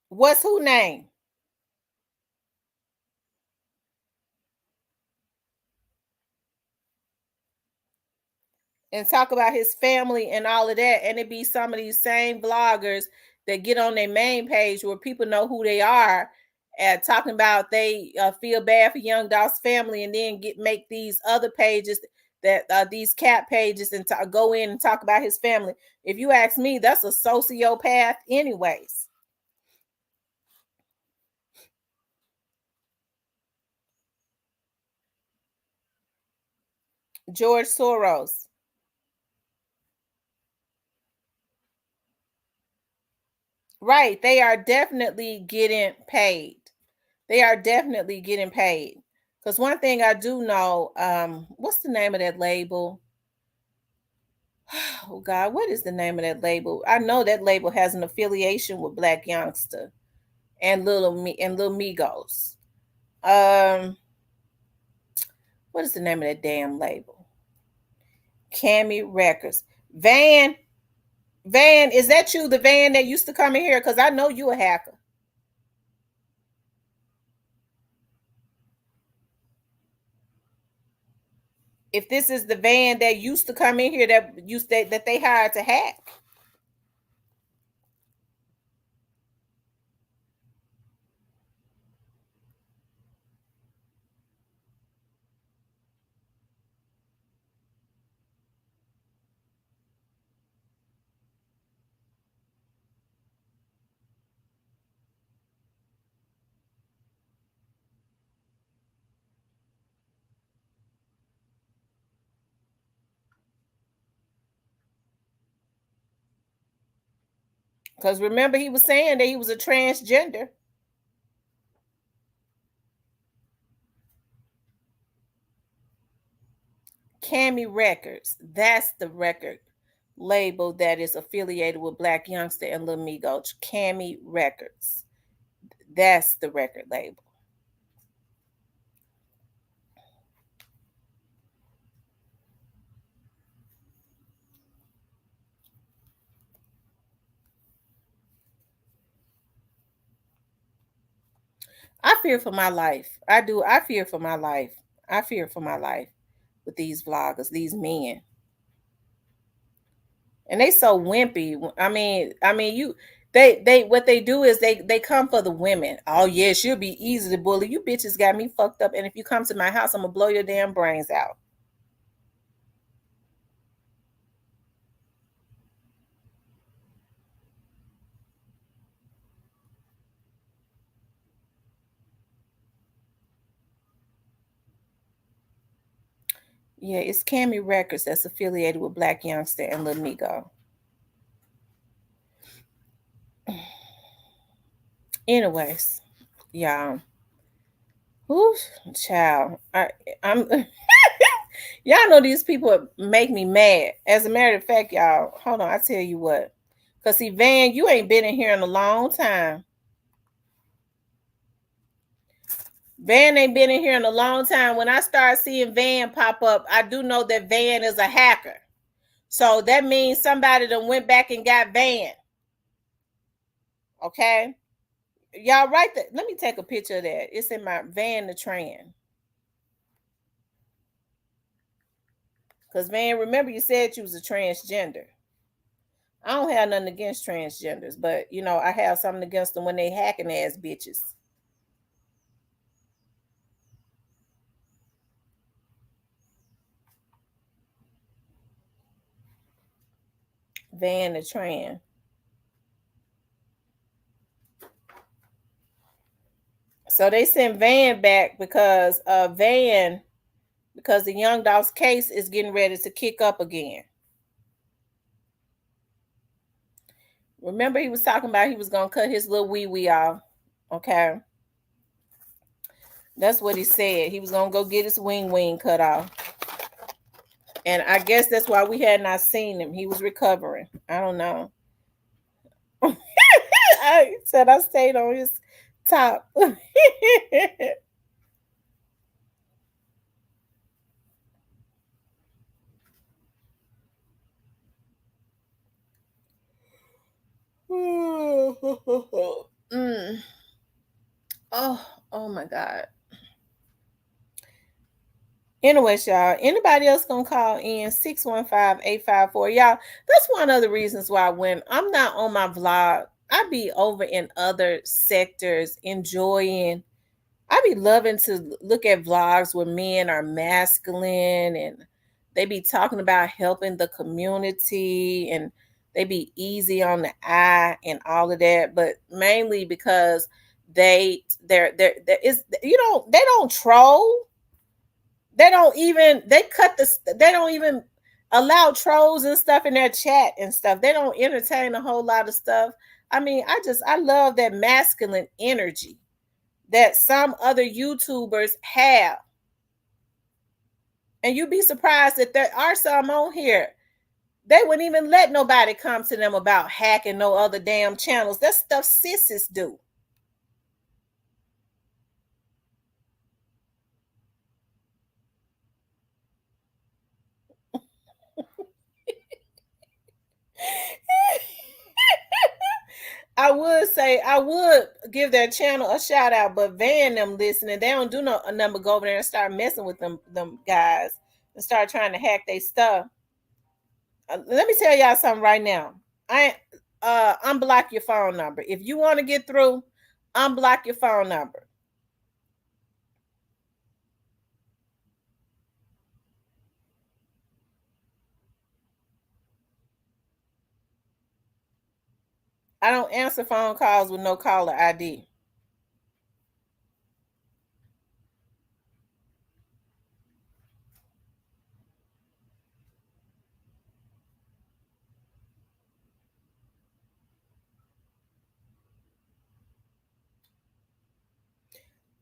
what's who name? And talk about his family and all of that. And it be some of these same vloggers that get on their main page where people know who they are, talking about they feel bad for Young Dolph's family, and then make these other pages that these cat pages and go in and talk about his family. If you ask me, that's a sociopath anyways. George Soros. Right. They are definitely getting paid. They are definitely getting paid. Because one thing I do know, what's the name of that label? Oh God, what is the name of that label? I know that label has an affiliation with Black Youngster and Little Migos. What is the name of that damn label? Cammy Records. Van, is that you, the Van that used to come in here? Because I know you a hacker. If this is the Van that used to come in here that they hired to hack. Because remember, he was saying that he was a transgender. Cammy Records. That's the record label that is affiliated with Black Youngster and Lil Migo. Cammy Records. That's the record label. I fear for my life. I do. I fear for my life. I fear for my life with these vloggers, these men. And they so wimpy. I mean, they what they do is they come for the women. Oh yeah, she'll be easy to bully. You bitches got me fucked up. And if you come to my house, I'm gonna blow your damn brains out. Yeah, it's Cammy Records that's affiliated with Black Youngster and Lil Migo. Anyways, y'all. Whoo, child. I'm y'all know these people make me mad. As a matter of fact, y'all, hold on, I tell you what. Because see, Van, you ain't been in here in a long time. Van ain't been in here in a long time. When I start seeing Van pop up, I do know that Van is a hacker. So that means somebody done went back and got Van. Okay? Y'all write that. Let me take a picture of that. It's in my Van the Tran. Because Van, remember you said you was a transgender. I don't have nothing against transgenders, but you know, I have something against them when they hacking ass bitches. Van the Tran. So they sent Van back because because the Young Dolph's case is getting ready to kick up again. Remember, he was talking about he was gonna cut his little wee off. Okay. That's what he said. He was gonna go get his wing cut off. And I guess that's why we had not seen him. He was recovering. I don't know. I said I stayed on his top. Mm. Oh my God. Anyways, y'all, anybody else gonna call in 615-854? Y'all, that's one of the reasons why when I'm not on my vlog, I be over in other sectors enjoying. I be loving to look at vlogs where men are masculine and they be talking about helping the community and they be easy on the eye and all of that, but mainly because they're is they don't troll. They don't even they don't even allow trolls and stuff in their chat and stuff. They don't entertain a whole lot of stuff. I mean, I love that masculine energy that some other YouTubers have. And you'd be surprised that there are some on here. They wouldn't even let nobody come to them about hacking no other damn channels. That stuff sissies do. I would give their channel a shout out, but Van them listening, they don't do a number. Go over there and start messing with them guys and start trying to hack their stuff. Let me tell y'all something right now. Unblock your phone number. If you want to get through, unblock your phone number. I don't answer phone calls with no caller ID.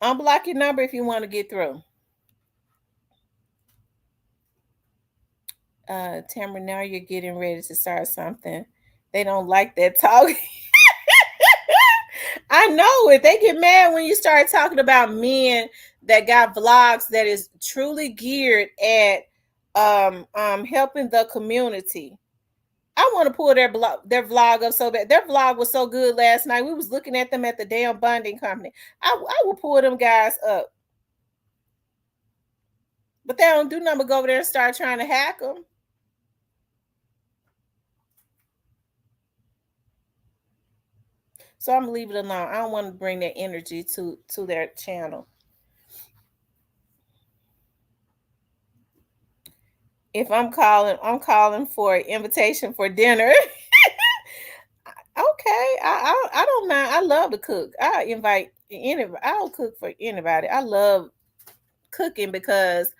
Unblock your number if you want to get through. Tamara, now you're getting ready to start something. They don't like that talk. I know it. They get mad when you start talking about men that got vlogs that is truly geared at helping the community. I want to pull their vlog up so bad. Their vlog was so good last night. We was looking at them at the damn bonding company. I will pull them guys up. But they don't do nothing but go over there and start trying to hack them. So I'm gonna leave it alone. I don't want to bring that energy to their channel. If I'm calling for an invitation for dinner. Okay, I don't mind. I love to cook. I invite anybody. I'll cook for anybody. I love cooking because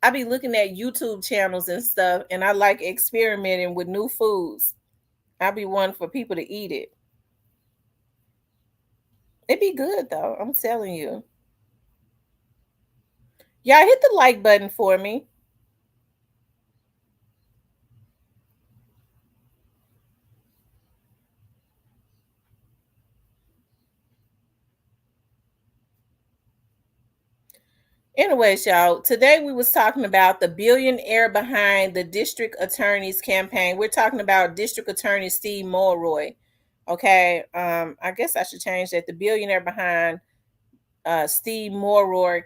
I be looking at YouTube channels and stuff, and I like experimenting with new foods. I be wanting for people to eat it. It'd be good though. I'm telling you. Y'all hit the like button for me. Anyways, y'all, today we was talking about the billionaire behind the district attorney's campaign. We're talking about District Attorney Steve Mulroy. Okay, I guess I should change that. The billionaire behind Steve Mulroy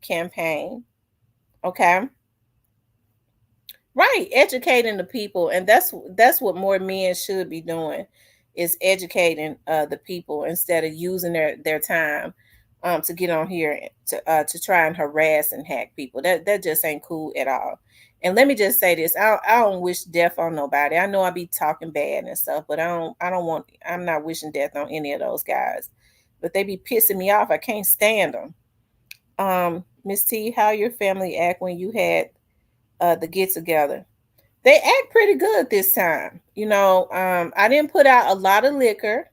campaign. Okay. Right, educating the people, and that's what more men should be doing, is educating the people instead of using their time to get on here to try and harass and hack people. That just ain't cool at all. And let me just say this: I don't wish death on nobody. I know I be talking bad and stuff, but I'm not wishing death on any of those guys. But they be pissing me off. I can't stand them. Miss T, how your family act when you had the get together? They act pretty good this time. You know, I didn't put out a lot of liquor,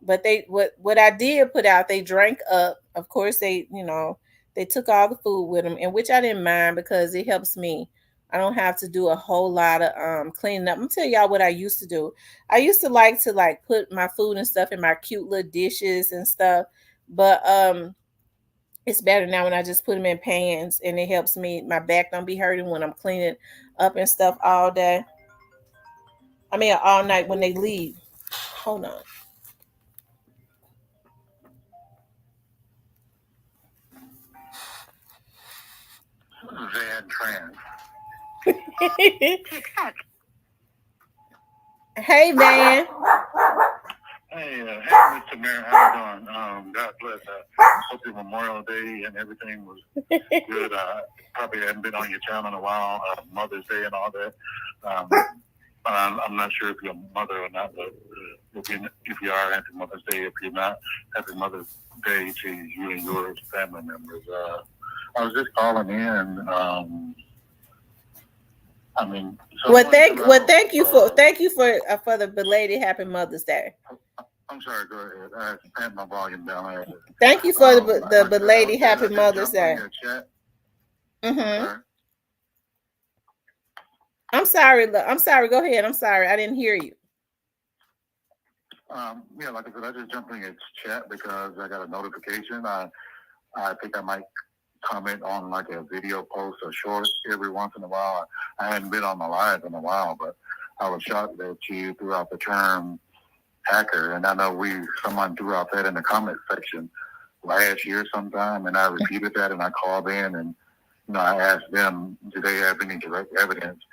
but what I did put out, they drank up. Of course, they took all the food with them, and which I didn't mind because it helps me. I don't have to do a whole lot of cleaning up. I'm gonna tell y'all what I used to do. I used to like put my food and stuff in my cute little dishes and stuff, but it's better now when I just put them in pans, and it helps me. My back don't be hurting when I'm cleaning up and stuff all day. I mean, all night when they leave. Hold on. Van Trans. Hey, Van. Hey, Mr. Mayor, how you doing? God bless. Hope your Memorial Day and everything was good. Probably hadn't been on your channel in a while. Mother's Day and all that. I'm not sure if you're a mother or not, but if you are, happy Mother's Day. If you're not, happy Mother's Day to you and your family members. I was just calling in. Thank you for the belated Happy Mother's Day. I'm sorry, go ahead. I had my volume down. Thank you for the belated Happy Mother's Day. Mm-hmm. I'm sorry. Go ahead. I'm sorry. I didn't hear you. Yeah, like I said, I just jumped in your chat because I got a notification. I think I might comment on like a video post or short every once in a while. I hadn't been on the live in a while, but I was shocked that you threw out the term hacker, and I know someone threw out that in the comment section last year sometime, and I repeated that, and I called in, and I asked them, do they have any direct evidence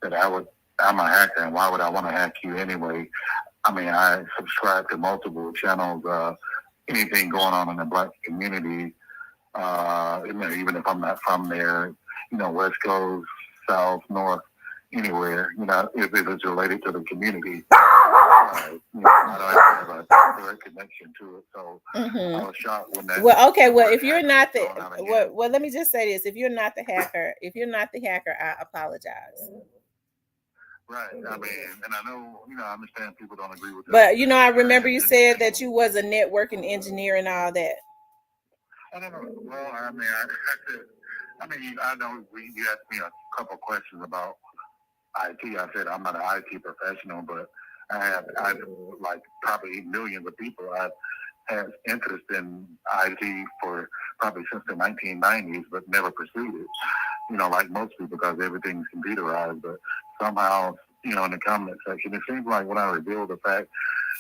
that I'm a hacker, and why would I want to hack you anyway? I mean, I subscribe to multiple channels. Anything going on in the Black community, even if I'm not from there, West Coast, South, North, anywhere, if it's related to the community, I don't have a direct connection to it. So I was shocked when that. Well, okay. Well, if you're not well, let me just say this: if you're not the hacker, I apologize. Right. I mean, and I know, I understand people don't agree with that. But I remember you said that you was a networking engineer and all that. I don't know. Well, I mean, I know you asked me a couple questions about IT. I said I'm not an IT professional, but I've like probably millions of people. I've had interest in IT for probably since the 1990s, but never pursued it. Like most people, because everything's computerized. But somehow, in the comment section, it seems like when I revealed the fact,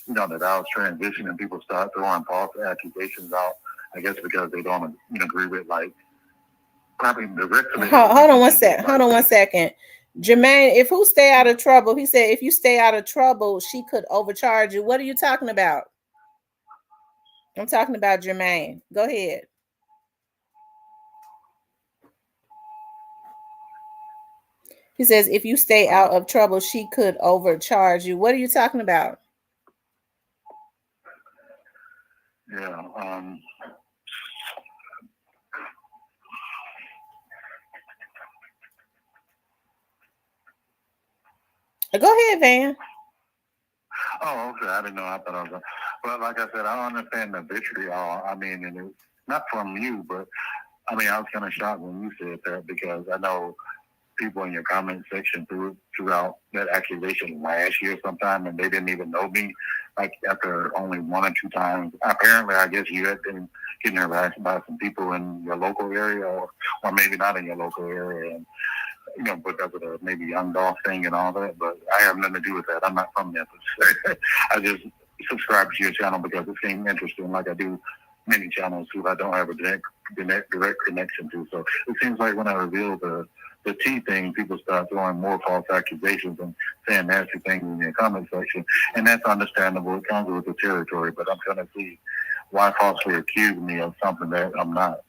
that I was transitioning, people start throwing false accusations out. I guess because they don't agree with probably the rest of it. Hold on one second. Jermaine, if who stay out of trouble, he said if you stay out of trouble, she could overcharge you. What are you talking about? I'm talking about Jermaine. Go ahead. He says if you stay out of trouble, she could overcharge you. What are you talking about? Yeah. Go ahead, Van. Oh, okay. I didn't know. I thought I was. But like I said, I don't understand the vitriol. I mean, and it's not from you, but I mean, I was kind of shocked when you said that because I know people in your comment section throughout that accusation last year sometime, and they didn't even know me. Like after only one or two times, apparently, I guess you had been getting harassed by some people in your local area, or maybe not in your local area, and because of the maybe young dog thing and all that. But I have nothing to do with that. I'm not from Memphis. I just subscribe to your channel because it seemed interesting, like I do many channels who I don't have a direct connection to. So it seems like when I reveal the T thing, people start throwing more false accusations and saying nasty things in the comment section. And that's understandable. It comes with the territory, but I'm trying to see why falsely accuse me of something that I'm not,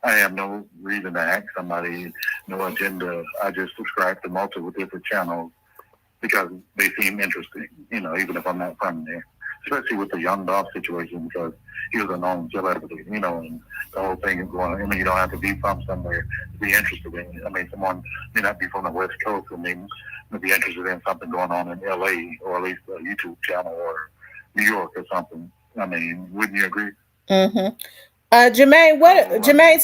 I have no reason to hack somebody, no agenda. I just subscribe to multiple different channels because they seem interesting, even if I'm not from there. Especially with the young dog situation because he was a known celebrity, and the whole thing is going. I mean, you don't have to be from somewhere to be interested in it. I mean, someone may not be from the West Coast and they may be interested in something going on in LA or at least a YouTube channel or New York or something. I mean, wouldn't you agree? Mm-hmm. Jermaine, Jermaine,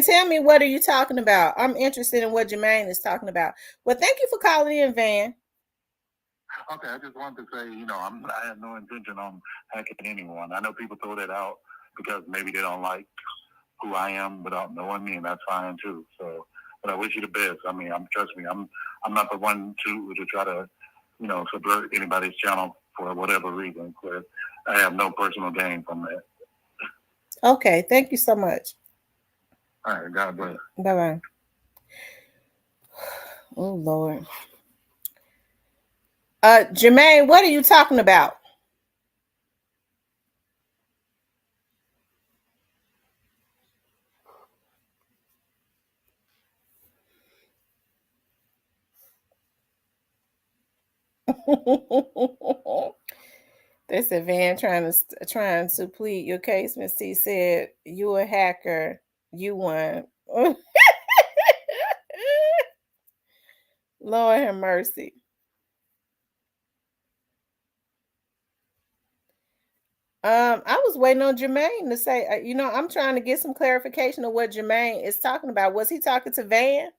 tell me what are you talking about? I'm interested in what Jermaine is talking about. Well, thank you for calling in, Van. Okay, I just wanted to say, I have no intention on hacking anyone. I know people throw that out because maybe they don't like who I am without knowing me, and that's fine too. So, but I wish you the best. I mean, trust me, I'm not the one to try to, subvert anybody's channel for whatever reason. Because I have no personal gain from that. Okay, thank you so much. All right, God bless. Bye-bye. Oh, Lord. Jermaine, what are you talking about? This is Van trying to plead your case. Miss T said, you a hacker. You won. Lord have mercy. I was waiting on Jermaine to say, I'm trying to get some clarification of what Jermaine is talking about. Was he talking to Van?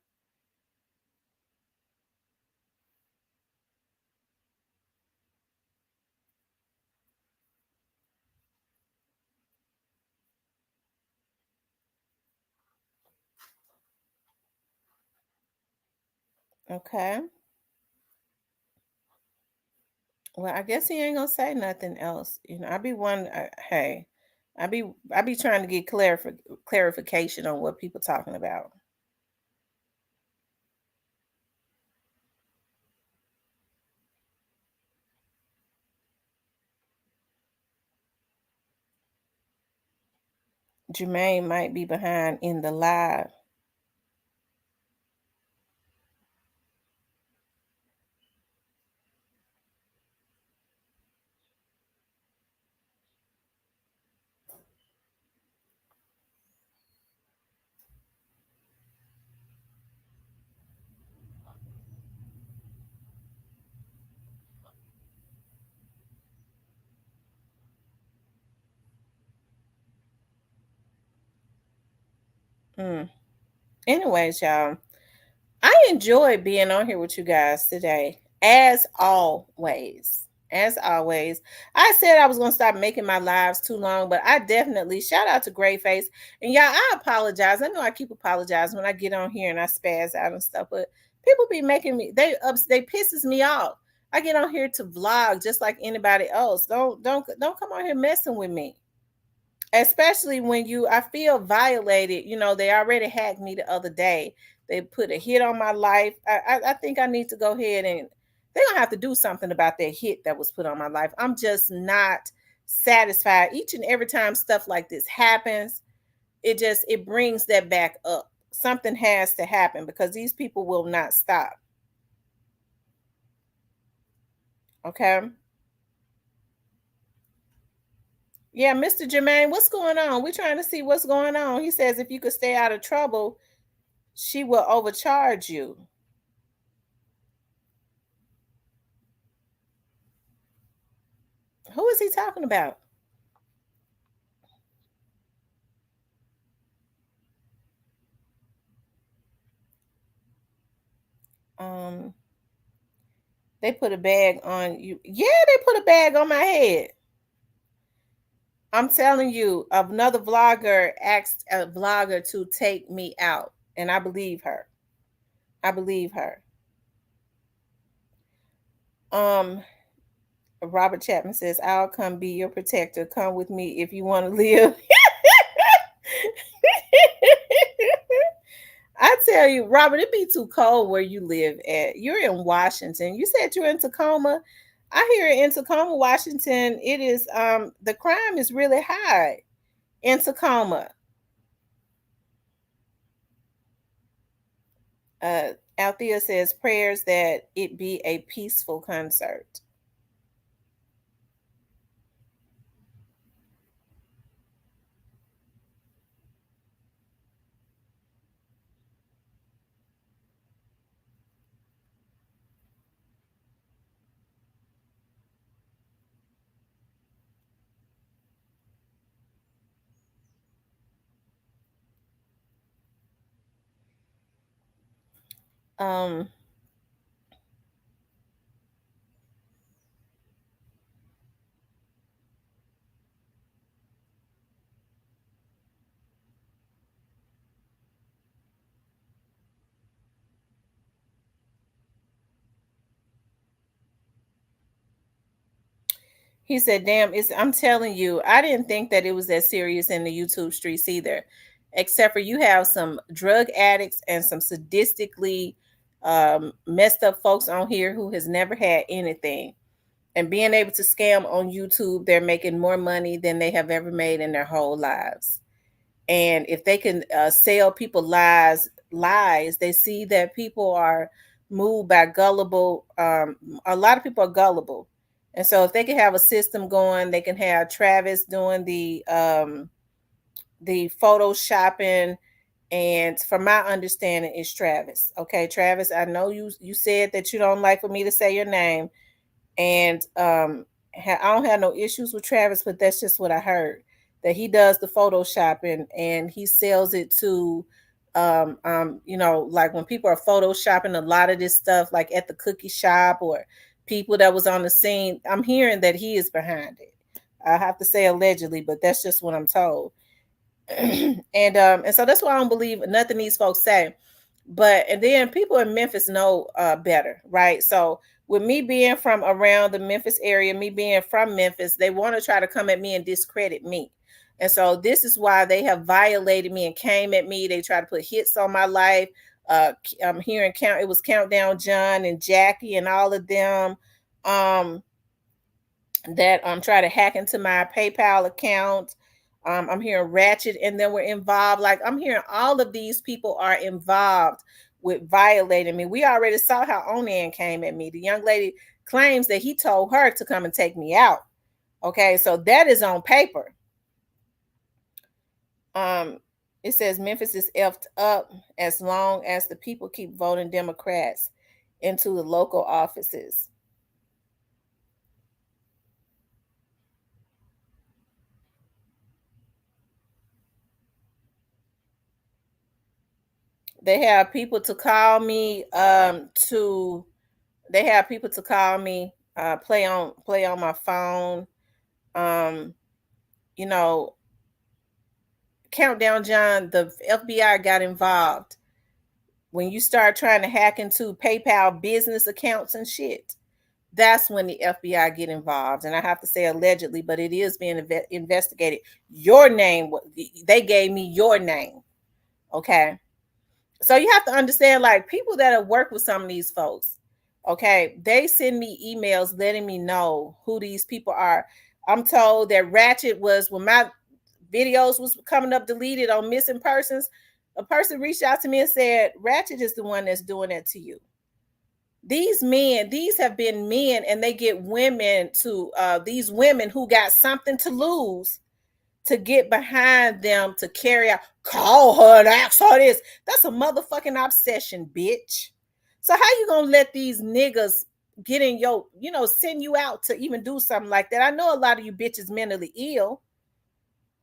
Okay. Well, I guess he ain't gonna say nothing else. I be one. Hey, I be trying to get clarification on what people talking about. Jermaine might be behind in the live. Anyways, y'all, I enjoyed being on here with you guys today, as always. As always, I said I was going to stop making my lives too long, but I definitely shout out to Great Face. And y'all, I apologize. I know I keep apologizing when I get on here and I spaz out and stuff, but people be making me, they pisses me off. I get on here to vlog just like anybody else. Don't come on here messing with me. Especially when I feel violated. They already hacked me the other day. They put a hit on my life. I think I need to go ahead and they're gonna have to do something about that hit that was put on my life. I'm just not satisfied. Each and every time stuff like this happens, it brings that back up. Something has to happen because these people will not stop. Okay. Yeah, Mr. Jermaine, what's going on? We're trying to see what's going on. He says if you could stay out of trouble, she will overcharge you. Who is he talking about? They put a bag on you. Yeah, they put a bag on my head. I'm telling you, another vlogger asked a vlogger to take me out, and I believe her. I believe her. Robert Chapman says, I'll come be your protector. Come with me if you want to live. I tell you, Robert, it'd be too cold where you live at. You're in Washington. You said you're in Tacoma. I hear in Tacoma, Washington, it is the crime is really high in Tacoma. Althea says prayers that it be a peaceful concert. Um He said, damn, I'm telling you, I didn't think that it was that serious in the YouTube streets either. Except for you have some drug addicts and some sadistically messed up folks on here who has never had anything. And being able to scam on YouTube, they're making more money than they have ever made in their whole lives. And if they can sell people lies, they see that people are moved by gullible. A lot of people are gullible. And so if they can have a system going, they can have Travis doing the photoshopping. And from my understanding, it's Travis. Okay, Travis, I know you said that you don't like for me to say your name. And I don't have no issues with Travis, but that's just what I heard. That he does the photoshopping and he sells it to like when people are photoshopping a lot of this stuff, like at the cookie shop or people that was on the scene. I'm hearing that he is behind it. I have to say allegedly, but that's just what I'm told. And so that's why I don't believe nothing these folks say. But and then people in Memphis know better, right? So with me being from around the Memphis area, me being from Memphis, they want to try to come at me and discredit me. And so this is why they have violated me and came at me. They try to put hits on my life. I'm hearing it was Countdown John and Jackie and all of them that try to hack into my PayPal account. I'm hearing Ratchet and then we're involved. Like I'm hearing all of these people are involved with violating me. We already saw how Onan came at me. The young lady claims that he told her to come and take me out. Okay, so that is on paper. It says Memphis is effed up as long as the people keep voting Democrats into the local offices. They have people to call me play on my phone. You know, Countdown John, the FBI got involved when you start trying to hack into PayPal business accounts and shit. That's when the FBI get involved. And I have to say allegedly, but it is being investigated. Your name, they gave me your name. Okay. So you have to understand, like, people that have worked with some of these folks, okay, they send me emails letting me know who these people are. I'm told that Ratchet was, when my videos was coming up deleted on missing persons, a person reached out to me and said, Ratchet is the one that's doing that to you. These have been men, and they get women to, these women who got something to lose, to get behind them to carry out, call her and ask her this. That's a motherfucking obsession, bitch. So how you gonna let these niggas get in your, send you out to even do something like that? I know a lot of you bitches mentally ill,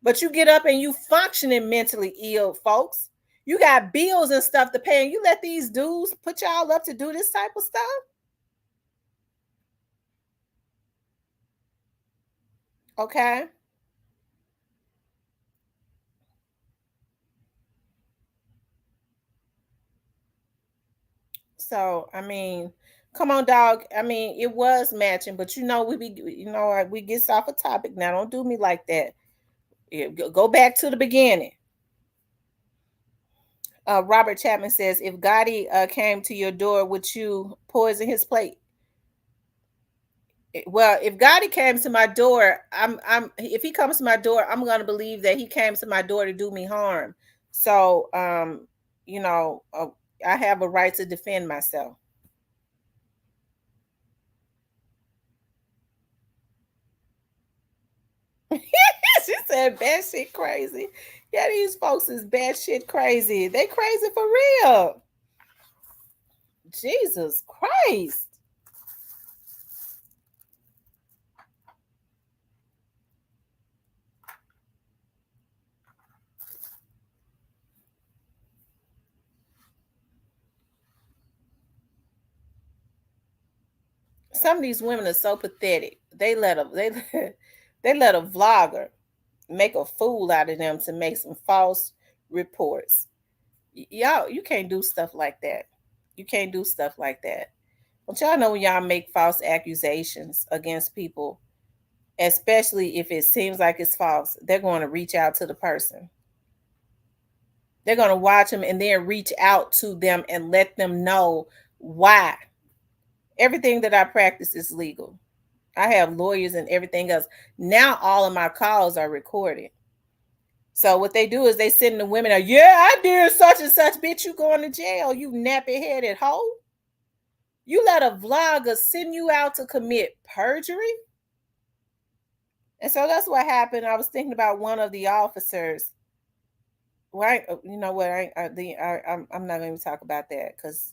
but you get up and you functioning mentally ill, folks. You got bills and stuff to pay, and you let these dudes put y'all up to do this type of stuff? Okay. So, I mean, come on, dog. I mean, it was matching, but we get off a topic now. Don't do me like that. Go back to the beginning. Robert Chapman says, if Gotti came to your door, would you poison his plate? Well, if Gotti came to my door, if he comes to my door, I'm gonna believe that he came to my door to do me harm. So, I have a right to defend myself. She said bad shit crazy. Yeah, these folks is bad shit crazy. They crazy for real. Jesus Christ. Some of these women are so pathetic. They let a vlogger make a fool out of them to make some false reports. Y'all, you can't do stuff like that. You can't do stuff like that. But y'all know when y'all make false accusations against people, especially if it seems like it's false, they're going to reach out to the person. They're going to watch them and then reach out to them and let them know why. Everything that I practice is legal. I have lawyers and everything else. Now all of my calls are recorded. So what they do is they send the women out, yeah, I did such and such, bitch, you going to jail, you nappy-headed hoe. You let a vlogger send you out to commit perjury? And so that's what happened. I was thinking about one of the officers. Right? You know what? I'm not going to talk about that because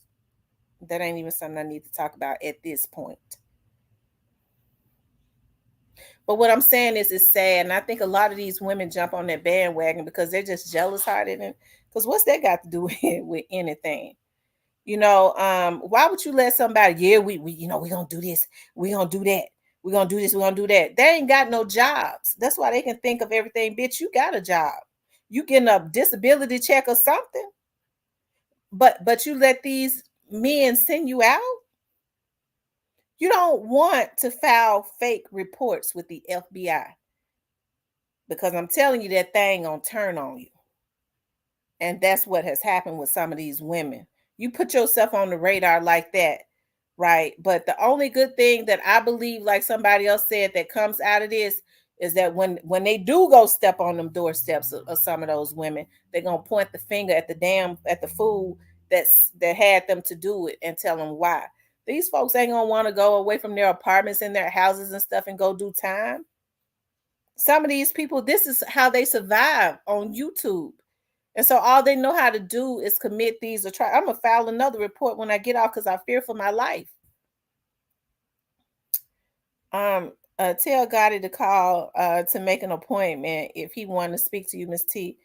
that ain't even something I need to talk about at this point. But what I'm saying is, it's sad. And I think a lot of these women jump on that bandwagon because they're just jealous-hearted. And because what's that got to do with anything? Why would you let somebody, yeah, we we're going to do this, we're going to do that, we're going to do this, we're going to do that. They ain't got no jobs. That's why they can think of everything. Bitch, you got a job. You getting a disability check or something. but you let these men send you out. You don't want to file fake reports with the FBI, because I'm telling you, that thing gonna turn on you. And that's what has happened with some of these women. You put yourself on the radar like that, right? But the only good thing that I believe, like somebody else said, that comes out of this is that when they do go step on them doorsteps of some of those women, they're gonna point the finger at the fool that had them to do it, and tell them why. These folks ain't gonna want to go away from their apartments and their houses and stuff and go do time. Some of these people, this is how they survive on YouTube. And so all they know how to do is commit these or I'm gonna file another report when I get off, because I fear for my life. Tell Gotti to call to make an appointment if he want to speak to you, Miss T.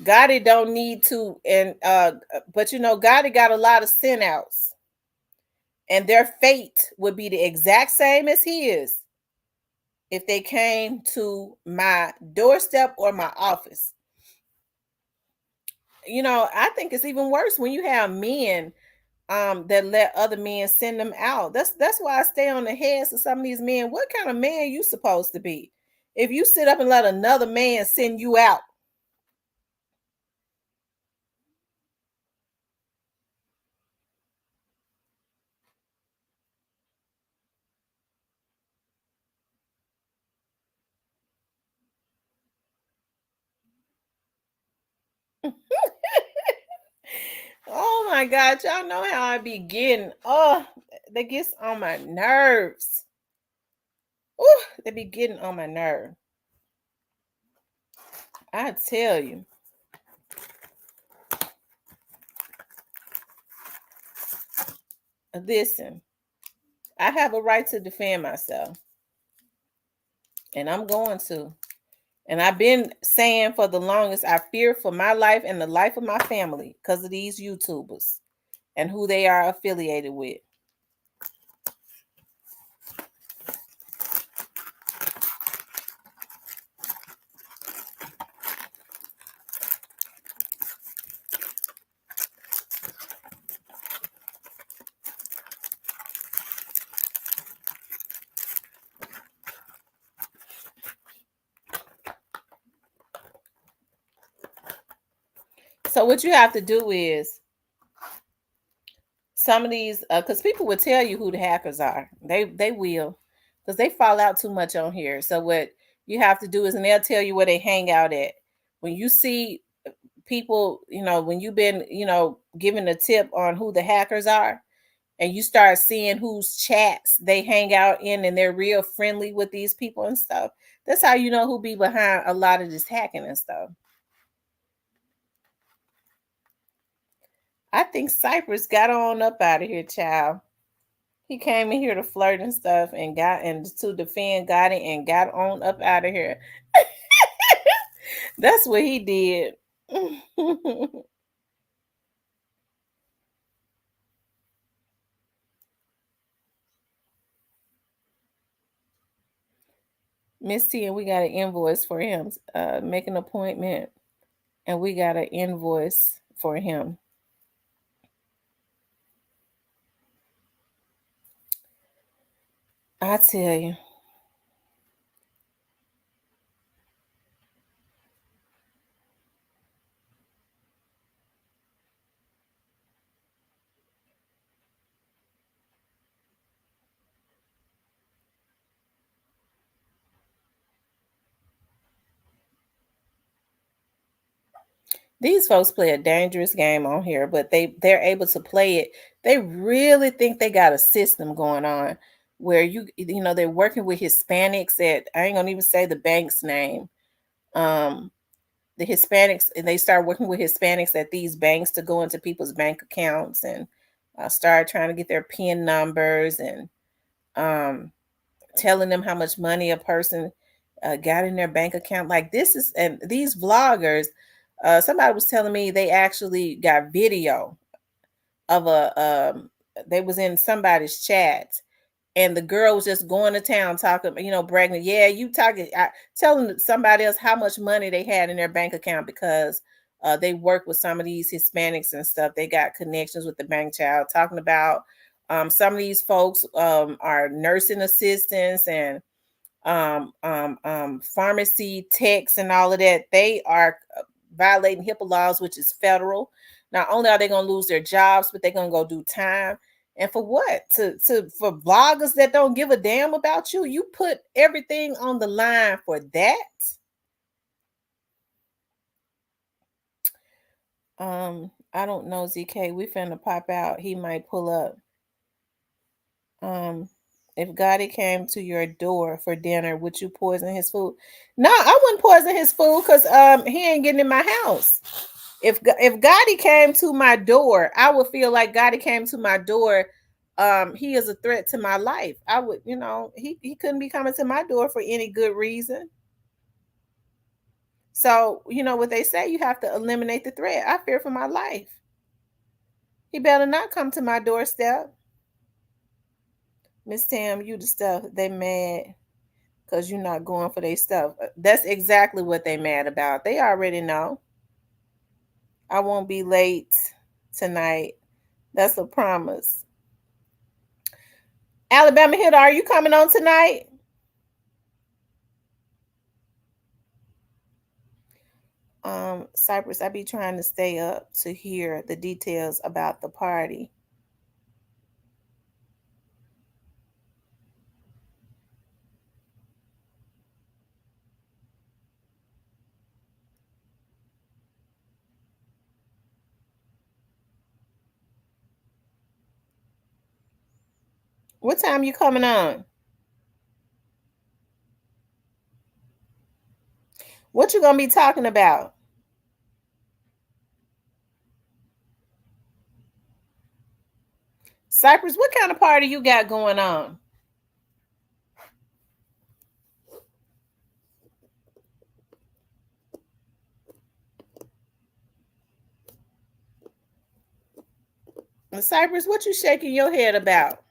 Gotti don't need to, and but you know, Gotti got a lot of send outs, and their fate would be the exact same as his if they came to my doorstep or my office. You know, I think it's even worse when you have men that let other men send them out. That's why I stay on the heads of some of these men. What kind of man you supposed to be if you sit up and let another man send you out? Oh my God, y'all know how I be getting. Oh, that gets on my nerves. Oh, they be getting on my nerve. I tell you. Listen, I have a right to defend myself, and I'm going to. And I've been saying for the longest, I fear for my life and the life of my family because of these YouTubers and who they are affiliated with. So what you have to do is, some of these, because people will tell you who the hackers are. They will, because they fall out too much on here. So what you have to do is, and they'll tell you where they hang out at. When you see people, you know, when you've been, you know, given a tip on who the hackers are, and you start seeing whose chats they hang out in, and they're real friendly with these people and stuff, that's how you know who be behind a lot of this hacking and stuff. I think Cypress got on up out of here, child. He came in here to flirt and stuff, and to defend Gotti, and got on up out of here. That's what he did. Miss T, and we got an invoice for him. Make an appointment, and we got an invoice for him. I tell you. These folks play a dangerous game on here, but they're able to play it. They really think they got a system going on where you know, they're working with Hispanics at, I ain't gonna even say the bank's name. The Hispanics, and they start working with Hispanics at these banks to go into people's bank accounts and start trying to get their PIN numbers, and telling them how much money a person got in their bank account. Like this is, and these vloggers, somebody was telling me they actually got video of they was in somebody's chat, and the girl was just going to town talking, you know, bragging, yeah, you talking, telling somebody else how much money they had in their bank account because They work with some of these Hispanics and stuff. They got connections with the bank child, talking about some of these folks are nursing assistants and pharmacy techs and all of that. They are violating HIPAA laws, which is federal. Not only are they going to lose their jobs, but they're going to go do time. And for what? For bloggers that don't give a damn about you? You put everything on the line for that? I don't know, ZK. We finna pop out. He might pull up. If Gotti came to your door for dinner, would you poison his food? No, I wouldn't poison his food because he ain't getting in my house. If Gotti came to my door, I would feel like Gotti came to my door. He is a threat to my life. I would, he couldn't be coming to my door for any good reason. So, you know what they say, you have to eliminate the threat. I fear for my life. He better not come to my doorstep. Miss Tam, you the stuff. They mad because you're not going for their stuff. That's exactly what they mad about. They already know. I won't be late tonight. That's a promise. Alabama Hitter, are you coming on tonight? Cypress, I be trying to stay up to hear the details about the party. What time you coming on? What you gonna be talking about? Cypress, what kind of party you got going on? Cypress, what you shaking your head about?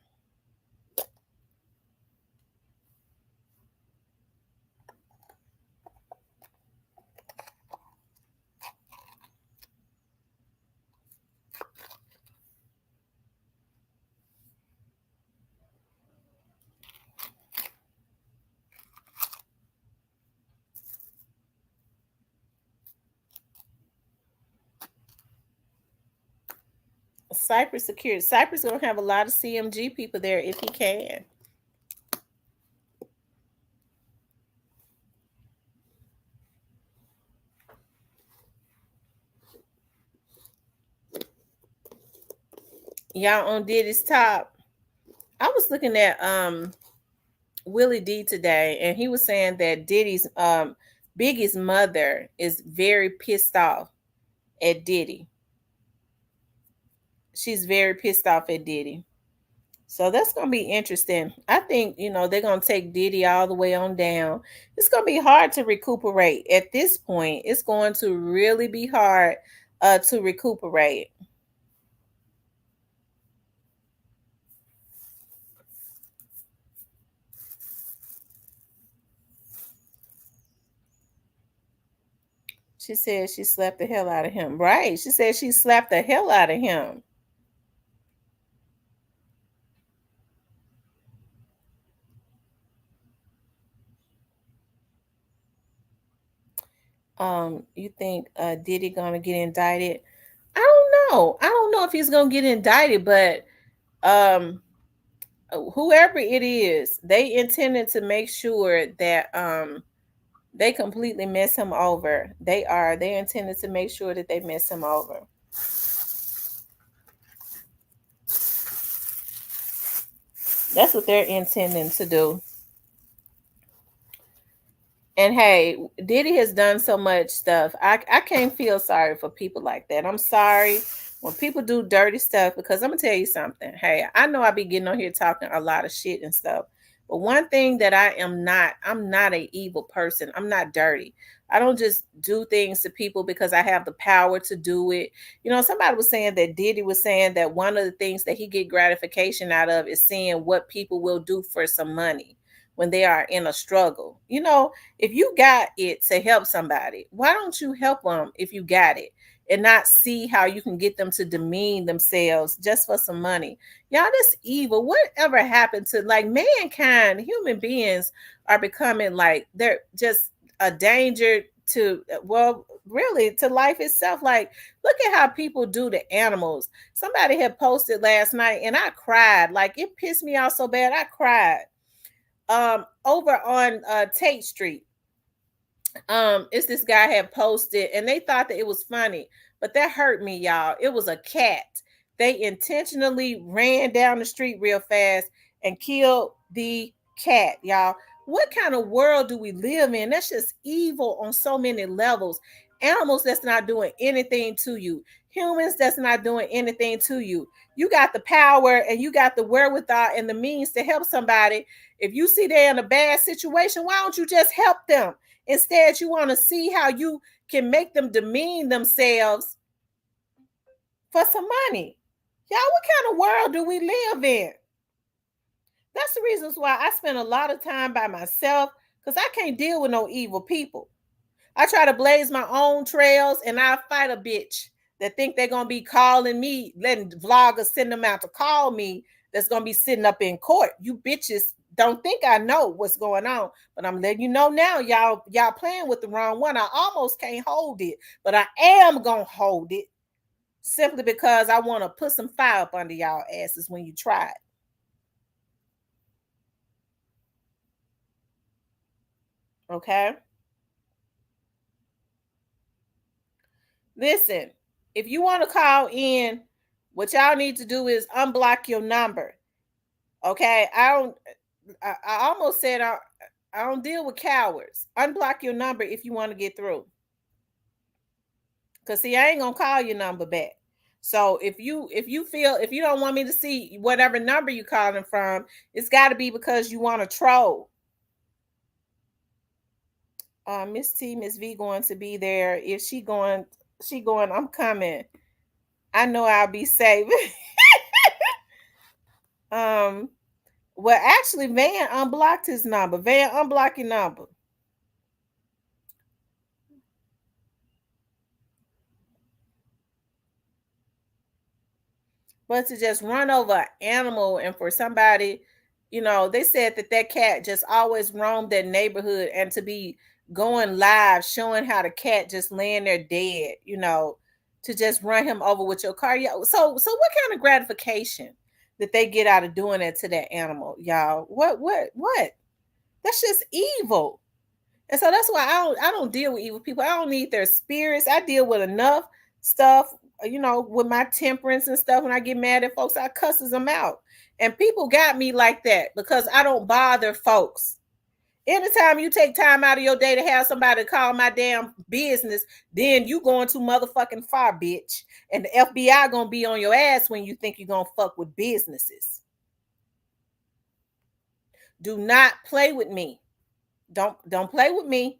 Cypress Security. Cypress gonna have a lot of CMG people there if he can. Y'all on Diddy's top. I was looking at Willie D today, and he was saying that Diddy's Biggie's mother is very pissed off at Diddy. She's very pissed off at Diddy. So that's going to be interesting. I think, they're going to take Diddy all the way on down. It's going to be hard to recuperate. At this point, it's going to really be hard to recuperate. She said she slapped the hell out of him. Right. She said she slapped the hell out of him. You think Diddy gonna get indicted? I don't know. I don't know if he's gonna get indicted, but whoever it is, they intended to make sure that they completely mess him over. They intended to make sure that they mess him over. That's what they're intending to do. And hey, Diddy has done so much stuff. I can't feel sorry for people like that. I'm sorry when people do dirty stuff, because I'm gonna tell you something. Hey, I know I be getting on here talking a lot of shit and stuff. But one thing that I'm not an evil person. I'm not dirty. I don't just do things to people because I have the power to do it. Somebody was saying that Diddy was saying that one of the things that he get gratification out of is seeing what people will do for some money. when they are in a struggle. You know, if you got it to help somebody, why don't you help them if you got it and not see how you can get them to demean themselves just for some money? Y'all, this evil. Whatever happened to like mankind, human beings are becoming like they're just a danger to, well, really to life itself. Like, look at how people do to animals. Somebody had posted last night and I cried. Like, it pissed me off so bad I cried. Over on Tate Street, it's this guy had posted and they thought that it was funny, but that hurt me, y'all. It was a cat. They intentionally ran down the street real fast and killed the cat, y'all. What kind of world do we live in? That's just evil on so many levels. Animals that's not doing anything to you, humans that's not doing anything to you. You got the power and you got the wherewithal and the means to help somebody. If you see they're in a bad situation, why don't you just help them? Instead, you want to see how you can make them demean themselves for some money. Y'all, what kind of world do we live in? That's the reasons why I spend a lot of time by myself, because I can't deal with no evil people. I try to blaze my own trails and I fight a bitch that think they're going to be calling me, letting vloggers send them out to call me, that's going to be sitting up in court. You bitches don't think I know what's going on, but I'm letting you know now, y'all playing with the wrong one. I almost can't hold it, but I am going to hold it simply because I want to put some fire up under y'all asses when you try it. Okay? Listen, if you want to call in, what y'all need to do is unblock your number. Okay? I almost said I don't deal with cowards. Unblock your number if you want to get through. Because see, I ain't gonna call your number back. So if you don't want me to see whatever number you calling from, it's got to be because you want to troll. Miss T, Miss V going to be there. If she going, I'm coming. I know I'll be safe. Well, actually, Van unblocked his number. Van, unblock your number. But to just run over an animal and for somebody, you know, they said that cat just always roamed that neighborhood, and to be going live showing how the cat just laying there dead, you know, to just run him over with your car. Yeah. So what kind of gratification that they get out of doing that to that animal, y'all? What? That's just evil. And so that's why I don't deal with evil people. I don't need their spirits. I deal with enough stuff, you know, with my temperance and stuff. When I get mad at folks, I cusses them out. And people got me like that because I don't bother folks. Anytime you take time out of your day to have somebody call my damn business, then you going too motherfucking far, bitch. And the FBI gonna be on your ass when you think you're gonna fuck with businesses. Do not play with me. Don't play with me.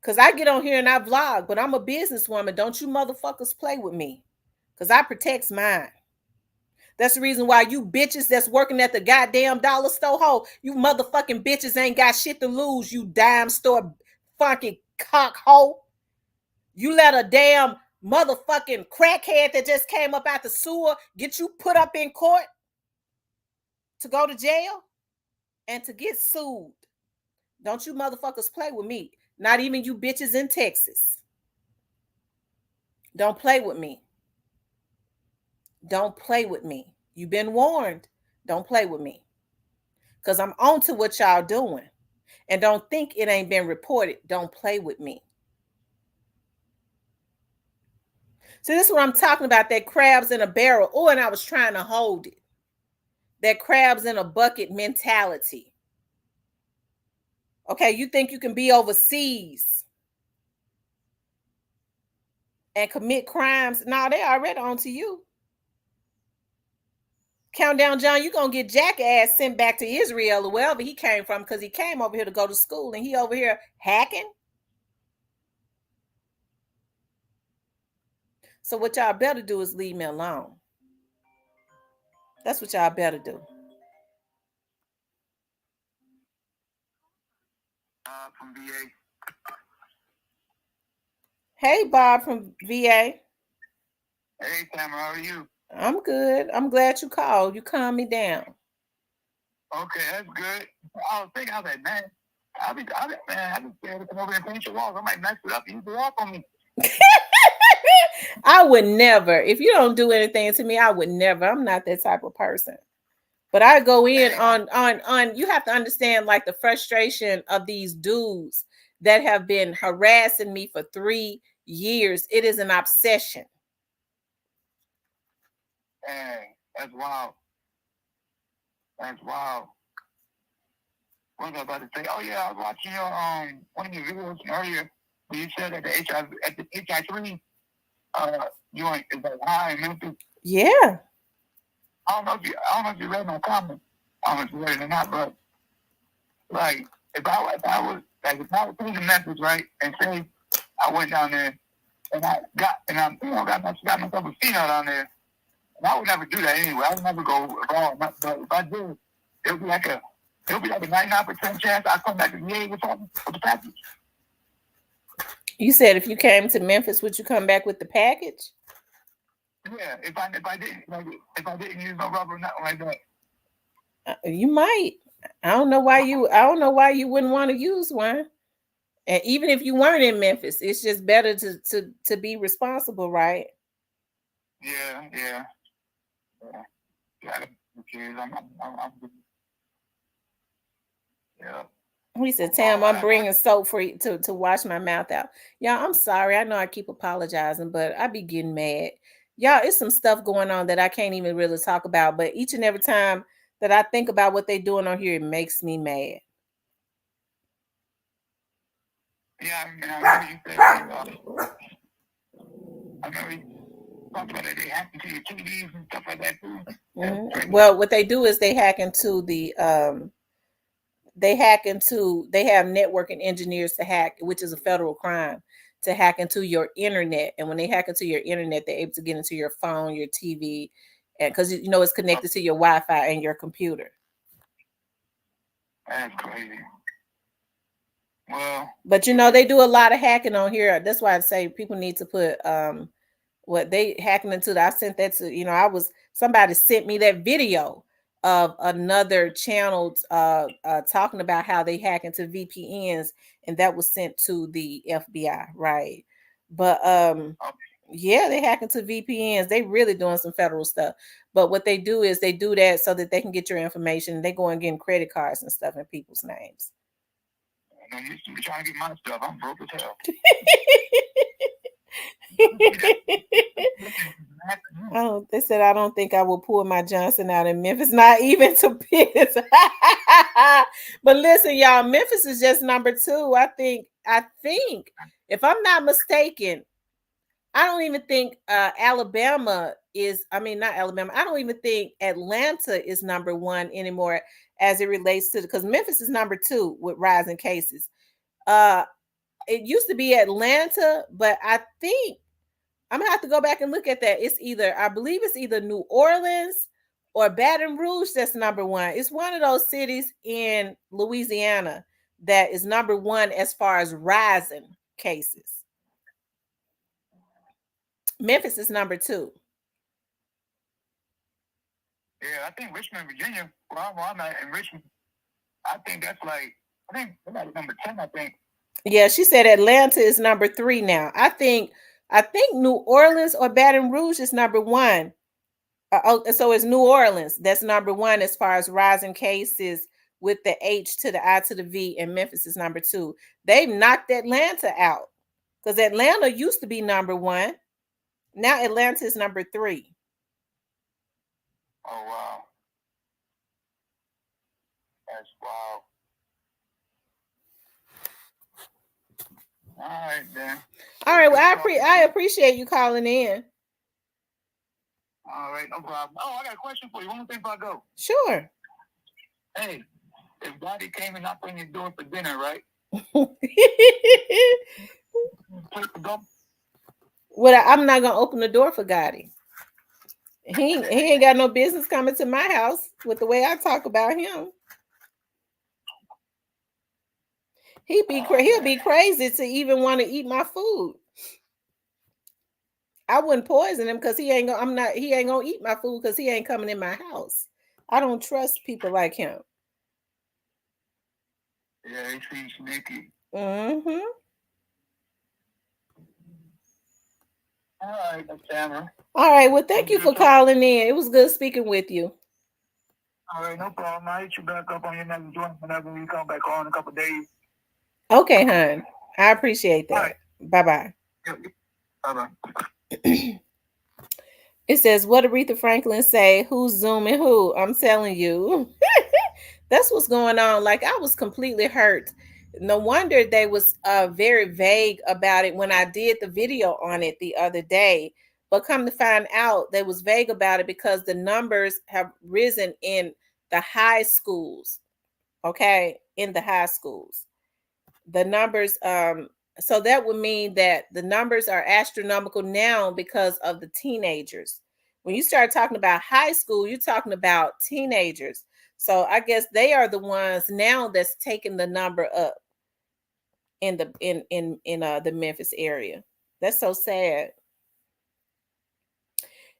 Because I get on here and I vlog, but I'm a businesswoman. Don't you motherfuckers play with me. Because I protects mine. That's the reason why you bitches that's working at the goddamn dollar store hole, you motherfucking bitches ain't got shit to lose, you dime store fucking cock hole. You let a damn motherfucking crackhead that just came up out the sewer get you put up in court to go to jail and to get sued. Don't you motherfuckers play with me. Not even you bitches in Texas. Don't play with me. Don't play with me. You've been warned. Don't play with me. Because I'm on to what y'all doing. And don't think it ain't been reported. Don't play with me. So this is what I'm talking about. That crabs in a barrel. Oh, and I was trying to hold it. That crabs in a bucket mentality. Okay, you think you can be overseas and commit crimes? No, they already on to you. Countdown John, you're going to get jackass sent back to Israel or wherever he came from, because he came over here to go to school and he over here hacking. So what y'all better do is leave me alone. That's what y'all better do. From VA. Hey, Bob from VA. Hey, Tamara, how are you? I'm good. I'm glad you called. You calmed me down. Okay, that's good. I was thinking, I was like, man, I've been scared to come over and paint your walls. I might mess it up. You do off on me. I would never. If you don't do anything to me, I would never. I'm not that type of person. But I go in on. You have to understand, like, the frustration of these dudes that have been harassing me for 3 years. It is an obsession. Dang, that's wild. That's wild. What was I about to say? Oh yeah, I was watching your one of your videos earlier where you said that the HIV joint is like high in Memphis. Yeah. I don't know if you read my comment. I don't know if you read it or not, but like if I was in Memphis, right, and say I went down there and I got myself a female down there, and I would never do that anyway. I would never go wrong. But if I did, it would be like a 99% chance I come back to VA with the package. You said if you came to Memphis, would you come back with the package? Yeah, if I didn't use no rubber or nothing like that. You might. I don't know why you wouldn't want to use one. And even if you weren't in Memphis, it's just better to be responsible, right? Yeah. Yeah. He said, Tam, I'm bringing soap for you to wash my mouth out. Y'all, I'm sorry. I know I keep apologizing, but I be getting mad. Y'all, it's some stuff going on that I can't even really talk about. But each and every time that I think about what they're doing on here, it makes me mad. Yeah, I remember you said I remember you talked about that they hack into your TVs and stuff like that too. Mm-hmm. Well, what they do is they hack into the they have networking engineers to hack, which is a federal crime, to hack into your internet. And when they hack into your internet, they're able to get into your phone, your TV, and because it's connected to your Wi-Fi and your computer. That's crazy. Well, but they do a lot of hacking on here. That's why I say people need to put what they hacking into. I sent that to somebody sent me that video of another channel talking about how they hack into VPNs, and that was sent to the FBI, right? But yeah, they hack into VPNs. They really doing some federal stuff. But what they do is they do that so that they can get your information. They go and get credit cards and stuff in people's names. I know you be trying to get my stuff. I'm broke as hell. They said I don't think I will pull my Johnson out in Memphis, not even to piss. But listen, y'all, Memphis is just number 2. I think if I'm not mistaken, I don't even think Alabama is. I mean, not Alabama. I don't even think Atlanta is number 1 anymore as it relates to because Memphis is number 2 with rising cases. It used to be Atlanta, but I think I'm gonna have to go back and look at that. I believe it's either New Orleans or Baton Rouge that's number 1. It's one of those cities in Louisiana that is number 1 as far as rising cases. Memphis is number 2. Yeah, I think Richmond, Virginia, where I'm at in Richmond, I think that's number 10, I think. Yeah, she said Atlanta is number 3 now. I think New Orleans or Baton Rouge is number 1. So it's New Orleans that's number 1 as far as rising cases with the H to the I to the V, and Memphis is number 2. They've knocked Atlanta out because Atlanta used to be number 1. Now Atlanta is number 3. Oh wow, that's wild. All right, then. All right. Well, I appreciate you calling in. All right, no problem. Oh, I got a question for you. One more thing before I go. Sure. Hey, if Daddy came and knocked on your door for dinner, right? Well, I'm not gonna open the door for Gotti. He ain't got no business coming to my house with the way I talk about him. He'll be crazy to even want to eat my food. I wouldn't poison him because he ain't gonna eat my food because he ain't coming in my house. I don't trust people like him. Yeah, he seems sneaky. Mm-hmm. All right, Tamara. All right. Well, thank you for calling in. It was good speaking with you. All right, no problem. I'll hit you back up on your next joint whenever we come back on in a couple of days. Okay, hon. I appreciate that. All right. Bye-bye. Yep. Bye-bye. It says, what did Aretha Franklin say? Who's zooming who? I'm telling you. That's what's going on. Like, I was completely hurt. No wonder they was very vague about it when I did the video on it the other day. But come to find out, they was vague about it because the numbers have risen in the high schools. Okay, in the high schools. The numbers, so that would mean that the numbers are astronomical now because of the teenagers. When you start talking about high school, you're talking about teenagers. So I guess they are the ones now that's taking the number up in the Memphis area. That's so sad.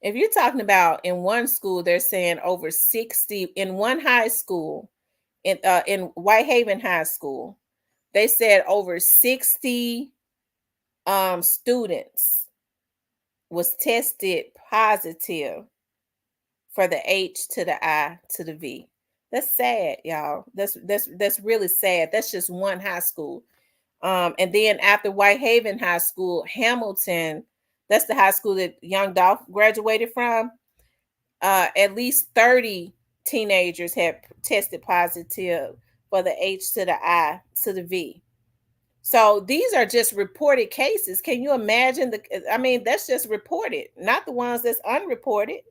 If you're talking about in one school, they're saying over 60 in one high school, in Whitehaven High School, they said over 60 students was tested positive for the H to the I to the V. That's sad, y'all. That's really sad. That's just one high school. And then after Whitehaven High School, Hamilton, that's the high school that Young Dolph graduated from. At least 30 teenagers had tested positive for the H to the I to the V. So these are just reported cases. Can you imagine that's just reported, not the ones that's unreported.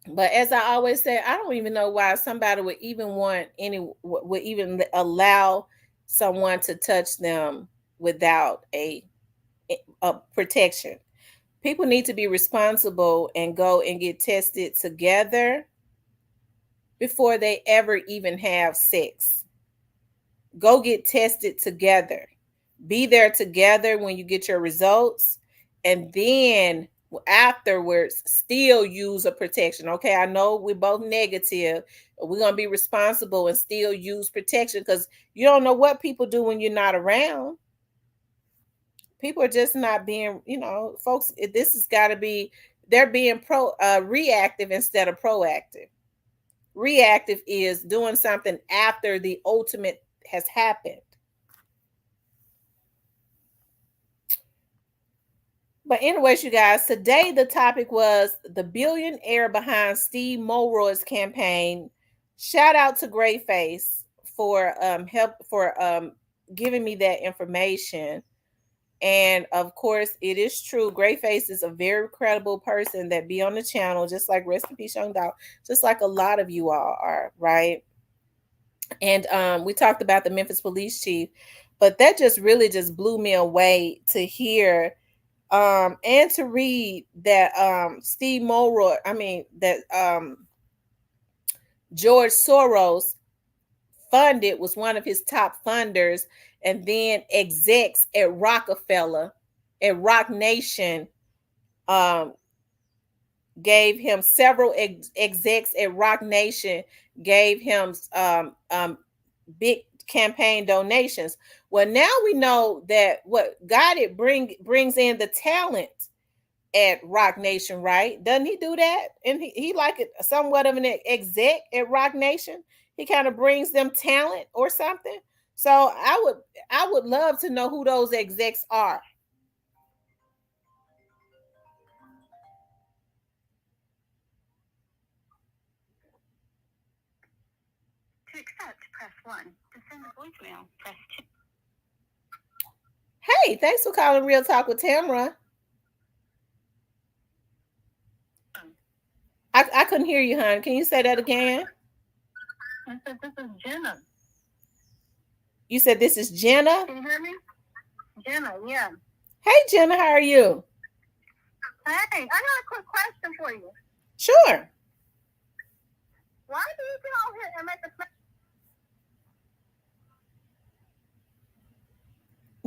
But as I always say, I don't even know why somebody would even allow someone to touch them without a protection. People need to be responsible and go and get tested together before they ever even have sex. Go get tested together. Be there together when you get your results, and then afterwards still use a protection. Okay, I know we're both negative. We're going to be responsible and still use protection because you don't know what people do when you're not around. People are just not being, folks, this has got to be, they're being reactive instead of proactive. Reactive is doing something after the ultimate has happened. But anyways, you guys, today the topic was the billionaire behind Steve Mulroy's campaign. Shout out to Greyface for giving me that information. And of course, it is true. Greyface is a very credible person that be on the channel, just like Rest in Peace Young Dog, just like a lot of you all are, right? And we talked about the Memphis police chief, but that just really just blew me away to hear and to read that Steve Mulroy, George Soros was one of his top funders, and then execs at Rockefeller, at Rock Nation, gave him several execs at Rock Nation gave him big campaign donations. Well, now we know that what God it brings in the talent at Rock Nation, right? Doesn't he do that? And he like it somewhat of an exec at Rock Nation. He kind of brings them talent or something. So I would love to know who those execs are. To accept, press 1. To send a voicemail, press 2. Hey, thanks for calling Real Talk with Tamara. I couldn't hear you, hon. Can you say that again? I said, this is Jenna. You said this is Jenna? Can you hear me? Jenna, yeah. Hey, Jenna, how are you? Hey, I got a quick question for you. Sure. Why do you get out here and make a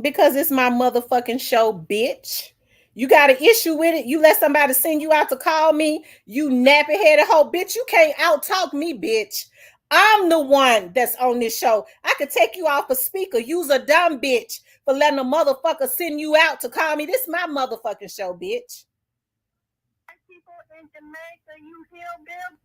Because it's my motherfucking show, bitch. You got an issue with it? You let somebody send you out to call me? You nappy-headed hoe, bitch. You can't out-talk me, bitch. I'm the one that's on this show. I could take you off a speaker. You's a dumb bitch for letting a motherfucker send you out to call me. This is my motherfucking show, bitch. people in Jamaica, you hillbilly?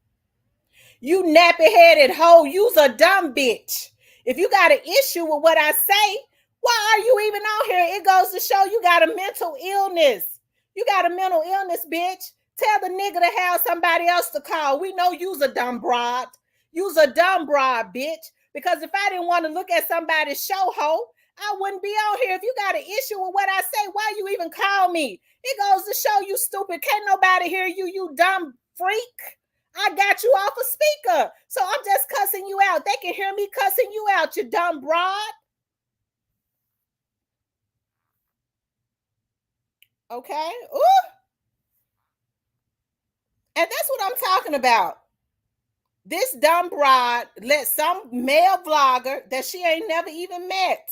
You nappy-headed hoe. You's a dumb bitch. If you got an issue with what I say, why are you even on here? It goes to show you got a mental illness. You got a mental illness, bitch. Tell the nigga to have somebody else to call. We know you's a dumb broad. You's a dumb broad, bitch. Because if I didn't want to look at somebody's show, hoe, I wouldn't be on here. If you got an issue with what I say, why you even call me? It goes to show you stupid. Can't nobody hear you, you dumb freak. I got you off a speaker. So I'm just cussing you out. They can hear me cussing you out, you dumb broad. Okay. Ooh. And that's what I'm talking about. This dumb broad let some male vlogger that she ain't never even met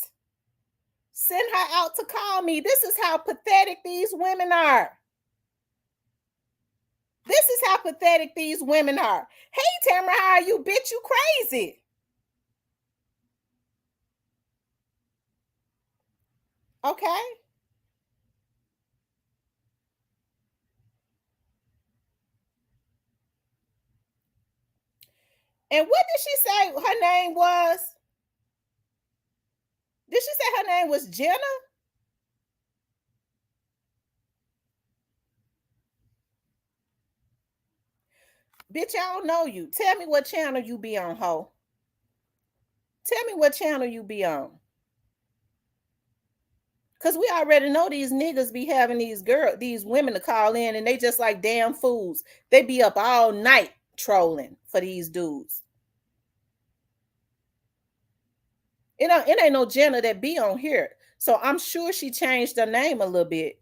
send her out to call me. This is how pathetic these women are. This is how pathetic these women are. Hey, Tamara, how are you? Bitch, you crazy. Okay. And what did she say her name was? Did she say her name was Jenna? Bitch, I don't know you. Tell me what channel you be on, ho. Tell me what channel you be on. Because we already know these niggas be having these women to call in, and they just like damn fools. They be up all night trolling for these dudes. It ain't no Jenna that be on here. So I'm sure she changed her name a little bit.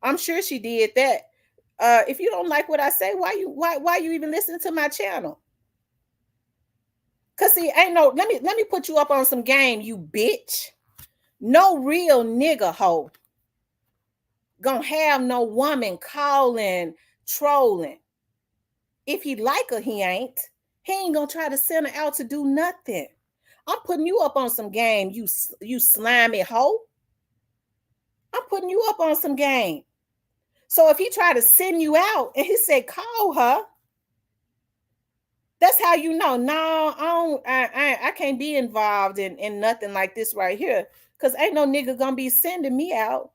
I'm sure she did that. If you don't like what I say, why you even listen to my channel? Cause see, ain't no, let me put you up on some game, you bitch. No real nigga hoe gonna have no woman calling, trolling. If he like her, he ain't gonna try to send her out to do nothing. I'm putting you up on some game, you slimy hoe. I'm putting you up on some game. So if he try to send you out and he said call her, that's how you know. No, I can't be involved in nothing like this right here. Cause ain't no nigga gonna be sending me out.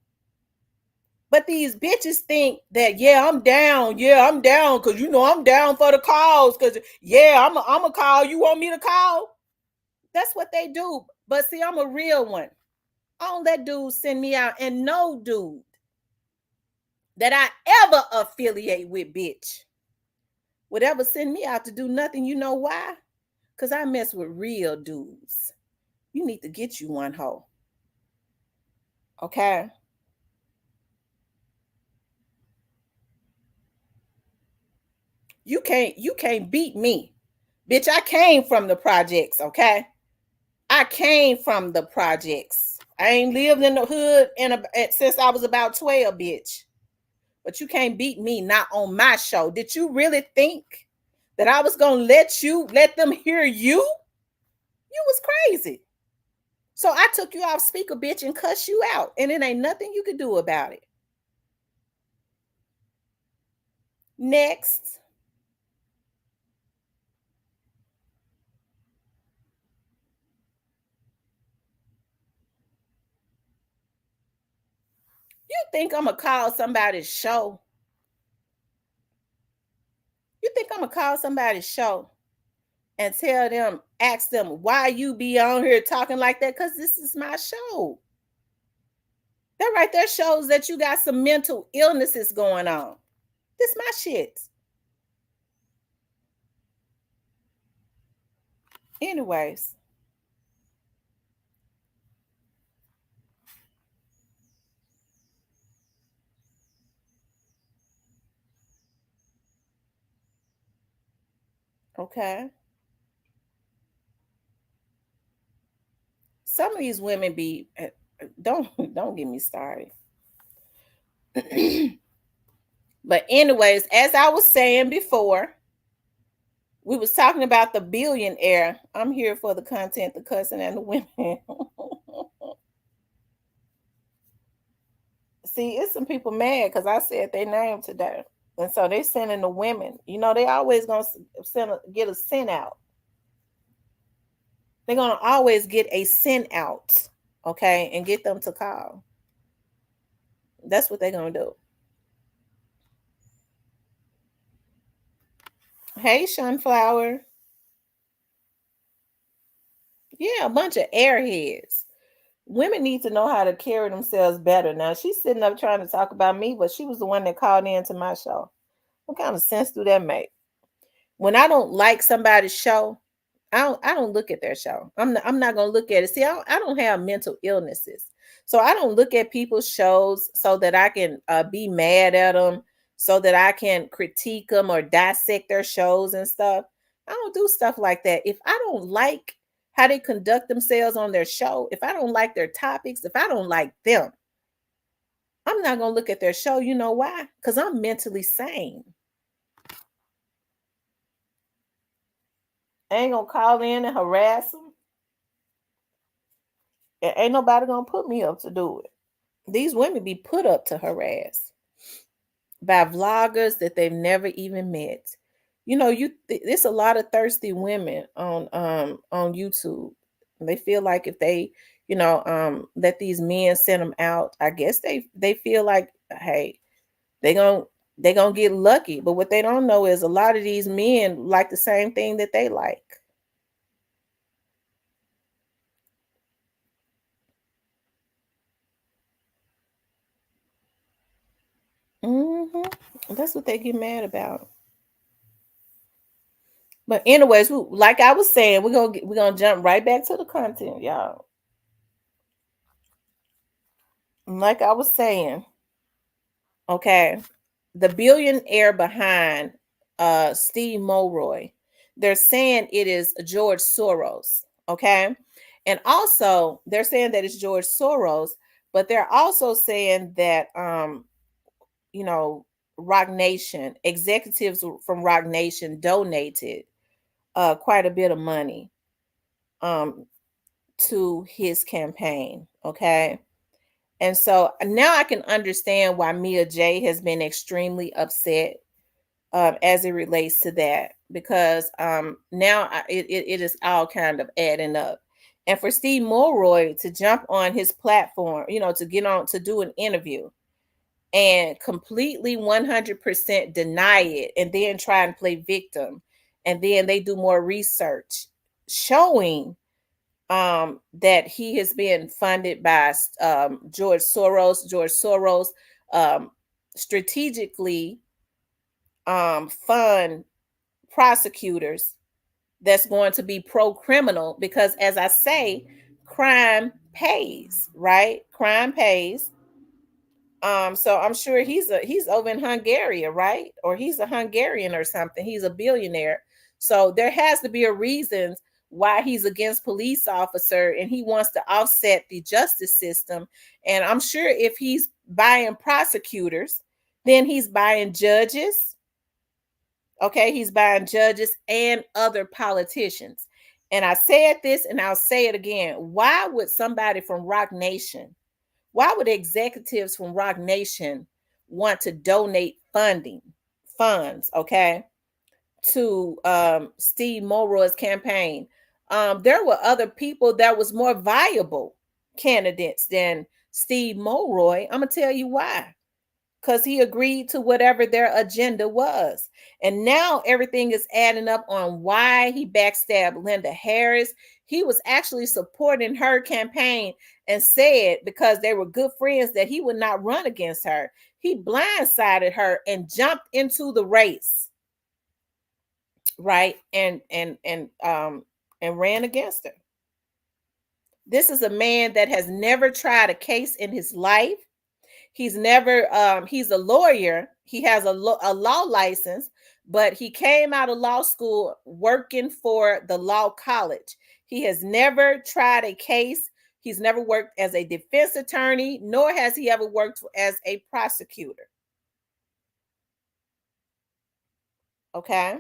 But these bitches think that, yeah, I'm down. Yeah, I'm down. Cause you know I'm down for the cause. Cause yeah, I'm a call. You want me to call? That's what they do. But see, I'm a real one. I don't let dudes send me out. And no dude that I ever affiliate with, bitch, would ever send me out to do nothing. You know why? Because I mess with real dudes. You need to get you one, hoe. Okay? You can't beat me. Bitch, I came from the projects, okay? I came from the projects. I ain't lived in the hood since I was about 12, bitch. But you can't beat me, not on my show. Did you really think that I was gonna let them hear you? You was crazy. So I took you off speaker, bitch, and cussed you out. And it ain't nothing you could do about it. Next. You think I'm gonna call somebody's show? You think I'm gonna call somebody's show and tell them, ask them why you be on here talking like that? Because this is my show. That right there shows that you got some mental illnesses going on. This my shit. Anyways, Okay. Some of these women be don't get me started. But anyways, as I was saying before, we was talking about the billionaire. I'm here for the content, the cussing, and the women. See, it's some people mad because I said their name today. And so they sending the women. You know, they always gonna get a send out. They're gonna always get a send out, okay, and get them to call. That's what they're gonna do. Hey, Sunflower. Yeah, a bunch of airheads. Women need to know how to carry themselves better. Now she's sitting up trying to talk about me, but she was the one that called in to my show. What kind of sense do that make? When I don't like somebody's show, I don't look at their show. I'm not gonna look at it. See, I don't have mental illnesses, so I don't look at people's shows so that I can be mad at them, so that I can critique them or dissect their shows and stuff. I don't do stuff like that. If I don't like how they conduct themselves on their show, if I don't like their topics, if I don't like them, I'm not gonna look at their show. You know why? Because I'm mentally sane. I ain't gonna call in and harass them. And ain't nobody gonna put me up to do it. These women be put up to harass by vloggers that they've never even met. You know, there's a lot of thirsty women on YouTube. They feel like if they, let these men send them out, I guess they feel like, hey, they gonna get lucky. But what they don't know is a lot of these men like the same thing that they like. That's what they get mad about. But anyways, like I was saying, we're gonna jump right back to the content, y'all. Like I was saying, okay, the billionaire behind Steve Mulroy, they're saying it is George Soros, okay? And also they're saying that it's George Soros, but they're also saying that Rock Nation, executives from Rock Nation donated quite a bit of money to his campaign, okay? And so now I can understand why Mia J has been extremely upset as it relates to that, because now it is all kind of adding up. And for Steve Mulroy to jump on his platform, to get on to do an interview and completely 100% deny it and then try and play victim, and then they do more research showing that he has been funded by George Soros strategically fund prosecutors that's going to be pro-criminal, because as I say, crime pays, right? Crime pays. So I'm sure he's over in Hungary, right? Or he's a Hungarian or something. He's a billionaire. So there has to be a reason why he's against police officer, and he wants to offset the justice system. And I'm sure if he's buying prosecutors, then he's buying judges. Okay, he's buying judges and other politicians. And I said this and I'll say it again. Why would somebody from Rock Nation, why would executives from Rock Nation want to donate funds, okay, to Steve Mulroy's campaign? There were other people that was more viable candidates than Steve Mulroy. I'm gonna tell you why. Because he agreed to whatever their agenda was. And now everything is adding up on why he backstabbed Linda Harris. He was actually supporting her campaign and said, because they were good friends, that he would not run against her. He blindsided her and jumped into the race, right? And ran against her. This is a man that has never tried a case in his life. He's never he's a lawyer. He has a law license, but he came out of law school working for the law college. He has never tried a case. He's never worked as a defense attorney, nor has he ever worked as a prosecutor. Okay.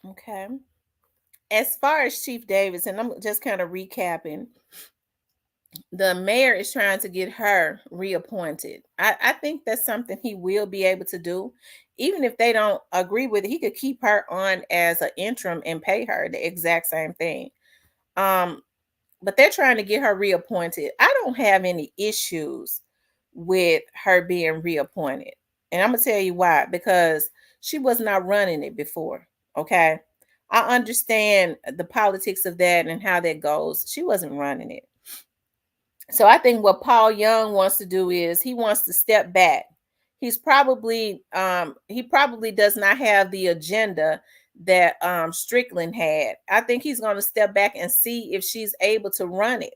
Okay. As far as Chief Davis, and I'm just kind of recapping, the mayor is trying to get her reappointed. I think that's something he will be able to do. Even if they don't agree with it, he could keep her on as an interim and pay her the exact same thing. But they're trying to get her reappointed. I don't have any issues with her being reappointed. And I'm going to tell you why. Because she was not running it before. Okay. I understand the politics of that and how that goes. She wasn't running it. So I think what Paul Young wants to do is he wants to step back. He probably does not have the agenda that Strickland had. I think he's going to step back and see if she's able to run it.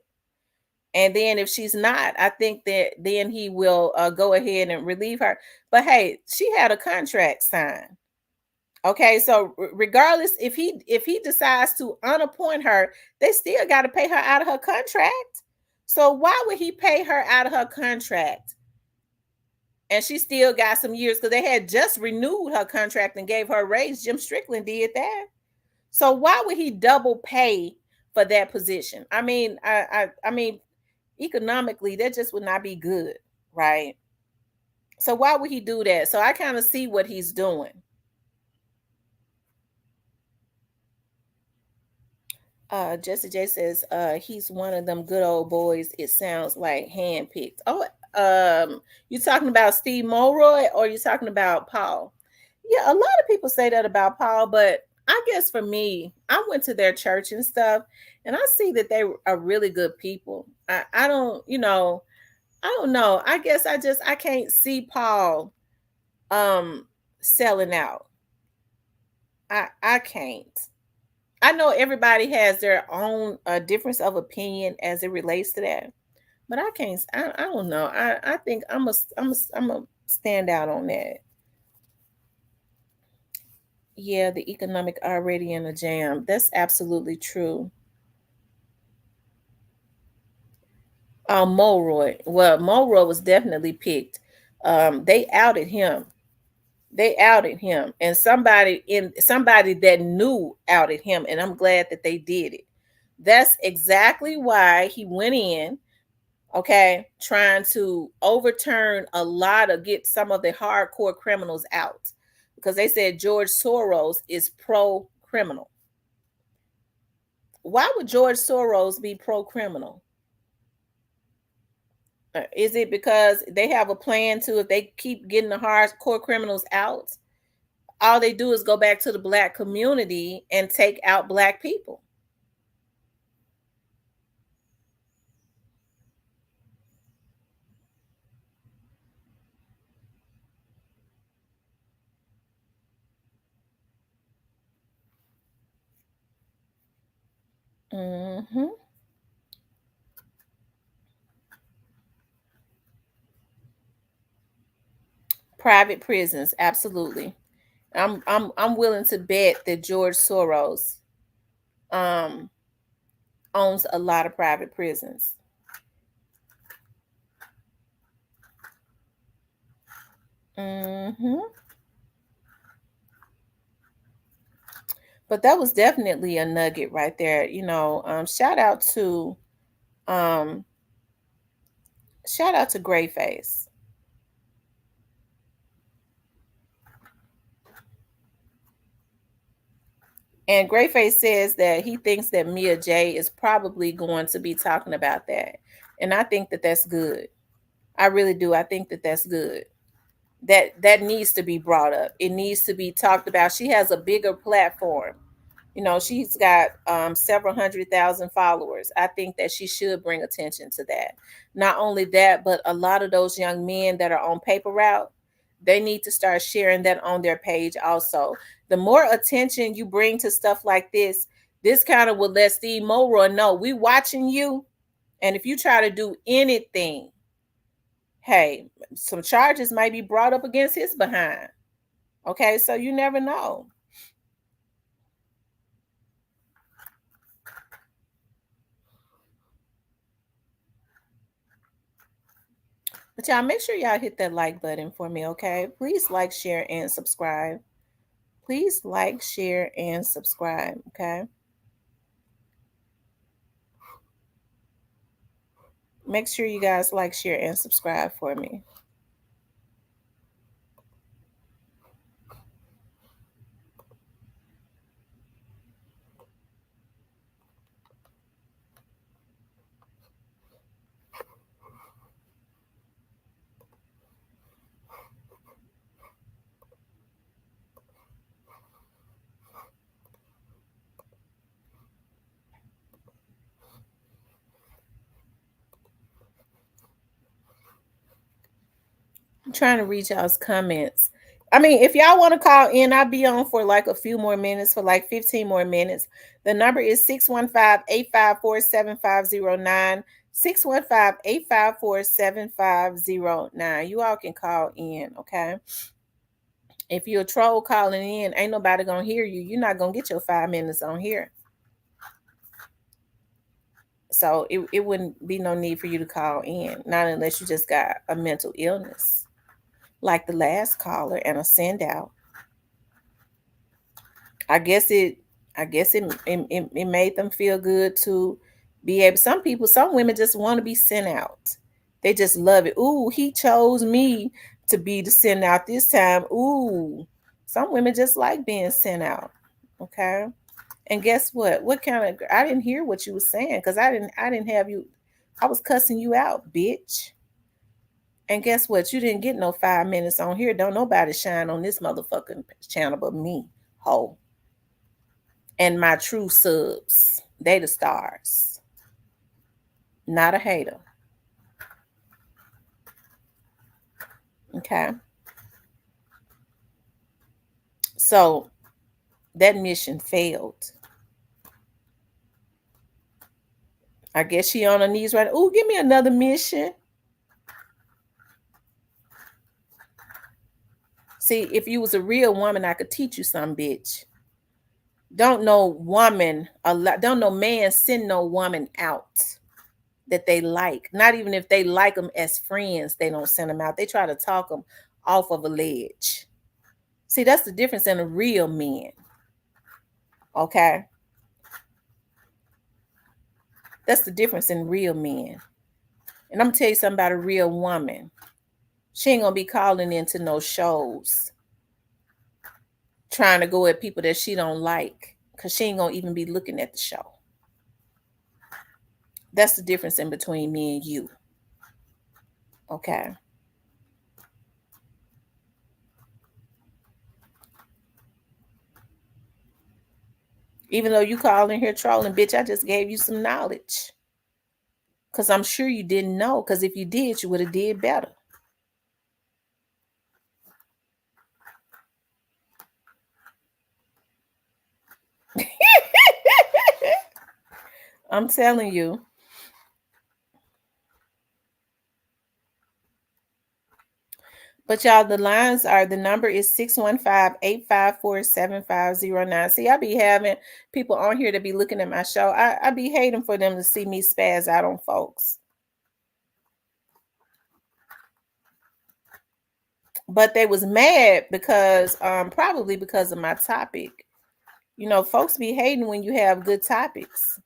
And then if she's not, I think that then he will go ahead and relieve her. But hey, she had a contract signed. Okay, so regardless, if he decides to unappoint her, they still got to pay her out of her contract. So why would he pay her out of her contract? And she still got some years because they had just renewed her contract and gave her a raise. Jim Strickland did that. So why would he double pay for that position? I mean, I mean, economically, that just would not be good, right? So why would he do that? So I kind of see what he's doing. Jesse J says he's one of them good old boys. It sounds like handpicked. Oh, you talking about Steve Mulroy or you talking about Paul? Yeah, a lot of people say that about Paul, but I guess for me, I went to their church and stuff, and I see that they are really good people. I don't, I don't know. I guess I can't see Paul selling out. I can't. I know everybody has their own difference of opinion as it relates to that, but I can't. I don't know. I think I'm a stand out on that. Yeah, the economic already in a jam. That's absolutely true. Mulroy. Well, Mulroy was definitely picked. They outed him. They outed him, and somebody that knew outed him, and I'm glad that they did it. That's exactly why he went in, okay, trying to overturn get some of the hardcore criminals out, because they said George Soros is pro-criminal. Why would George Soros be pro-criminal? Is it because they have a plan to, if they keep getting the hardcore criminals out, all they do is go back to the Black community and take out Black people? Mm-hmm. Private prisons, absolutely. I'm willing to bet that George Soros owns a lot of private prisons. Mm-hmm. But that was definitely a nugget right there. Shout out to Grayface. And Grayface says that he thinks that Mia J is probably going to be talking about that. And I think that that's good. I really do. I think that that's good. That needs to be brought up. It needs to be talked about. She has a bigger platform. You know, she's got several 100,000 followers. I think that she should bring attention to that. Not only that, but a lot of those young men that are on paper route, they need to start sharing that on their page also. The more attention you bring to stuff like this kind of will let Steve Mulroy know we watching you. And if you try to do anything, hey, some charges might be brought up against his behind. Okay, so you never know. But y'all make sure y'all hit that like button for me, okay? Please like, share, and subscribe. Please like, share, and subscribe, okay? Make sure you guys like, share, and subscribe for me. I'm trying to read y'all's comments. I mean, if y'all want to call in, I'll be on for like a few more minutes, for like 15 more minutes. The number is 615-854-7509. 615-854-7509. You all can call in, okay? If you're a troll calling in, ain't nobody gonna hear you. You're not gonna get your 5 minutes on here. So it wouldn't be no need for you to call in, not unless you just got a mental illness, like the last caller and a send out. I guess it made them feel good to be able. Some women just want to be sent out. They just love it. Ooh, he chose me to be the sent out this time. Ooh, some women just like being sent out. Okay. And guess what? What kind of, I didn't hear what you were saying because I didn't have you. I was cussing you out, bitch. And guess what? You didn't get no 5 minutes on here. Don't nobody shine on this motherfucking channel but me, ho. And my true subs. They the stars. Not a hater. Okay. So that mission failed. I guess she on her knees right. Ooh, give me another mission. See, if you was a real woman, I could teach you some, bitch. Don't no man send no woman out that they like. Not even if they like them as friends, they don't send them out. They try to talk them off of a ledge. See, that's the difference in a real man. Okay? That's the difference in real men. And I'm gonna tell you something about a real woman. She ain't gonna be calling into no shows trying to go at people that she don't like, because she ain't gonna even be looking at the show. That's the difference in between me and you. Okay. Even though you call in here trolling, bitch, I just gave you some knowledge. Because I'm sure you didn't know. Because if you did, you would have did better. I'm telling you. But y'all, the number is 615-854-7509. See, I be having people on here to be looking at my show. I be hating for them to see me spaz out on folks. But they was mad because, probably because of my topic. You know, folks be hating when you have good topics.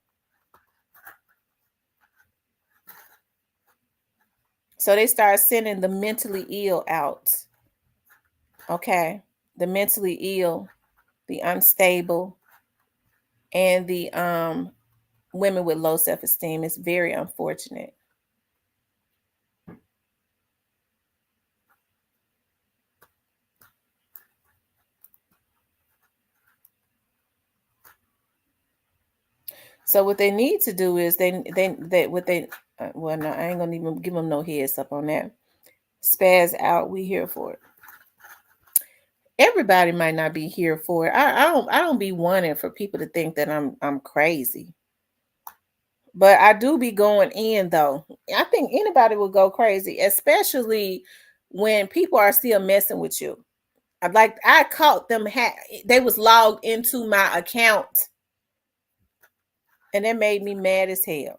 So they start sending the mentally ill out. Okay. The mentally ill, the unstable, and the women with low self-esteem. It's very unfortunate. So what they need to do is well, no, I ain't gonna even give them no heads up on that. Spaz out. We here for it. Everybody might not be here for it. I don't be wanting for people to think that I'm crazy. But I do be going in though. I think anybody will go crazy, especially when people are still messing with you. I caught them they was logged into my account. And that made me mad as hell.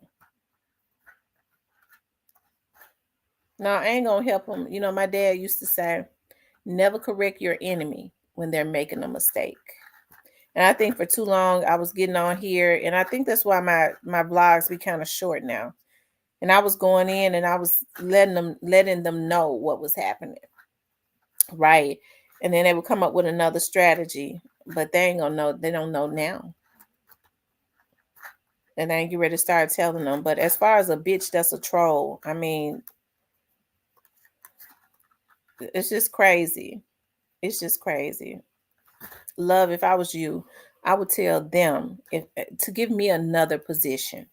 No, I ain't gonna help them. You know, my dad used to say, never correct your enemy when they're making a mistake. And I think for too long I was getting on here, and I think that's why my vlogs be kind of short now. And I was going in and I was letting them know what was happening. Right. And then they would come up with another strategy, but they ain't gonna know, they don't know now. And I ain't get ready to start telling them. But as far as a bitch that's a troll, I mean, it's just crazy. It's just crazy. Love, if I was you, I would tell them to give me another position.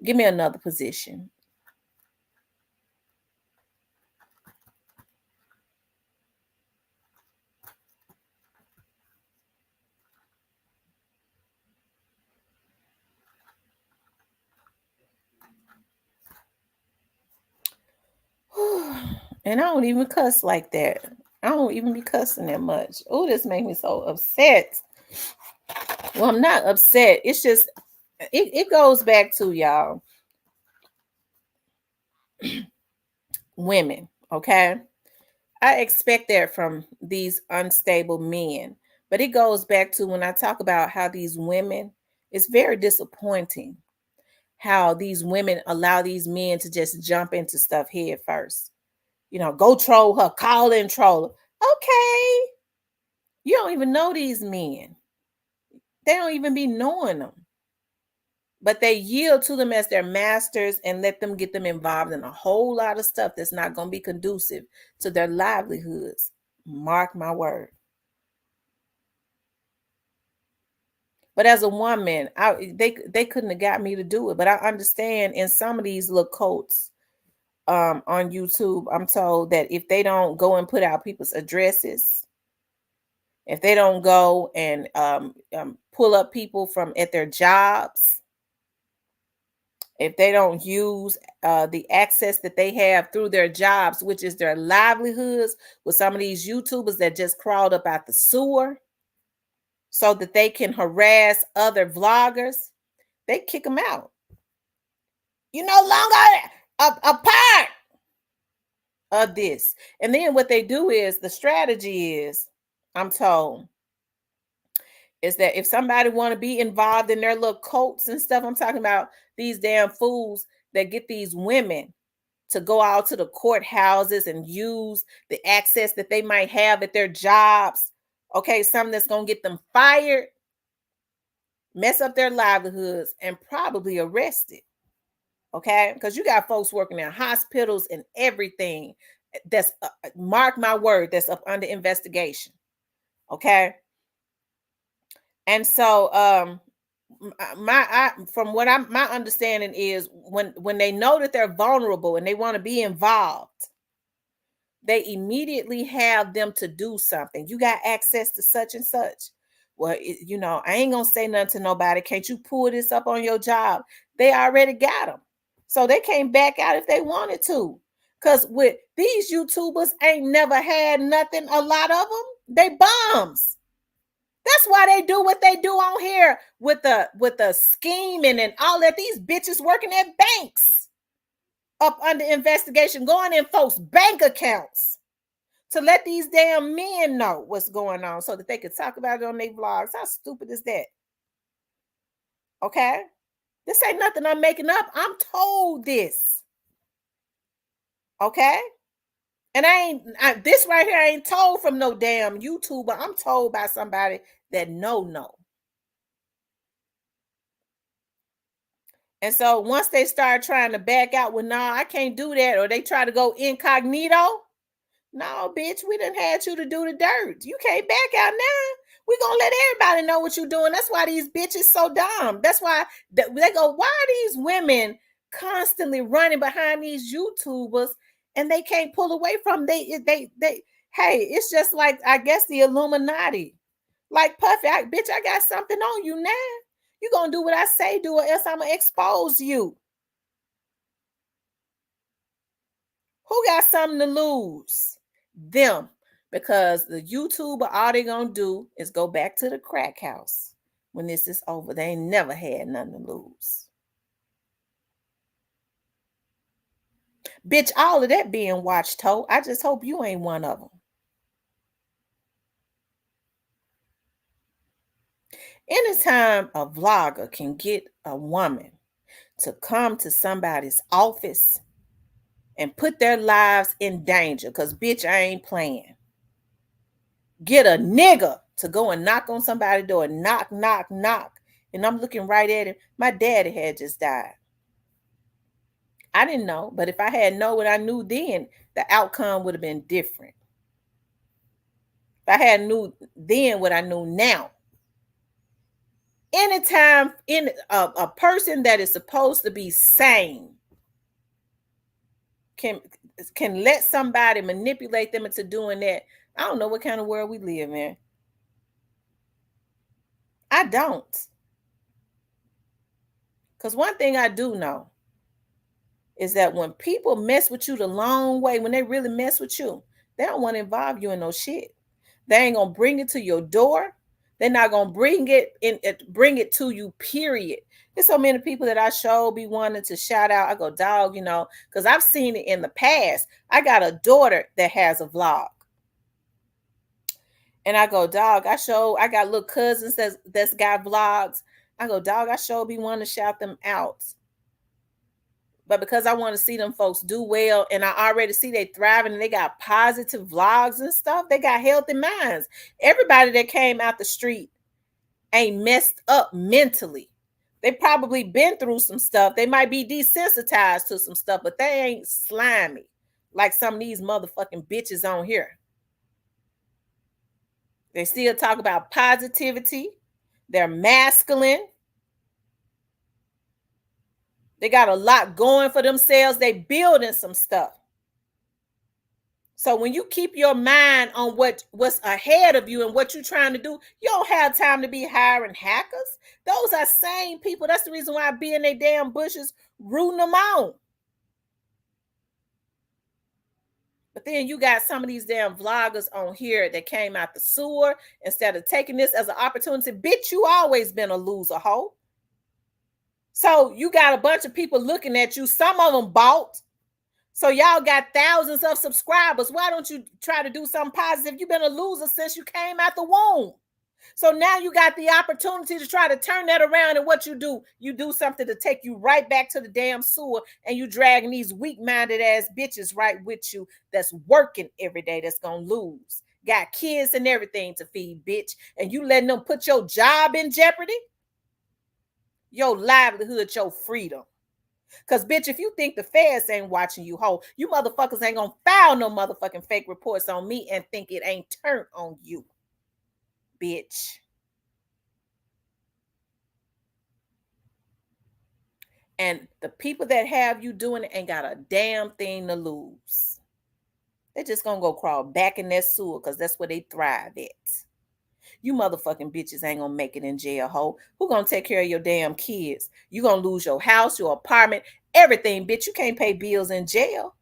Give me another position. And I don't even cuss like that. I don't even be cussing that much. Oh, this makes me so upset. Well, I'm not upset. It's just, it goes back to y'all. Women, okay? I expect that from these unstable men. But it goes back to when I talk about how these women, it's very disappointing how these women allow these men to just jump into stuff head first. You know, go troll her, call in troll her. Okay. You don't even know these men. They don't even be knowing them. But they yield to them as their masters and let them get them involved in a whole lot of stuff that's not going to be conducive to their livelihoods. Mark my word. But as a woman, they couldn't have got me to do it. But I understand in some of these little cults on YouTube, I'm told that if they don't go and put out people's addresses, if they don't go and pull up people from at their jobs, if they don't use the access that they have through their jobs, which is their livelihoods, with some of these YouTubers that just crawled up out the sewer so that they can harass other vloggers, they kick them out. You're no longer a part of this. And then what they do is, the strategy is, I'm told, is that if somebody want to be involved in their little cults and stuff, I'm talking about these damn fools that get these women to go out to the courthouses and use the access that they might have at their jobs. Okay, something that's going to get them fired, mess up their livelihoods, and probably arrested. Okay, because you got folks working in hospitals and everything that's, mark my word, that's up under investigation. Okay. And so my understanding is when they know that they're vulnerable and they want to be involved, they immediately have them to do something. You got access to such and such. Well, you know, I ain't gonna say nothing to nobody. Can't you pull this up on your job? They already got them, so they can't back out if they wanted to. Because with these YouTubers, ain't never had nothing. A lot of them, they bums. That's why they do what they do on here with the scheming and all that. These bitches working at banks up under investigation, going in folks' bank accounts to let these damn men know what's going on so that they can talk about it on their vlogs. How stupid is that? Okay? This ain't nothing I'm making up. I'm told this. Okay? And this right here ain't told from no damn YouTuber. I'm told by somebody that know. And so once they start trying to back out, well, no, I can't do that, or they try to go incognito. No, bitch, we done had you to do the dirt. You can't back out now. We gonna let everybody know what you're doing. That's why these bitches so dumb. That's why they go, why are these women constantly running behind these YouTubers and they can't pull away from they hey, it's just like, I guess, the Illuminati. Like, Puffy, bitch, I got something on you now. You gonna do what I say do, or else I'm gonna expose you. Who got something to lose? Them. Because the YouTuber, all they gonna do is go back to the crack house when this is over. They ain't never had nothing to lose. Bitch, all of that being watched, ho. I just hope you ain't one of them. Anytime a vlogger can get a woman to come to somebody's office and put their lives in danger, because bitch, I ain't playing. Get a nigga to go and knock on somebody's door, knock, knock, knock. And I'm looking right at him. My daddy had just died. I didn't know, but if I had known what I knew then, the outcome would have been different. If I had knew then what I know now. Anytime in a person that is supposed to be sane can let somebody manipulate them into doing that, I don't know what kind of world we live in. I don't. Because one thing I do know is that when people mess with you the long way, when they really mess with you, they don't want to involve you in no shit. They ain't gonna bring it to your door. They're not gonna bring it to you, period. There's so many people that I sure be wanting to shout out. I go, dog, because I've seen it in the past. I got a daughter that has a vlog. And I go, dog, I got little cousins that's got vlogs. I go, dog, I sure be wanting to shout them out. But because I want to see them folks do well, and I already see they thriving and they got positive vlogs and stuff, they got healthy minds. Everybody that came out the street ain't messed up mentally. They probably been through some stuff. They might be desensitized to some stuff, but they ain't slimy like some of these motherfucking bitches on here. They still talk about positivity. They're masculine. They got a lot going for themselves. They building some stuff. So when you keep your mind on what's ahead of you and what you're trying to do, you don't have time to be hiring hackers. Those are sane people. That's the reason why I be in their damn bushes rooting them on. But then you got some of these damn vloggers on here that came out the sewer instead of taking this as an opportunity. Bitch, you always been a loser, hoe. So you got a bunch of people looking at you. Some of them bought. So y'all got thousands of subscribers. Why don't you try to do something positive? You've been a loser since you came out the womb. So now you got the opportunity to try to turn that around. And what you do something to take you right back to the damn sewer, and you dragging these weak-minded ass bitches right with you that's working every day, that's going to lose. Got kids and everything to feed, bitch. And you letting them put your job in jeopardy? Your livelihood, your freedom. Because, bitch, if you think the feds ain't watching you, ho, you motherfuckers ain't gonna file no motherfucking fake reports on me and think it ain't turned on you, bitch. And the people that have you doing it ain't got a damn thing to lose. They're just gonna go crawl back in that sewer because that's where they thrive at. You motherfucking bitches ain't gonna make it in jail, ho. Who gonna take care of your damn kids? You gonna lose your house, your apartment, everything, bitch. You can't pay bills in jail.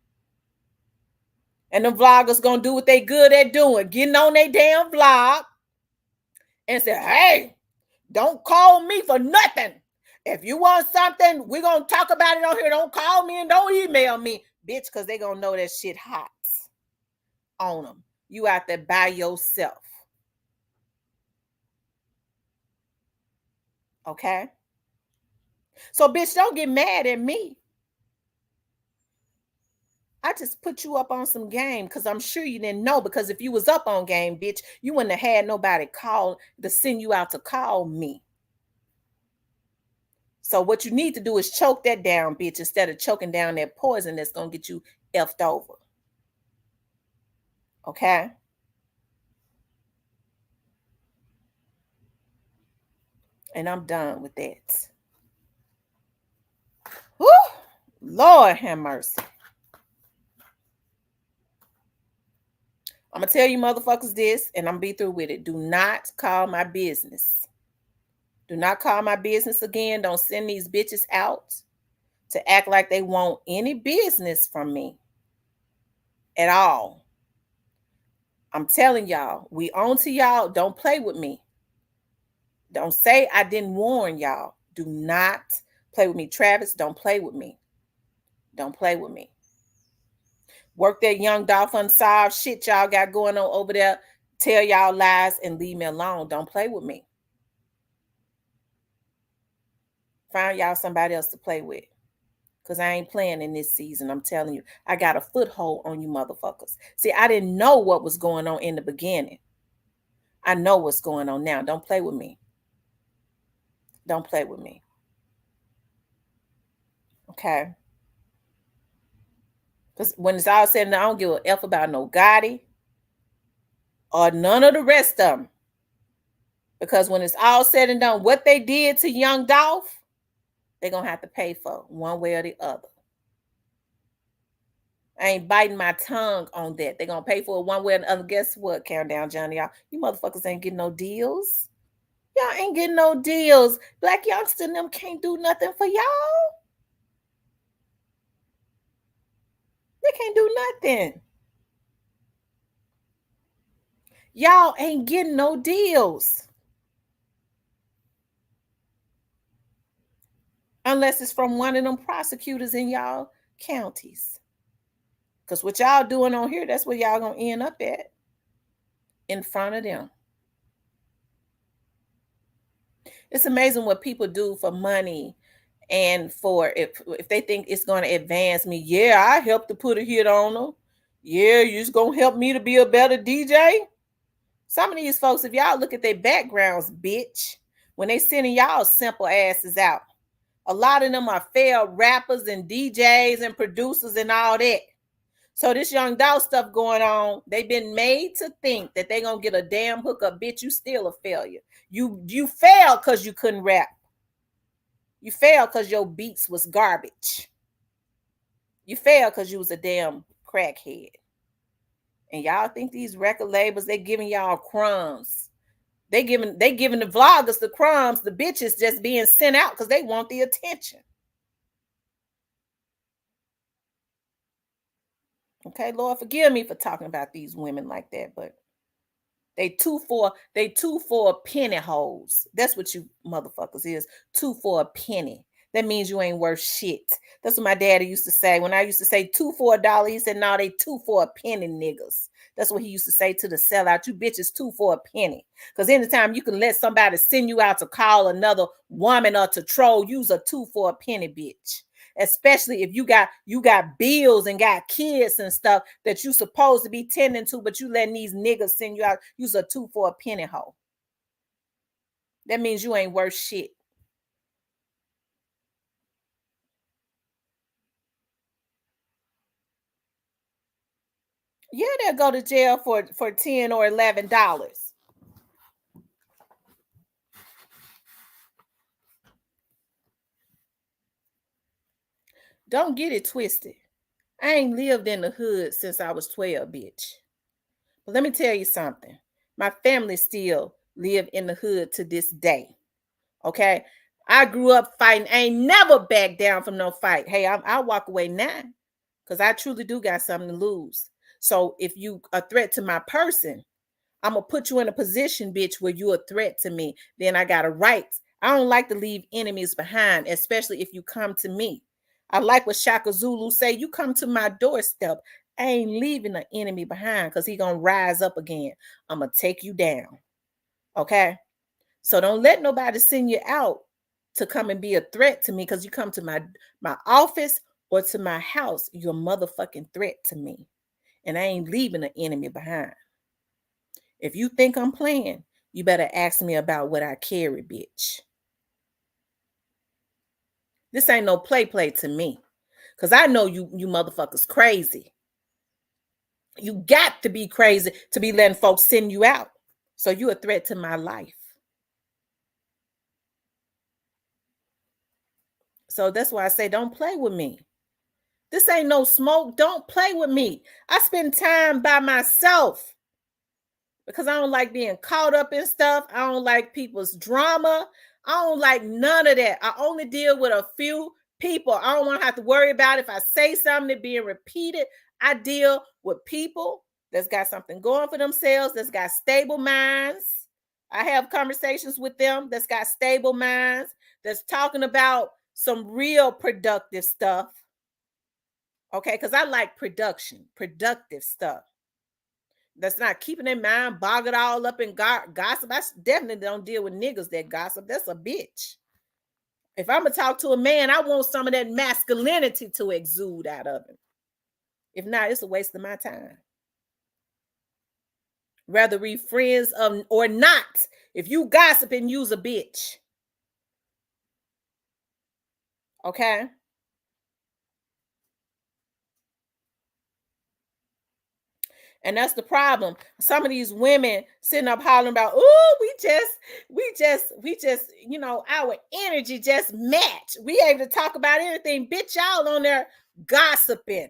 And them vloggers gonna do what they good at doing, getting on their damn vlog and say, hey, don't call me for nothing. If you want something, we're gonna talk about it on here. Don't call me and don't email me, bitch, because they gonna know that shit hot on them. You out there by yourself. Okay? So, bitch, don't get mad at me. I just put you up on some game because I'm sure you didn't know, because if you was up on game, bitch, you wouldn't have had nobody call to send you out to call me. So what you need to do is choke that down, bitch, instead of choking down that poison that's going to get you effed over. Okay? And I'm done with that. Woo! Lord have mercy. I'm going to tell you motherfuckers this, and I'm going to be through with it. Do not call my business. Do not call my business again. Don't send these bitches out to act like they want any business from me at all. I'm telling y'all, we on to y'all. Don't play with me. Don't say I didn't warn y'all. Do not play with me. Travis, don't play with me. Don't play with me. Work that young Dolph unsolved shit y'all got going on over there. Tell y'all lies and leave me alone. Don't play with me. Find y'all somebody else to play with. Because I ain't playing in this season. I'm telling you. I got a foothold on you motherfuckers. See, I didn't know what was going on in the beginning. I know what's going on now. Don't play with me. Don't play with me. Okay? Because when it's all said and done, I don't give a F about no Gotti or none of the rest of them. Because when it's all said and done, what they did to young Dolph, they're going to have to pay for one way or the other. I ain't biting my tongue on that. They're going to pay for it one way or the other. Guess what, Countdown Johnny? Y'all, you motherfuckers ain't getting no deals. Y'all ain't getting no deals. Black youngster and them can't do nothing for y'all. They can't do nothing. Y'all ain't getting no deals. Unless it's from one of them prosecutors in y'all counties. Because what y'all doing on here, that's where y'all going to end up at. In front of them. It's amazing what people do for money and for if they think it's going to advance me. Yeah, I helped to put a hit on them. Yeah, you're just going to help me to be a better DJ. Some of these folks, if y'all look at their backgrounds, bitch, when they sending y'all simple asses out, a lot of them are failed rappers and DJs and producers and all that. So this young Dolph stuff going on, they've been made to think that they're going to get a damn hookup. Bitch, you still a failure. You failed because you couldn't rap. You failed because your beats was garbage. You failed because you was a damn crackhead. And y'all think these record labels, they giving y'all crumbs. They giving the vloggers the crumbs, the bitches just being sent out because they want the attention. Okay, Lord, forgive me for talking about these women like that, but they two for a penny hoes. That's what you motherfuckers is. 2 for a penny. That means you ain't worth shit. That's what my daddy used to say. When I used to say 2 for $1, he said, no, they 2 for a penny, niggas. That's what he used to say to the sellout. You bitches 2 for a penny. Because anytime you can let somebody send you out to call another woman or to troll, use a 2 for a penny, bitch. Especially if you got bills and got kids and stuff that you supposed to be tending to, but you letting these niggas send you out. Use a 2 for a penny hoe. That means you ain't worth shit. Yeah, they'll go to jail for $10 or $11. Don't get it twisted. I ain't lived in the hood since I was 12, bitch. But let me tell you something. My family still live in the hood to this day. Okay? I grew up fighting. I ain't never backed down from no fight. Hey, I'll walk away now because I truly do got something to lose. So if you a threat to my person, I'm going to put you in a position, bitch, where you're a threat to me. Then I got a right. I don't like to leave enemies behind, especially if you come to me. I like what Shaka Zulu say. You come to my doorstep. I ain't leaving an enemy behind because he going to rise up again. I'm going to take you down. Okay? So don't let nobody send you out to come and be a threat to me because you come to my office or to my house. You're a motherfucking threat to me. And I ain't leaving an enemy behind. If you think I'm playing, you better ask me about what I carry, bitch. This ain't no play to me. Because I know you motherfuckers crazy. You got to be crazy to be letting folks send you out. So you a threat to my life. So that's why I say don't play with me. This ain't no smoke. Don't play with me. I spend time by myself because I don't like being caught up in stuff. I don't like people's drama. I don't like none of that. I only deal with a few people. I don't want to have to worry about if I say something being repeated. I deal with people that's got something going for themselves, that's got stable minds. I have conversations with them that's got stable minds, that's talking about some real productive stuff. Okay, because I like productive stuff. That's not keeping their mind boggled all up in gossip. I definitely don't deal with niggas that gossip. That's a bitch. If I'm gonna talk to a man, I want some of that masculinity to exude out of him. If not, it's a waste of my time. Rather be friends or not. If you gossiping, use a bitch. Okay. And that's the problem. Some of these women sitting up hollering about, oh, we just, our energy just match. We able to talk about anything. Bitch, y'all on there gossiping.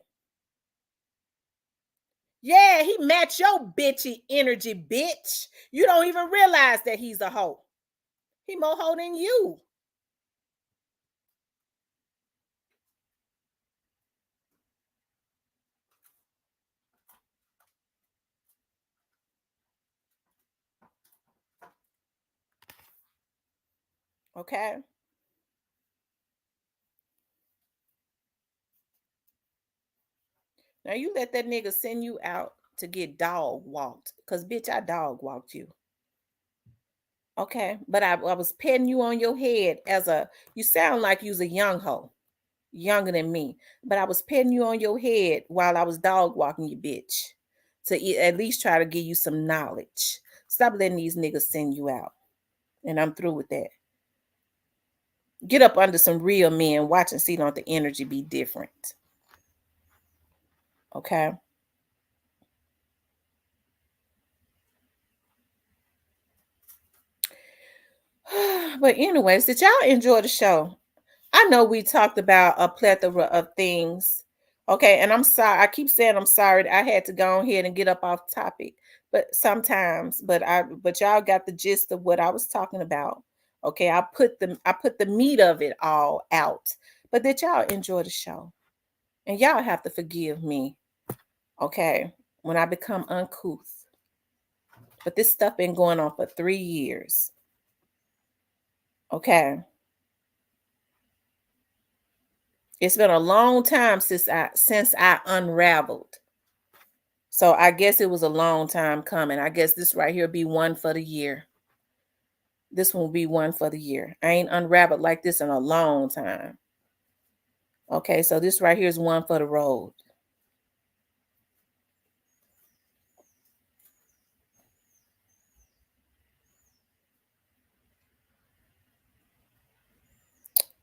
Yeah, he match your bitchy energy, bitch. You don't even realize that he's a hoe. He more hoe than you. Okay. Now you let that nigga send you out to get dog walked. Because, bitch, I dog walked you. Okay. But I was petting you on your head you sound like you was a young hoe. Younger than me. But I was petting you on your head while I was dog walking you, bitch. To at least try to give you some knowledge. Stop letting these niggas send you out. And I'm through with that. Get up under some real men. Watch and see, don't the energy be different. Okay. But anyways, did y'all enjoy the show? I know we talked about a plethora of things. Okay, and I'm sorry. I keep saying I'm sorry. I had to go ahead and get up off topic. But sometimes, but y'all got the gist of what I was talking about. Okay, I put the meat of it all out. But did y'all enjoy the show? And y'all have to forgive me. Okay, when I become uncouth. But this stuff been going on for 3 years. Okay. It's been a long time since I unraveled. So I guess it was a long time coming. I guess this right here be one for the year. This one will be one for the year. I ain't unraveled like this in a long time. Okay, so this right here is one for the road.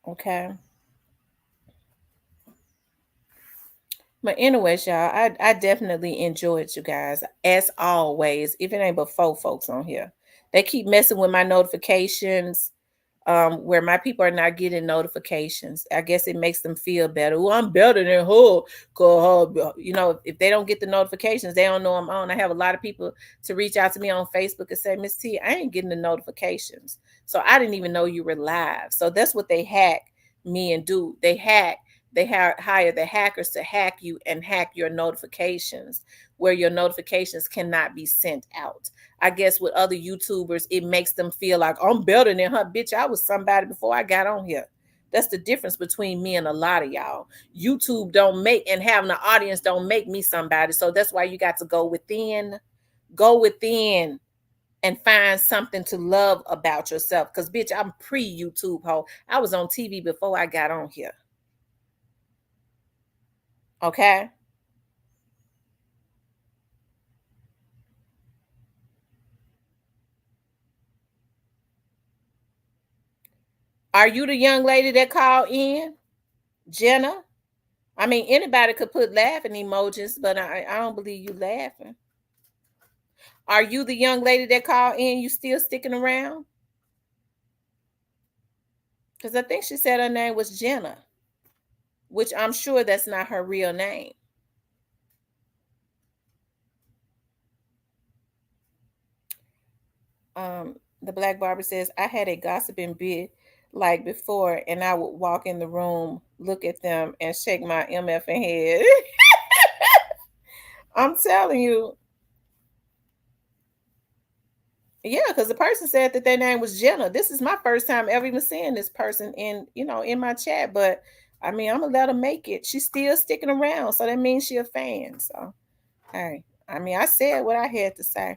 Okay. But anyways, y'all, I definitely enjoyed you guys. As always, if it ain't but 4 folks on here. They keep messing with my notifications. Where my people are not getting notifications. I guess it makes them feel better. Oh, I'm better than her. Cause if they don't get the notifications, they don't know I'm on. I have a lot of people to reach out to me on Facebook and say, Miss T, I ain't getting the notifications. So I didn't even know you were live. So that's what they hack me and do. They hire the hackers to hack you and hack your notifications where your notifications cannot be sent out. I guess with other YouTubers, it makes them feel like I'm better than her. Bitch, I was somebody before I got on here. That's the difference between me and a lot of y'all. YouTube don't make, and having an audience don't make me somebody. So that's why you got to go within and find something to love about yourself. Because, bitch, I'm pre-YouTube hoe. I was on TV before I got on here. Okay? Are you the young lady that called in? Jenna? I mean, anybody could put laughing emojis, but I don't believe you laughing. Are you the young lady that called in? You still sticking around? Because I think she said her name was Jenna, which I'm sure that's not her real name. The Black Barber says, I had a gossiping bit like before, and I would walk in the room, look at them, and shake my MFing head. I'm telling you. Yeah, because the person said that their name was Jenna. This is my first time ever even seeing this person in my chat. But I mean, I'm gonna let her make it. She's still sticking around, so that means she's a fan. So, hey, I mean, I said what I had to say.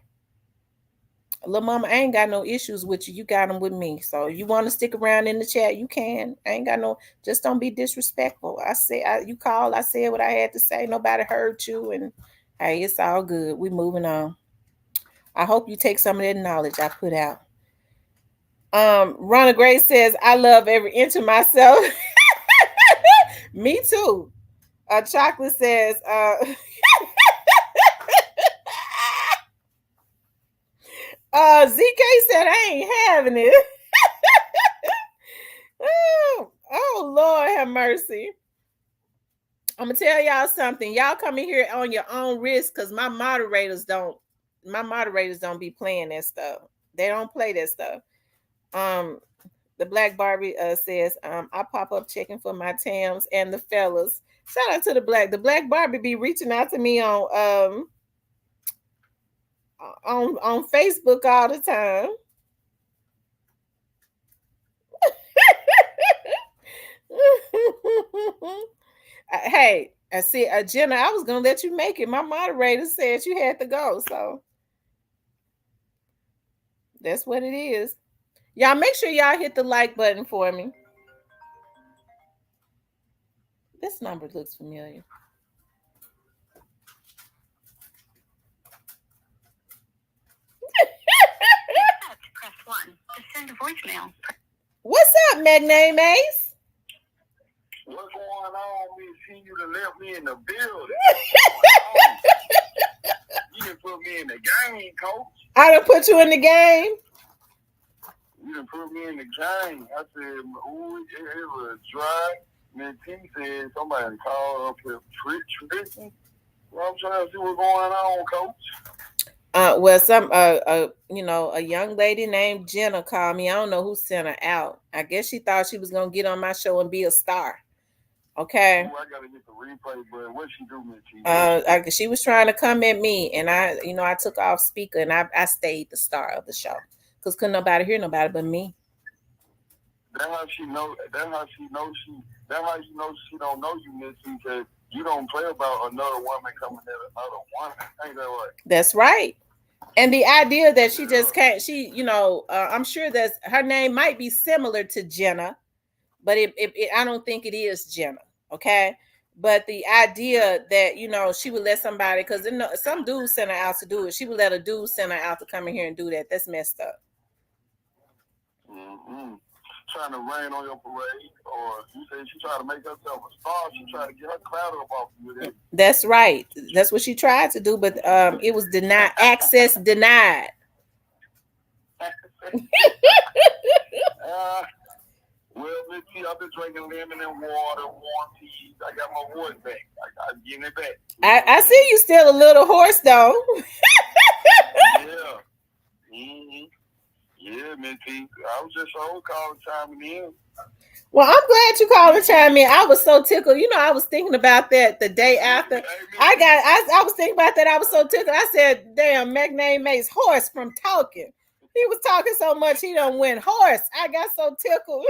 Little mama, I ain't got no issues with you. You got them with me. So you want to stick around in the chat, you can. I ain't got no. Just don't be disrespectful. You called. I said what I had to say. Nobody heard you, and hey, it's all good. We moving on. I hope you take some of that knowledge I put out. Ronna Gray says, I love every inch of myself. Me too. Chocolate says, ZK said, I ain't having it. Oh, Lord have mercy. I'm gonna tell y'all something. Y'all come in here on your own risk, because my moderators don't be playing that stuff. They don't play that stuff. The Black Barbie says, I pop up checking for my Tams and the fellas. Shout out to the Black Barbie be reaching out to me on Facebook all the time. Hey, I see, Jenna, I was gonna let you make it. My moderator said you had to go, so that's what it is. Y'all make sure y'all hit the like button for me. This number looks familiar. Press 1 to send a voicemail. What's up, Magname Ace? What's going on, Miss? You done left me in the building. You done put me in the game, coach. I done put you in the game. You done put me in the game. I said, ooh, it was dry. Miss T said somebody called up here tripping. Well, I'm trying to see what's going on, coach. Well, some a young lady named Jenna called me. I don't know who sent her out. I guess she thought she was gonna get on my show and be a star. Okay. Ooh, I gotta get the replay, but what she do, Miss T? She was trying to come at me, and I took off speaker, and I stayed the star of the show, because couldn't nobody hear nobody but me. That's how she know. That's how you know she don't know you, Miss T, because you don't play about another woman coming at another woman. Ain't that right? That's right. And the idea that she just can't, I'm sure that her name might be similar to Jenna, but I don't think it is Jenna. Okay. But the idea that, she would let somebody, because some dudes sent her out to do it. She would let a dude send her out to come in here and do that. That's messed up. Mm-hmm. Trying to rain on your parade, or you say she trying to make herself a star. She trying to get her clout up off you with it. That's right. That's what she tried to do, but it was denied. Access denied. Well, Miss T, I've been drinking lemon and water, warm teas. I got my voice back. I'm getting it back. I see you still a little hoarse though. Yeah. Mm-hmm. Yeah, Miss T. I was just calling chiming in. Well, I'm glad you called and chimed in. I was so tickled. I was thinking about that the day after. I was thinking about that. I was so tickled. I said, damn, Magname Ace hoarse from talking. He was talking so much, he done went hoarse. I got so tickled.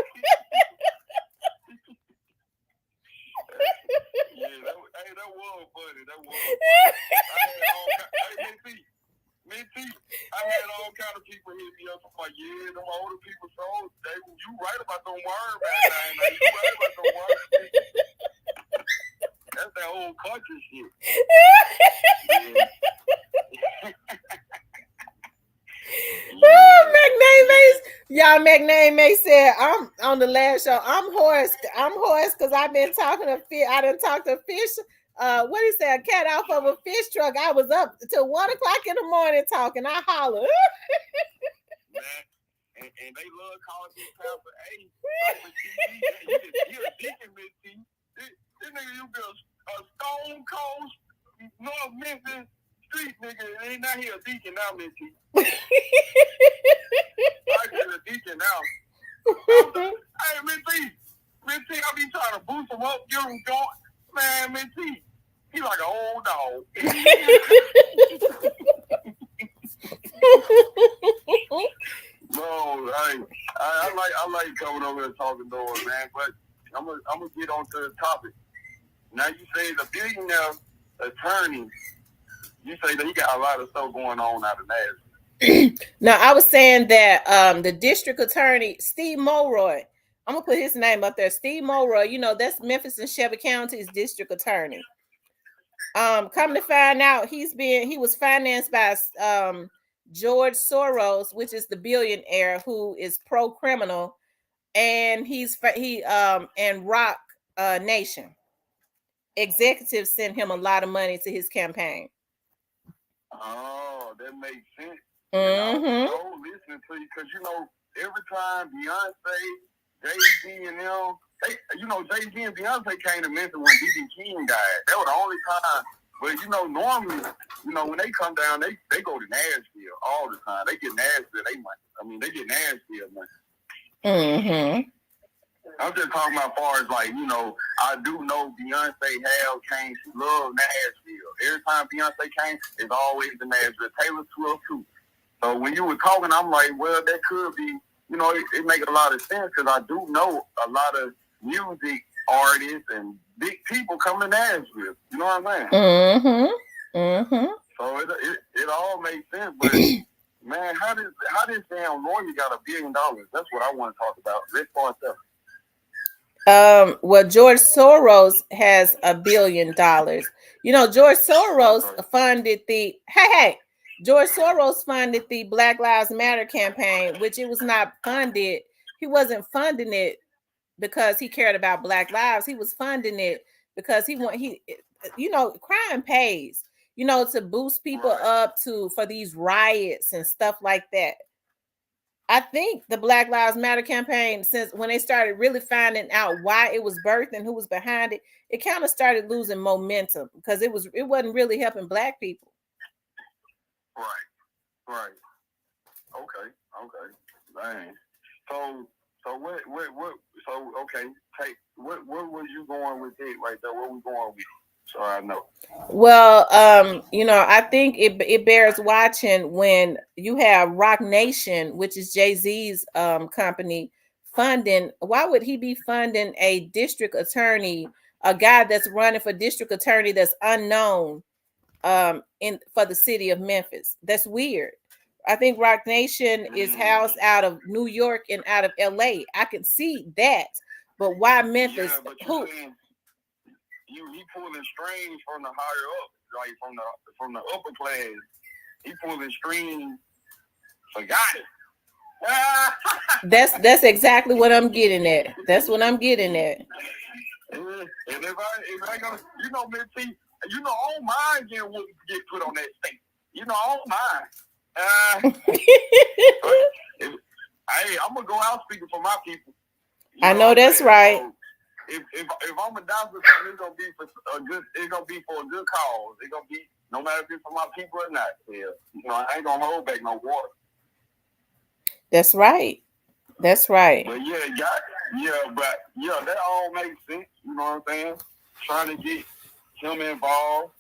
Yeah, that was funny. That was funny. Miss T, I had all kind of people hit me up. I'm like, yeah, them older people, so you right about them worms, man. You right about them worms. That's that old country shit. Magname Ace said, I'm on the last show. I'm hoarse because I've been talking to fish. I done talked to fish. What he said, a cat off of a fish truck. I was up till 1 o'clock in the morning talking. I holler. and they love calling me Pastor A. You're a deacon, Miss T. This nigga, you be a stone cold North Memphis street nigga, and ain't not here a deacon now, Miss T. I get a deacon now. Hey, Miss T, I be trying to boost him up, get him going. Man, Miss T, he like an old dog. No, I like coming over and talking doors, man. But I'm gonna get on to the topic. Now you say the billionaire attorney. You say that he got a lot of stuff going on out of Nashville. No, I was saying that the district attorney, Steve Mulroy, I'm gonna put his name up there. Steve Mulroy, you know, that's Memphis and Shelby County's district attorney. Come to find out, he was financed by George Soros, which is the billionaire who is pro-criminal, and and Rock Nation executives sent him a lot of money to his campaign. Oh, that makes sense. Mm-hmm. I was listening to you because, you know, every time Beyonce, Jay-Z and them, Jay-Z and Beyonce came to Memphis when B.B. King died. That was the only time. But, you know, normally, you know, when they come down, they go to Nashville all the time. They get Nashville, they get Nashville money. Mm-hmm. I'm just talking about as far as, like, you know, I do know Beyonce came. She loved Nashville. Every time Beyonce came, it's always in Nashville. Taylor Swift, too. So when you were talking, I'm like, well, that could be, you know, it makes a lot of sense because I do know a lot of music artists and big people come to Nashville. You know what I'm saying? Mm-hmm. Mm-hmm. So it all makes sense, but man, how does damn lawyer got $1 billion? That's what I want to talk about. Let's start there. Well, George Soros has $1 billion. You know, George Soros funded George Soros funded the Black Lives Matter campaign, which it was not funded. He wasn't funding it because he cared about Black lives. He was funding it because you know, crime pays, you know, to boost people up for these riots and stuff like that. I think the Black Lives Matter campaign, since when they started really finding out why it was birthed and who was behind it, it kind of started losing momentum because it wasn't really helping Black people. Right. Okay. Dang. So where was you going with it right there? Where we going with it? So I know. Well, you know, I think it bears watching when you have Rock Nation, which is Jay-Z's company, funding. Why would he be funding a district attorney, a guy that's running for district attorney that's unknown for the city of Memphis? That's weird. I think Rock Nation is housed out of New York and out of LA. I can see that, but why Memphis? Yeah, but who? He pulling strings from the higher up, like from the upper class. He pulling strings. Forgot it. That's exactly what I'm getting at. That's what I'm getting at. And if I gonna, you know, Miss T, you know, all mine get put on that state. You know, all mine. Hey, I'm gonna go out speaking for my people. I know that's right. So, if I'm gonna die for something, it's gonna be for a good. It's gonna be for a good cause. It's gonna be no matter if it's for my people or not. Yeah, you know, I ain't gonna hold back no water. That's right. That's right. But that all makes sense. You know what I'm saying? Trying to get him involved.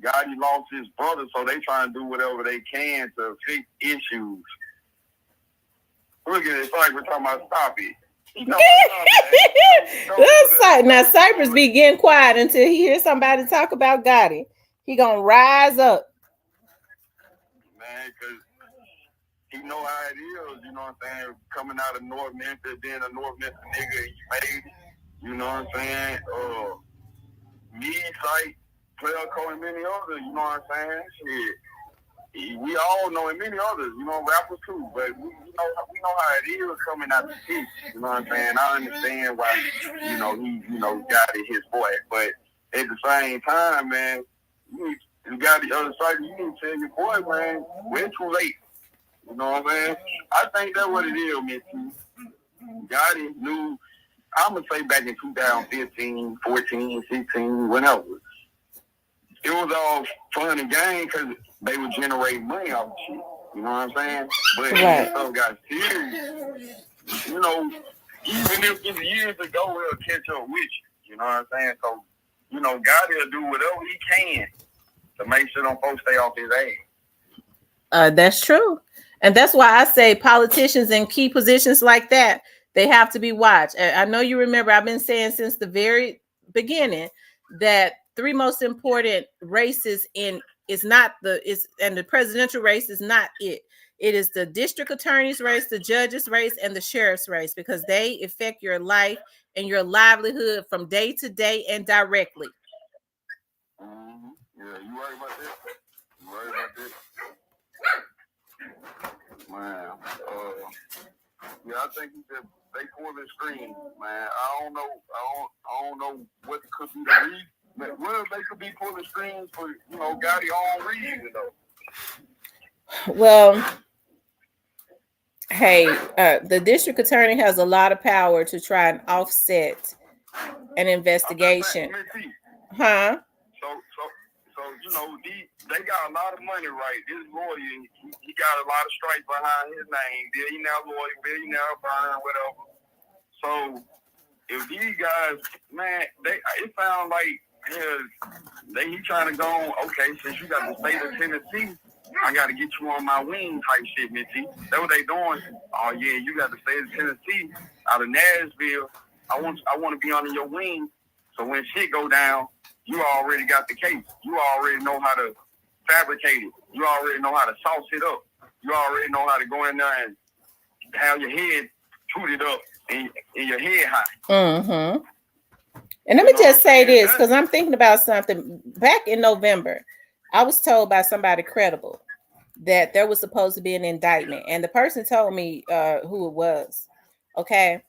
God, he lost his brother, so they trying to do whatever they can to fix issues. Look at it. It's like we're talking about stop it. Now Cypress be getting quiet until he hears somebody talk about Gotti. He gonna rise up. Man, because he know how it is, you know what I'm saying? Coming out of North Memphis, being a North Memphis nigga, and you made it, you know what I'm saying? Me, Sight, Player Co, and many others, you know what I'm saying? Shit. We all know, and many others, you know, rappers too, but we know how it is coming out the city, you know what I'm saying? I understand why, you know, he got it his boy, but at the same time, man, you got the other side, you need to tell your boy, man, we're too late. You know what I mean? I think that's what it is, Missy. Gotti knew, I'm going to say back in 2015, 14, 16, whenever. It was all fun and game because they would generate money off of shit. You know what I'm saying? But when stuff got serious, you know, even if it's years ago, it'll catch up with you. You know what I'm saying? So, you know, Gotti will do whatever he can to make sure them folks stay off his ass. That's true. And that's why I say politicians in key positions like that, they have to be watched. I know you remember I've been saying since the very beginning that three most important races and the presidential race is not it. It is the district attorney's race, the judge's race, and the sheriff's race, because they affect your life and your livelihood from day to day and directly. Mm-hmm. Yeah, you worry about that? You worry about that? Man, yeah, I think they pull the screen, man. I don't know what could be the reason. Well, they could be pulling strings for, you know, Gotti own reason though. Well, hey, the district attorney has a lot of power to try and offset an investigation. Huh? So you know, they got a lot of money, right? This lawyer, he got a lot of stripes behind his name. Billionaire lawyer, billionaire firm, whatever. So if these guys, man, it sounds like he trying to go, okay, since you got the state of Tennessee, I got to get you on my wing type shit, Mitty. That's what they doing. Oh yeah, you got the state of Tennessee out of Nashville. I want to be under your wing. So when shit go down, you already got the case. You already know how to fabricate it. You already know how to sauce it up. You already know how to go in there and have your head tooted up and your head high. Mm-hmm. And let me just say this, because I'm thinking about something. Back in November, I was told by somebody credible that there was supposed to be an indictment. And the person told me who it was. Okay.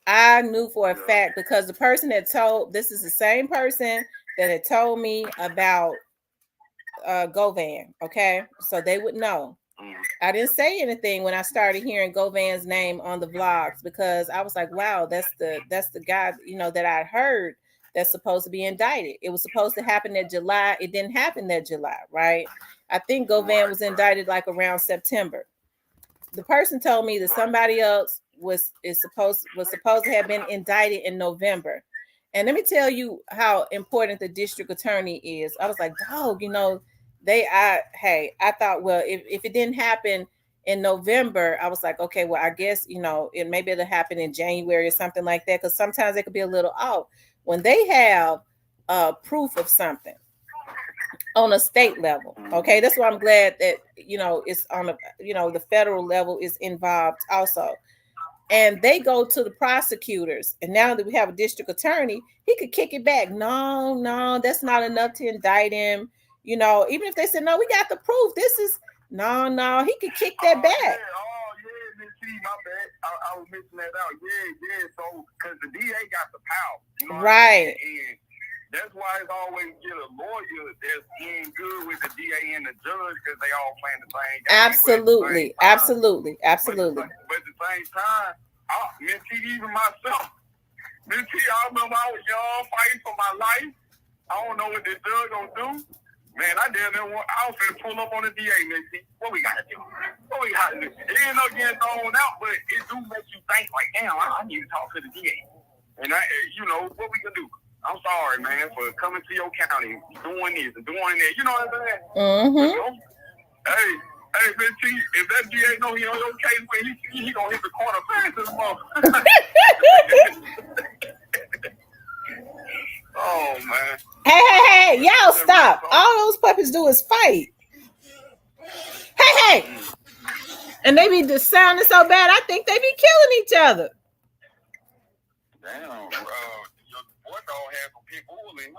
I knew for a fact because the person that this is the same person that had told me about Govan. Okay. So they would know. I didn't say anything when I started hearing Govan's name on the vlogs because I was like, wow, that's the guy, you know, that I heard that's supposed to be indicted. It was supposed to happen that July. It didn't happen that July, right? I think Govan was indicted like around September. The person told me that somebody else was supposed to have been indicted in November. And let me tell you how important the district attorney is. I was like, dog, you know, I thought, well, if it didn't happen in November, I was like, okay, well, I guess, you know, maybe it'll happen in January or something like that. Because sometimes it could be a little off. When they have proof of something on a state level, okay, that's why I'm glad that, you know, it's on a, you know, the federal level is involved also. And they go to the prosecutors. And now that we have a district attorney, he could kick it back. No, that's not enough to indict him. You know, even if they said, no, we got the proof. This is, no, he could kick that back. Yeah, Miss T, my bad. I was missing that out. Yeah. So, because the DA got the power. You know right. And that's why it's always get a lawyer that's in good with the DA and the judge because they all playing the same game. Absolutely. But at the same time, Miss T, even myself, Miss T, I remember I was young, fighting for my life. I don't know what the judge gonna do. Man, I was finna pull up on the DA, Miss T. What we gotta do? It ended up getting thrown out, but it do make you think like, damn, I need to talk to the DA. And you know, what we can do? I'm sorry, man, for coming to your county, doing this and doing that. You know what I'm saying? Mm-hmm. Hey, Miss T, if that DA know he on your case, when he gonna hit the corner fast this month. Oh, man. Hey, y'all stop. All those puppies do is fight. Hey. And they be just sounding so bad, I think they be killing each other. Damn, your boy dog had some pit bull in,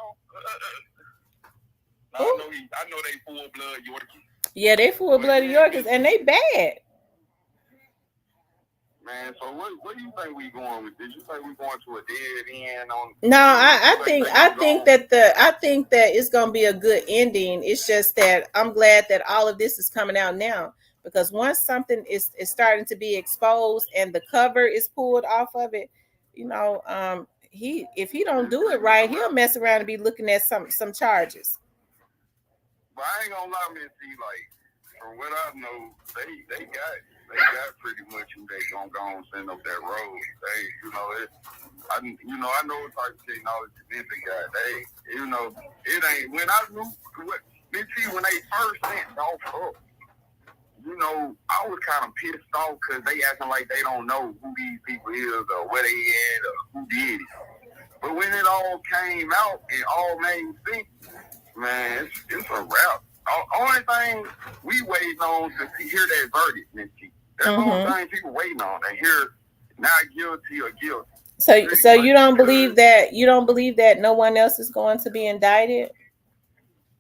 I know they full-blood Yorkies. Yeah, they full-blooded Yorkies, and they bad. Man, so what do you think we going with this? You think we going to a dead end on? No, I think that it's gonna be a good ending. It's just that I'm glad that all of this is coming out now, because once something is starting to be exposed and the cover is pulled off of it, if he don't do it right, he'll mess around and be looking at some charges. But I ain't gonna lie, man. See, like from what I know, they got pretty much who they gonna go and send up that road. I know what type of technology Memphis got. It ain't when I knew when they first sent Dolph up. I was kind of pissed off because they acting like they don't know who these people is or where they at or who did it. But when it all came out and all made sense, man, it's a wrap. Only thing we waiting on to hear that verdict, Mitchie. That's the only thing people waiting on. They hear not guilty or guilty. So you don't believe that no one else is going to be indicted?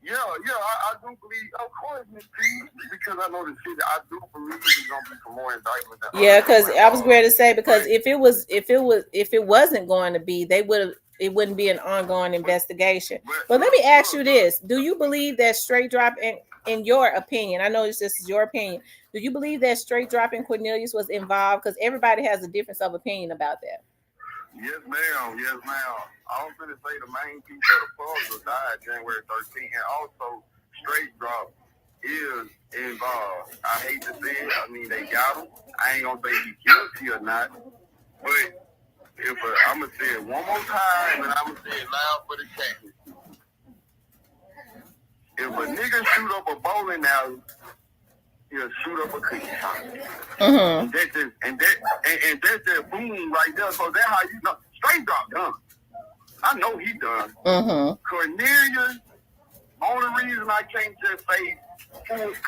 Yeah, I do believe, of course, Mitchie, because I know the city. I do believe there's gonna be some more indictments. Yeah, because I was ready to say, because if it wasn't going to be, it wouldn't be an ongoing investigation. But let me ask you this: do you believe that straight drop, in your opinion? I know this is your opinion. Do you believe that straight dropping Cornelius was involved? Because everybody has a difference of opinion about that. Yes, ma'am. I was going to say the main piece of the puzzle died January 13th, and also straight drop is involved. I hate to say it. I mean, they got him. I ain't going to say he's guilty or not, but I'm going to say it one more time, and I'm going to say it loud for the Texans. If a nigga shoot up a bowling alley, he'll shoot up a cookie shop. And that's just boom right there. So that's how you know. Straight drop done. I know he done. Cornelius, only reason I can't just say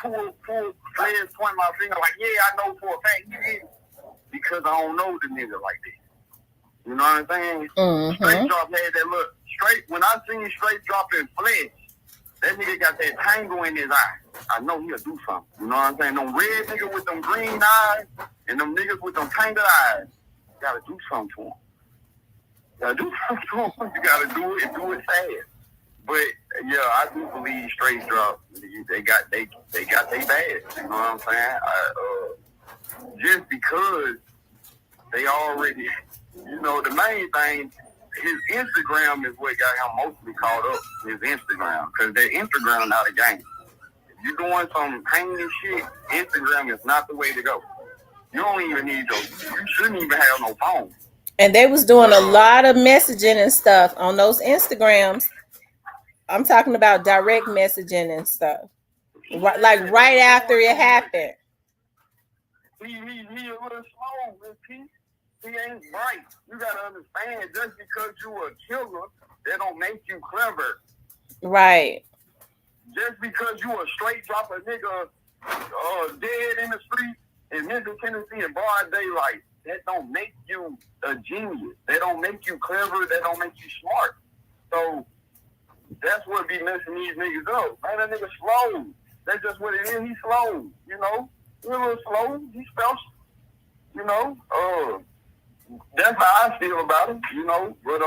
full players point my finger like, yeah, I know for a fact he did, because I don't know the nigga like that. You know what I'm saying? Straight drop had that look. When I seen straight drop in flesh, that nigga got that tangle in his eye. I know he'll do something. You know what I'm saying? Them red niggas with them green eyes and them niggas with them tangled eyes, you gotta do something to them. You gotta do it and do it fast. But yeah, I do believe straight drop. They got they bad. You know what I'm saying? Just because they already, the main thing. His Instagram is what got him mostly caught up. His Instagram, because their Instagram not a game. If you're doing some painting shit, Instagram is not the way to go. You don't even need you shouldn't even have no phone. And they was doing a lot of messaging and stuff on those Instagrams. I'm talking about direct messaging and stuff, like right after it happened. He a little slow, Miss P. He ain't right. You gotta understand, just because you a killer, that don't make you clever. Right. Just because you a straight drop a nigga dead in the street in Memphis, Tennessee in broad daylight, that don't make you a genius. That don't make you clever. That don't make you smart. So that's what be messing these niggas up. Man, that nigga slow. That's just what it is. He's slow. He's a little slow. He's special. That's how I feel about it, But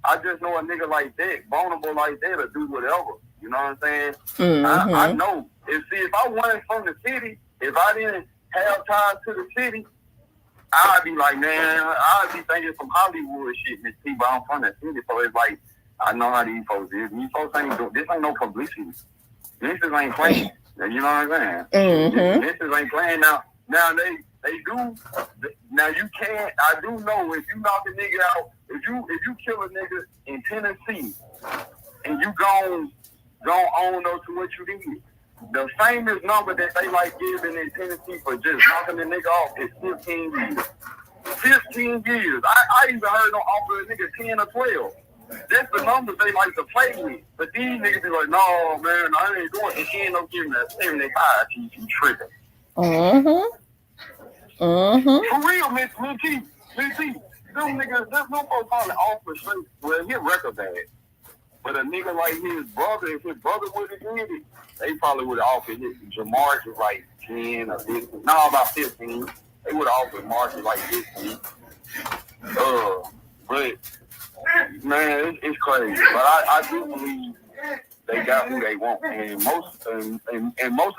I just know a nigga like that, vulnerable like that, will do whatever. You know what I'm saying? I know. If I wasn't from the city, if I didn't have ties to the city, I'd be like, man, I'd be thinking some Hollywood shit, Miss P, but I'm from the city, so it's like, I know how these folks is. These folks this ain't no publicity. This ain't playing. You know what I'm saying? This ain't playing now. Now they do. Now you can't. I do know if you knock a nigga out, if you kill a nigga in Tennessee, and you gon' own up to what you did. The famous number that they like giving in Tennessee for just knocking the nigga off is 15 years. 15 years. I even heard them offer a nigga 10 or 12. That's the numbers they like to play with. But these niggas be like, no, man, I ain't doing it. She ain't no giving that 75. She tripping. For real, Miss T. Them niggas, there's no folks probably offer straight. Well, his record bad. But a nigga like his brother, if his brother would have did it, they probably would have offered it. Jamar is like 10 or 15. No, about 15. they would have offered market like this. But man, it's crazy. But I do believe they got who they want, and most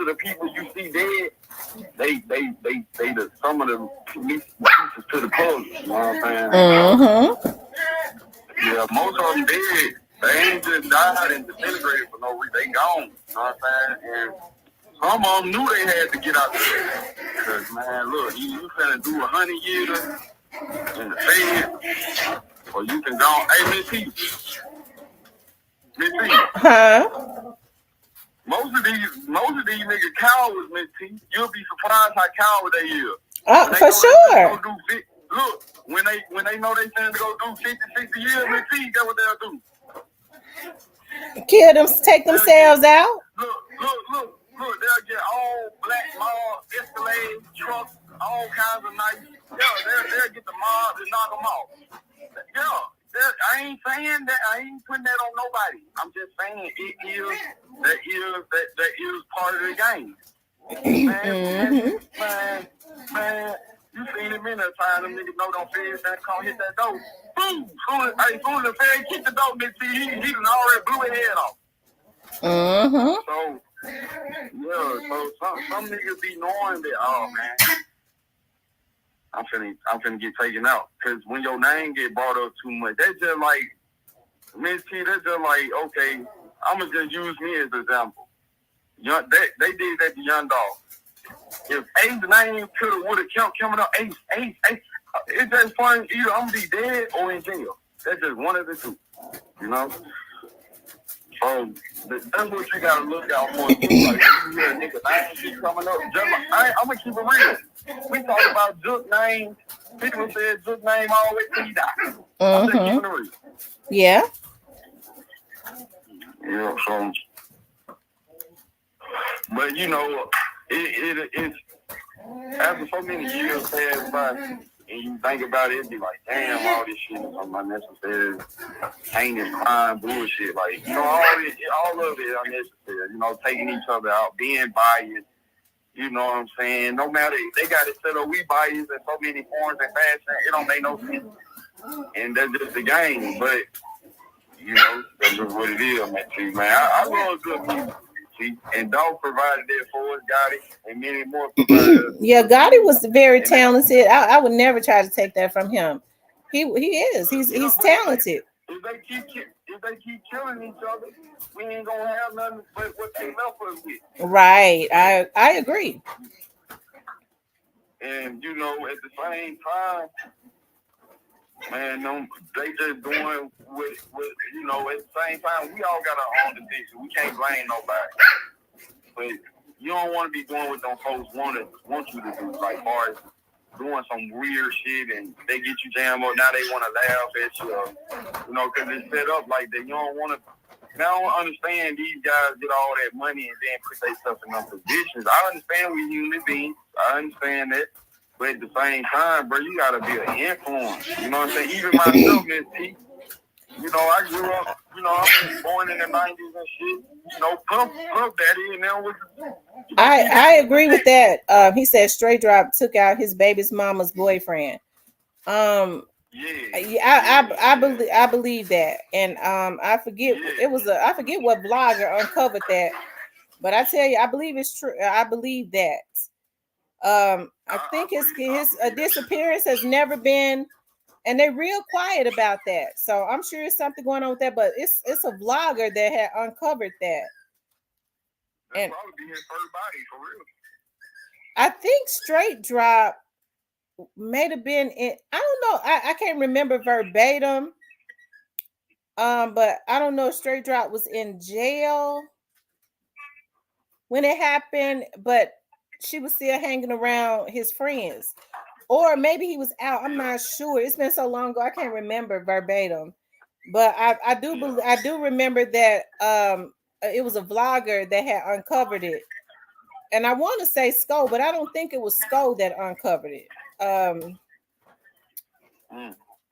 of the people you see dead, they some of the pieces to the puzzle. You know what I'm saying? Yeah, most of them dead. They ain't just died and disintegrated for no reason. They gone. You know what I'm saying? And some of them knew they had to get out there. Because, man, look, you finna do 100 years in the Fed, or you can go, hey, Miss T. Huh? Most of these niggas cowards, Miss T. You'll be surprised how coward they is. Oh, for sure. Look, when they know they finna go do 50, 60 years, Miss T, guess what they'll do? Kill them, take themselves out. Look, they'll get all black mob, Escalade, trucks, all kinds of nice. Yeah, they'll get the mob and knock them off. Yeah, I ain't saying that. I ain't putting that on nobody. I'm just saying that is part of the game. Man, you seen it many times. Them niggas know don't feds that come hit that door. Boom! Soon as the fed kick the door, bitch, he done already blew his head off. So some niggas be knowing that, oh man, I'm finna get taken out. Cause when your name get brought up too much, that's just like, Miss T, that's just like, okay, I'ma just use me as an example. They did that to Young Dog. If Ace name would have kept coming up, Ace, it's just funny, either I'm gonna be dead or in jail. That's just one of the two, you know? So that's what you gotta look out for. Like, you hear a nigga name coming up, just like, I'm gonna keep it real. We talk about Zook name. People said Zook name all the way till he died. I'm just keeping it real. Yeah. Yeah, so, but you know, it's after so many years pass by, and you think about it, be like, damn, all this shit is unnecessary, heinous crime, bullshit. Like, you know, all of it unnecessary. You know, taking each other out, being biased. You know what I'm saying? No matter, they got it set up, we biased in so many forms and fashion, it don't make no sense. And that's just the game. But, you know, that's just what it is, man. I love good people. See? And Dog provided that for us, Gotti, and many more provided. Yeah, Gotti was very talented. I would never try to take that from him. He is. He's talented. If they keep killing each other, we ain't gonna have nothing but what they left us with. Right. I agree. And you know, at the same time, man, they just doing with you know, at the same time, we all got our own decision. We can't blame nobody. But you don't want to be doing what them folks want you to do, like far as doing some weird shit and they get you jammed up. Now they want to laugh at you, you know, because it's set up like that. You don't want to. Now I don't understand these guys get all that money and then put themselves in them positions. I understand we human beings. I understand that. But at the same time, bro, you gotta be an influence. You know what I'm saying? Even myself, Miss T, you know, I grew up, you know, I was born in the 90s and shit. You know, pump daddy, and then I agree with that. He said Straight Drop took out his baby's mama's boyfriend. I believe that, and I forget I forget what blogger uncovered that, but I tell you, I believe it's true. I believe that. I think his disappearance has never been, and they're real quiet about that. So I'm sure it's something going on with that, but it's a vlogger that had uncovered that. And probably his first body for real. I think Straight Drop may have been in, I don't know, I can't remember verbatim. But I don't know if Straight Drop was in jail when it happened, but she was still hanging around his friends. Or maybe he was out. I'm not sure. It's been so long ago, I can't remember verbatim. But I do remember that it was a vlogger that had uncovered it. And I want to say Sko, but I don't think it was Sko that uncovered it. I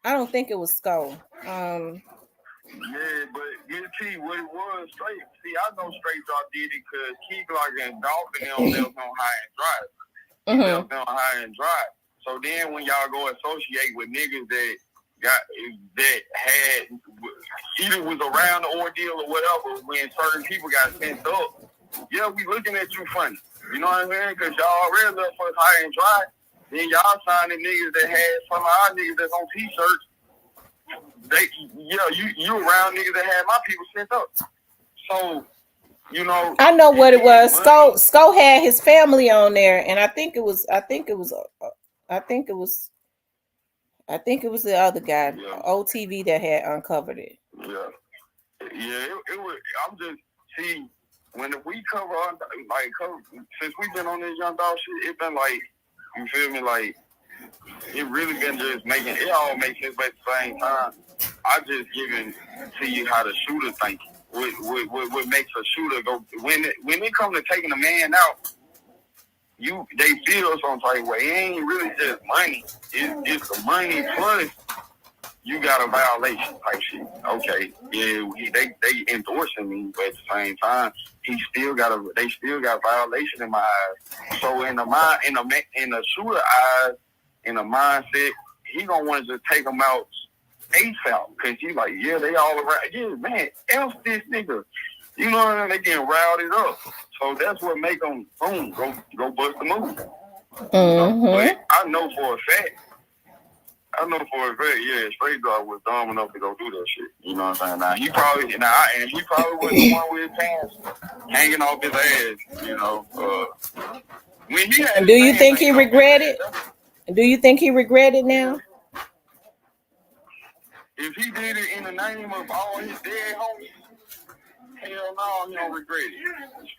don't think it was Sko. Yeah, but you see what it was straight. See, I know Straight Drop did it because Key Glock and Dolphin them left on high and dry. Left on high and dry. So then when y'all go associate with niggas that had either was around the ordeal or whatever, when certain people got sent up, yeah, we looking at you funny. You know what I'm saying? Because y'all already left us high and dry. Then y'all signing niggas that had some of our niggas that's on t-shirts. You around niggas that had my people sent up. So, you know, I know what it was. Sko had his family on there, and I think it was the other guy, OTV, that had uncovered it. Yeah, it was. I'm just see when we cover since we've been on this Young Dog shit, it's been like, you feel me, like it really been just making it all make sense, but at the same time, I just giving to you how the shooter think. What makes a shooter go when it comes to taking a man out, they feel some type of way. It ain't really just money. It's the money plus you got a violation type shit. Okay, yeah, they endorsing me, but at the same time, they still got violation in my eyes. So in the shooter eyes, in the mindset, he gonna want to just take them out ASAP, because he like, yeah, they all around. Yeah, man, else this nigga. You know what I mean? They getting routed up. So that's what make them, boom, go bust the move. But I know for a fact, yeah, Straight Dog was dumb enough to go do that shit. You know what I'm saying? Now, he probably was the one with his pants hanging off his ass, you know. When he had Do you think he regretted? Do you think he regretted now? If he did it in the name of all his dead homies, hell no, he don't regret it.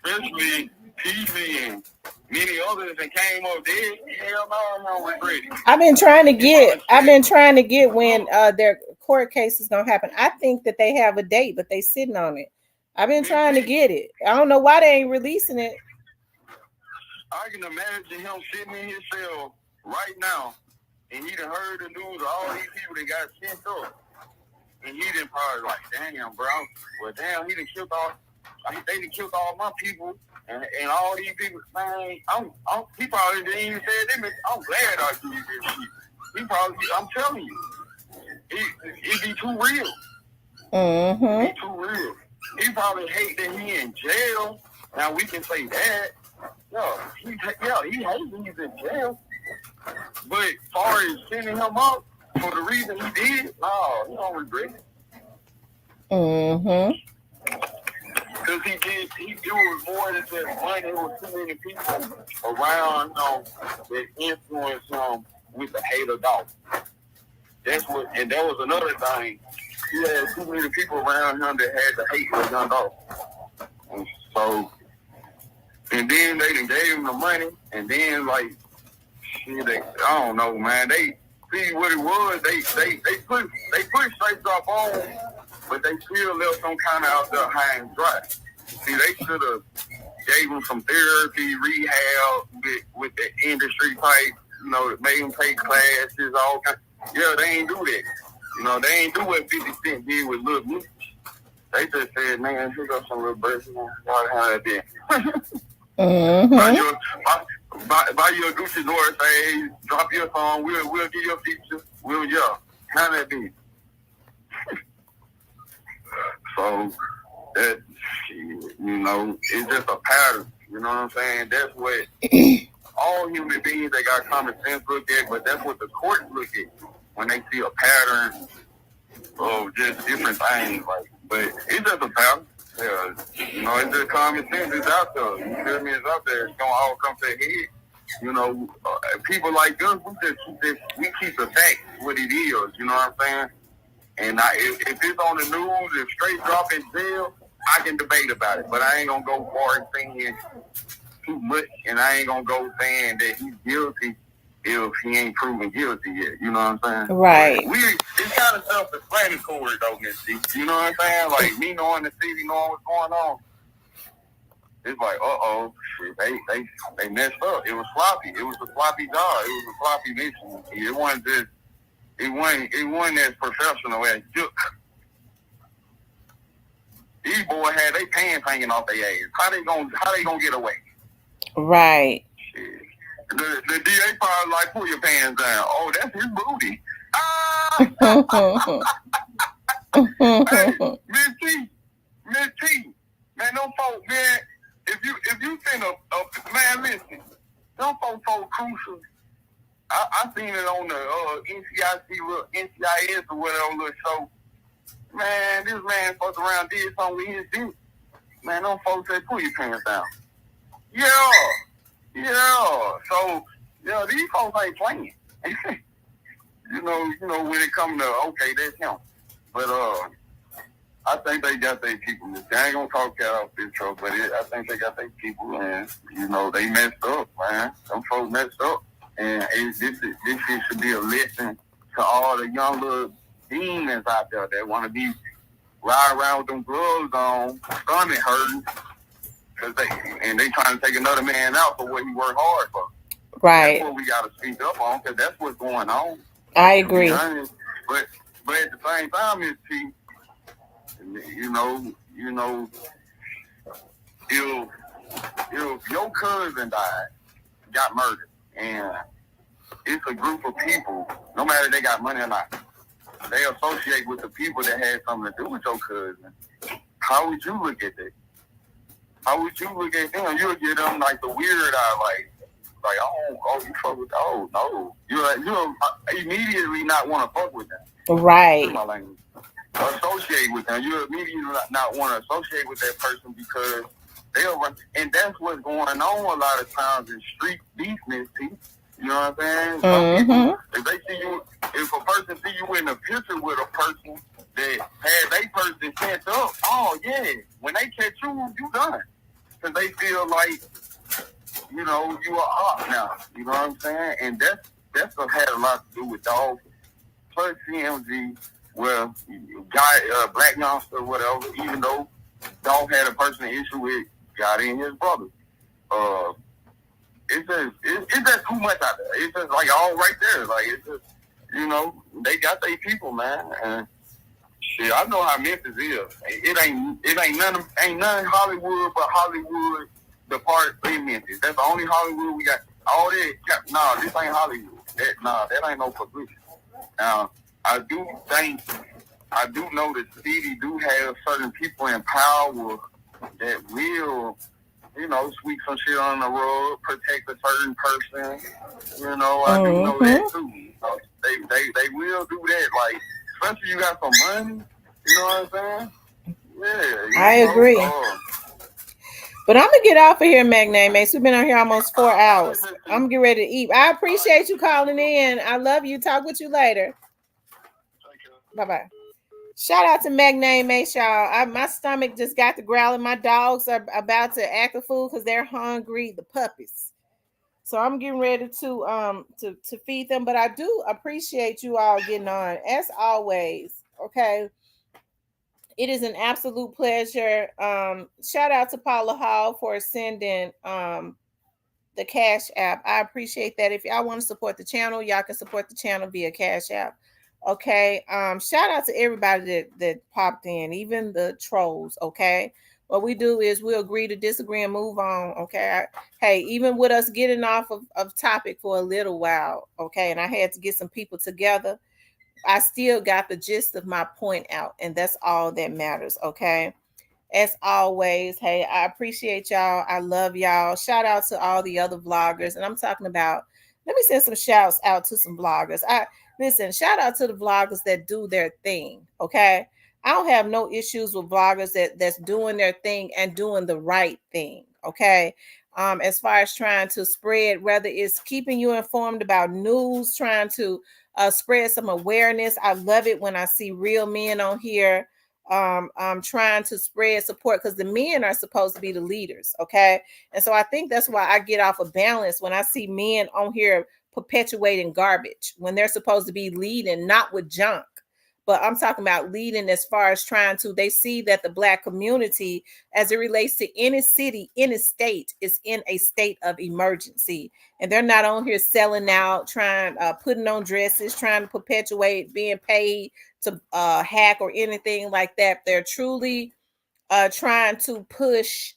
Especially PC and many others that came up dead, hell no, he don't regret it. I've been trying to get when their court case is gonna happen. I think that they have a date, but they sitting on it. I've been trying to get it. I don't know why they ain't releasing it. I can imagine him sitting in his cell right now, and he done heard the news of all these people that got sent up. And he done probably like, damn, bro. Well, damn, they done killed all my people and all these people. Man, he probably didn't even say that. I'm glad I did this shit. I'm telling you, it be too real. It be too real. He probably hate that he in jail. Now we can say that. He hates when he's in jail. But as far as sending him up for the reason he did, no, he don't regret it. Because it was more than just money. It was too many people around him that influenced him with the hater dog. And that was another thing. He had too many people around him that had the hate for Young Dog. And then they done gave him the money, and then like, I don't know, man. They see what it was. They put Straight Drop on, but they still left some kind of out there high and dry. See, they should have gave him some therapy, rehab with the industry type. You know, made him take classes, all kind. Yeah, they ain't do that. You know, they ain't do what 50 Cent did with Lil Meek. They just said, man, pick up some little birds. How that did. Buy your Gucci door, say, drop your phone, we'll give you a feature, how that be? So, that, you know, it's just a pattern, you know what I'm saying? That's what all human beings that got common sense look at, but that's what the courts look at when they see a pattern of just different things, like, but it's just a pattern. Yeah, you know, it's just common sense. It's out there. You feel me? It's out there. It's gonna all come to a head. You know, people like us, we keep the facts what it is. You know what I'm saying? And if it's on the news, if Straight Drop in jail, I can debate about it. But I ain't gonna go far and saying too much, and I ain't gonna go saying that he's guilty if he ain't proven guilty yet. You know what I'm saying? Right. It's kind of self-explanatory though, Miss C. You know what I'm saying? Like me knowing the city, knowing what's going on. It's like, shit, they messed up. It was sloppy. It was a sloppy job. It was a sloppy mission. It wasn't as professional as Duke. These boys had their pants hanging off their ass. How they gonna get away? Right. Shit. The DA probably like, pull your pants down. Oh, that's his booty. Hey, Miss T, man, them folks, man, if you send a man, listen, them folks so crucial. I seen it on the NCIS or whatever little show. Man, this man fucked around, did something with his dick. Man, them folks said, pull your pants down. Yeah. So, yeah, these folks ain't playing. you know, when it comes to, okay, that's him. But, I think they got their people. I ain't gonna talk cat off this show, but I think they got their people, and, they messed up, man. Some folks messed up. And this shit should be a lesson to all the young little demons out there that want to be riding around with them gloves on, stomach hurting, they trying to take another man out for what he worked hard for. Right. That's what we got to speak up on, because that's what's going on. I agree. But at the same time, it's if your cousin got murdered, and it's a group of people, no matter if they got money or not, they associate with the people that had something to do with your cousin. How would you look at that? How would you look at them? You would get them like the weird eye, like you fuck with, no. You'll immediately not want to fuck with them. Right. Associate with them. You immediately not want to associate with that person because they'll run. And that's what's going on a lot of times in street business. You know what I'm saying? People, if they see you, if a person see you in a picture with a person that had they person sent up, oh yeah, when they catch you, you done. Because they feel like, you are up now. You know what I'm saying? And that's what had a lot to do with dogs. Plus CMG, well, black youngster, whatever, even though dog had a personal issue with Gotti and his brother. It's just too much out there. It's just like all right there. Like it's just, they got their people, man. And shit, I know how Memphis is. It ain't nothing Hollywood but Hollywood, the part in Memphis. That's the only Hollywood we got. All that, nah, this ain't Hollywood. That ain't no publicity. Now, I do know that the city do have certain people in power that will, sweep some shit on the road, protect a certain person. I do know that too. They will do that. Like, especially you got some money. You know what I'm saying? Yeah. I agree. But I'm gonna get off of here, Magnate Mace. We've been on here almost 4 hours. I'm gonna get ready to eat. I appreciate you calling in. I love you. Talk with you later. Bye-bye. Shout out to Magnate Mace, y'all. My stomach just got to growling. My dogs are about to act a fool because they're hungry, the puppies. So I'm getting ready to feed them. But I do appreciate you all getting on, as always. Okay. It is an absolute pleasure. Shout out to Paula Hall for sending the Cash App. I appreciate that. If y'all want to support the channel, y'all can support the channel via Cash App. Okay. Shout out to everybody that popped in, even the trolls. Okay. What we do is we'll agree to disagree and move on. Okay. Hey, even with us getting off of topic for a little while. Okay. And I had to get some people together. I still got the gist of my point out, and that's all that matters. Okay. As always, hey, I appreciate y'all. I love y'all. Shout out to all the other vloggers. And I'm talking about, let me send some shouts out to some vloggers. Listen, shout out to the vloggers that do their thing. Okay. I don't have no issues with vloggers that's doing their thing and doing the right thing. Okay. As far as trying to spread, whether it's keeping you informed about news, trying to spread some awareness. I love it when I see real men on here trying to spread support, because the men are supposed to be the leaders. Okay. And so I think that's why I get off of balance when I see men on here perpetuating garbage when they're supposed to be leading, not with junk. But I'm talking about leading as far as they see that the Black community, as it relates to any city, any state, is in a state of emergency. And they're not on here selling out, putting on dresses, trying to perpetuate being paid to hack or anything like that. They're truly trying to push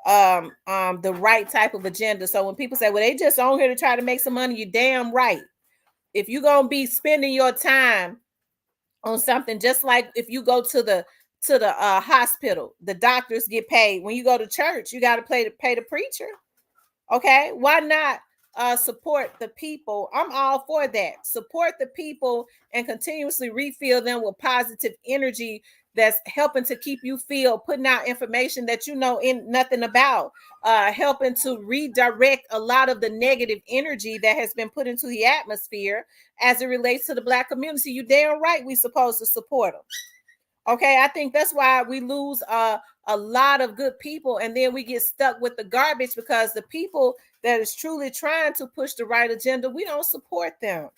the right type of agenda. So when people say, well, they just on here to try to make some money, you're damn right. If you're gonna be spending your time on something, just like if you go to the hospital, the doctors get paid. When you go to church, you got to pay the preacher. Okay, why not support the people? I'm all for that. Support the people and continuously refill them with positive energy that's helping to keep you feel, putting out information that you know in nothing about, helping to redirect a lot of the negative energy that has been put into the atmosphere as it relates to the Black community. You damn right we supposed to support them. Okay, I think that's why we lose a lot of good people, and then we get stuck with the garbage because the people that is truly trying to push the right agenda, we don't support them.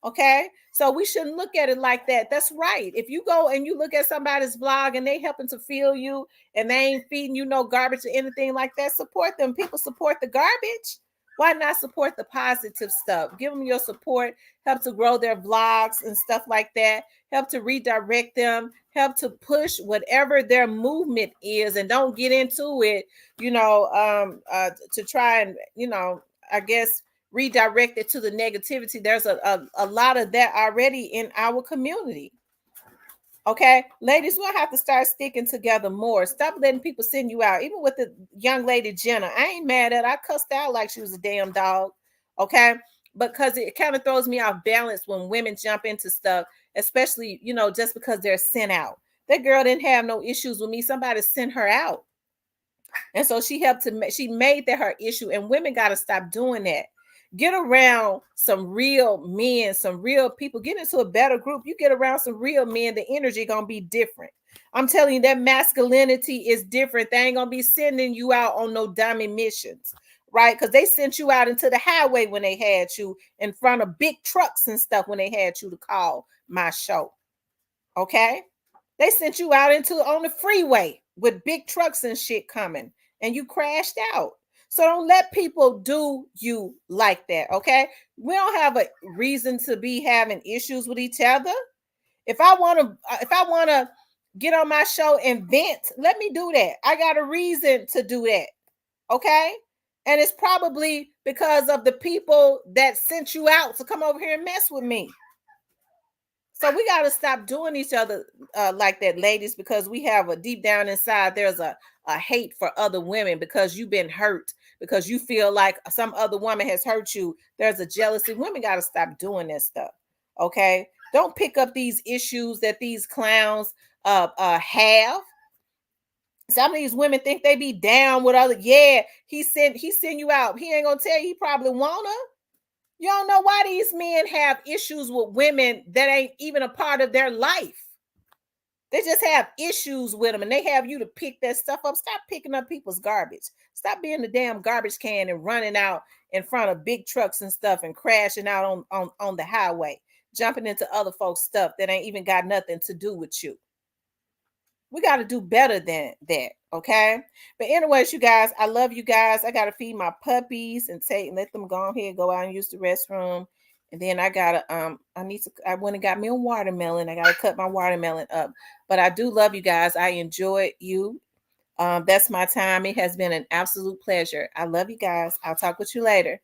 Okay, so we shouldn't look at it like that. That's right. If you go and you look at somebody's blog and they helping to fill you and they ain't feeding you no garbage or anything like that, support them. People support the garbage. Why not support the positive stuff? Give them your support, help to grow their vlogs and stuff like that, help to redirect them, help to push whatever their movement is, and don't get into it, to try and, I guess, redirect it to the negativity. There's a lot of that already in our community. Okay, ladies, we'll have to start sticking together more. Stop letting people send you out. Even with the young lady Jenna, I ain't mad at her. I cussed out like she was a damn dog. Okay, because it kind of throws me off balance when women jump into stuff, especially just because they're sent out. That girl didn't have no issues with me. Somebody sent her out, and so she made that her issue. And women got to stop doing that. Get around some real men, some real people. Get into a better group. You get around some real men, the energy gonna be different. I'm telling you, that masculinity is different. They ain't gonna be sending you out on no dummy missions, right? Because they sent you out into the highway when they had you in front of big trucks and stuff when they had you to call my show. Okay, they sent you out on the freeway with big trucks and shit coming, and you crashed out. So don't let people do you like that, okay? We don't have a reason to be having issues with each other. If I want to get on my show and vent, let me do that. I got a reason to do that, okay? And it's probably because of the people that sent you out to come over here and mess with me. So we got to stop doing each other like that, ladies, because we have a deep down inside, there's a hate for other women because you've been hurt, because you feel like some other woman has hurt you. There's a jealousy. Women got to stop doing that stuff. Okay. Don't pick up these issues that these clowns have. Some of these women think they be down with other. Yeah, he sent you out. He ain't gonna tell you he probably wanna. You don't know why these men have issues with women that ain't even a part of their life. They just have issues with them, and they have you to pick that stuff up. Stop picking up people's garbage. Stop being the damn garbage can and running out in front of big trucks and stuff and crashing out on the highway, jumping into other folks' stuff that ain't even got nothing to do with you. We got to do better than that, okay? But anyways, you guys, I love you guys. I got to feed my puppies and let them go ahead, go out and use the restroom. And then I got to, I went and got me a watermelon. I got to cut my watermelon up. But I do love you guys. I enjoyed you. That's my time. It has been an absolute pleasure. I love you guys. I'll talk with you later.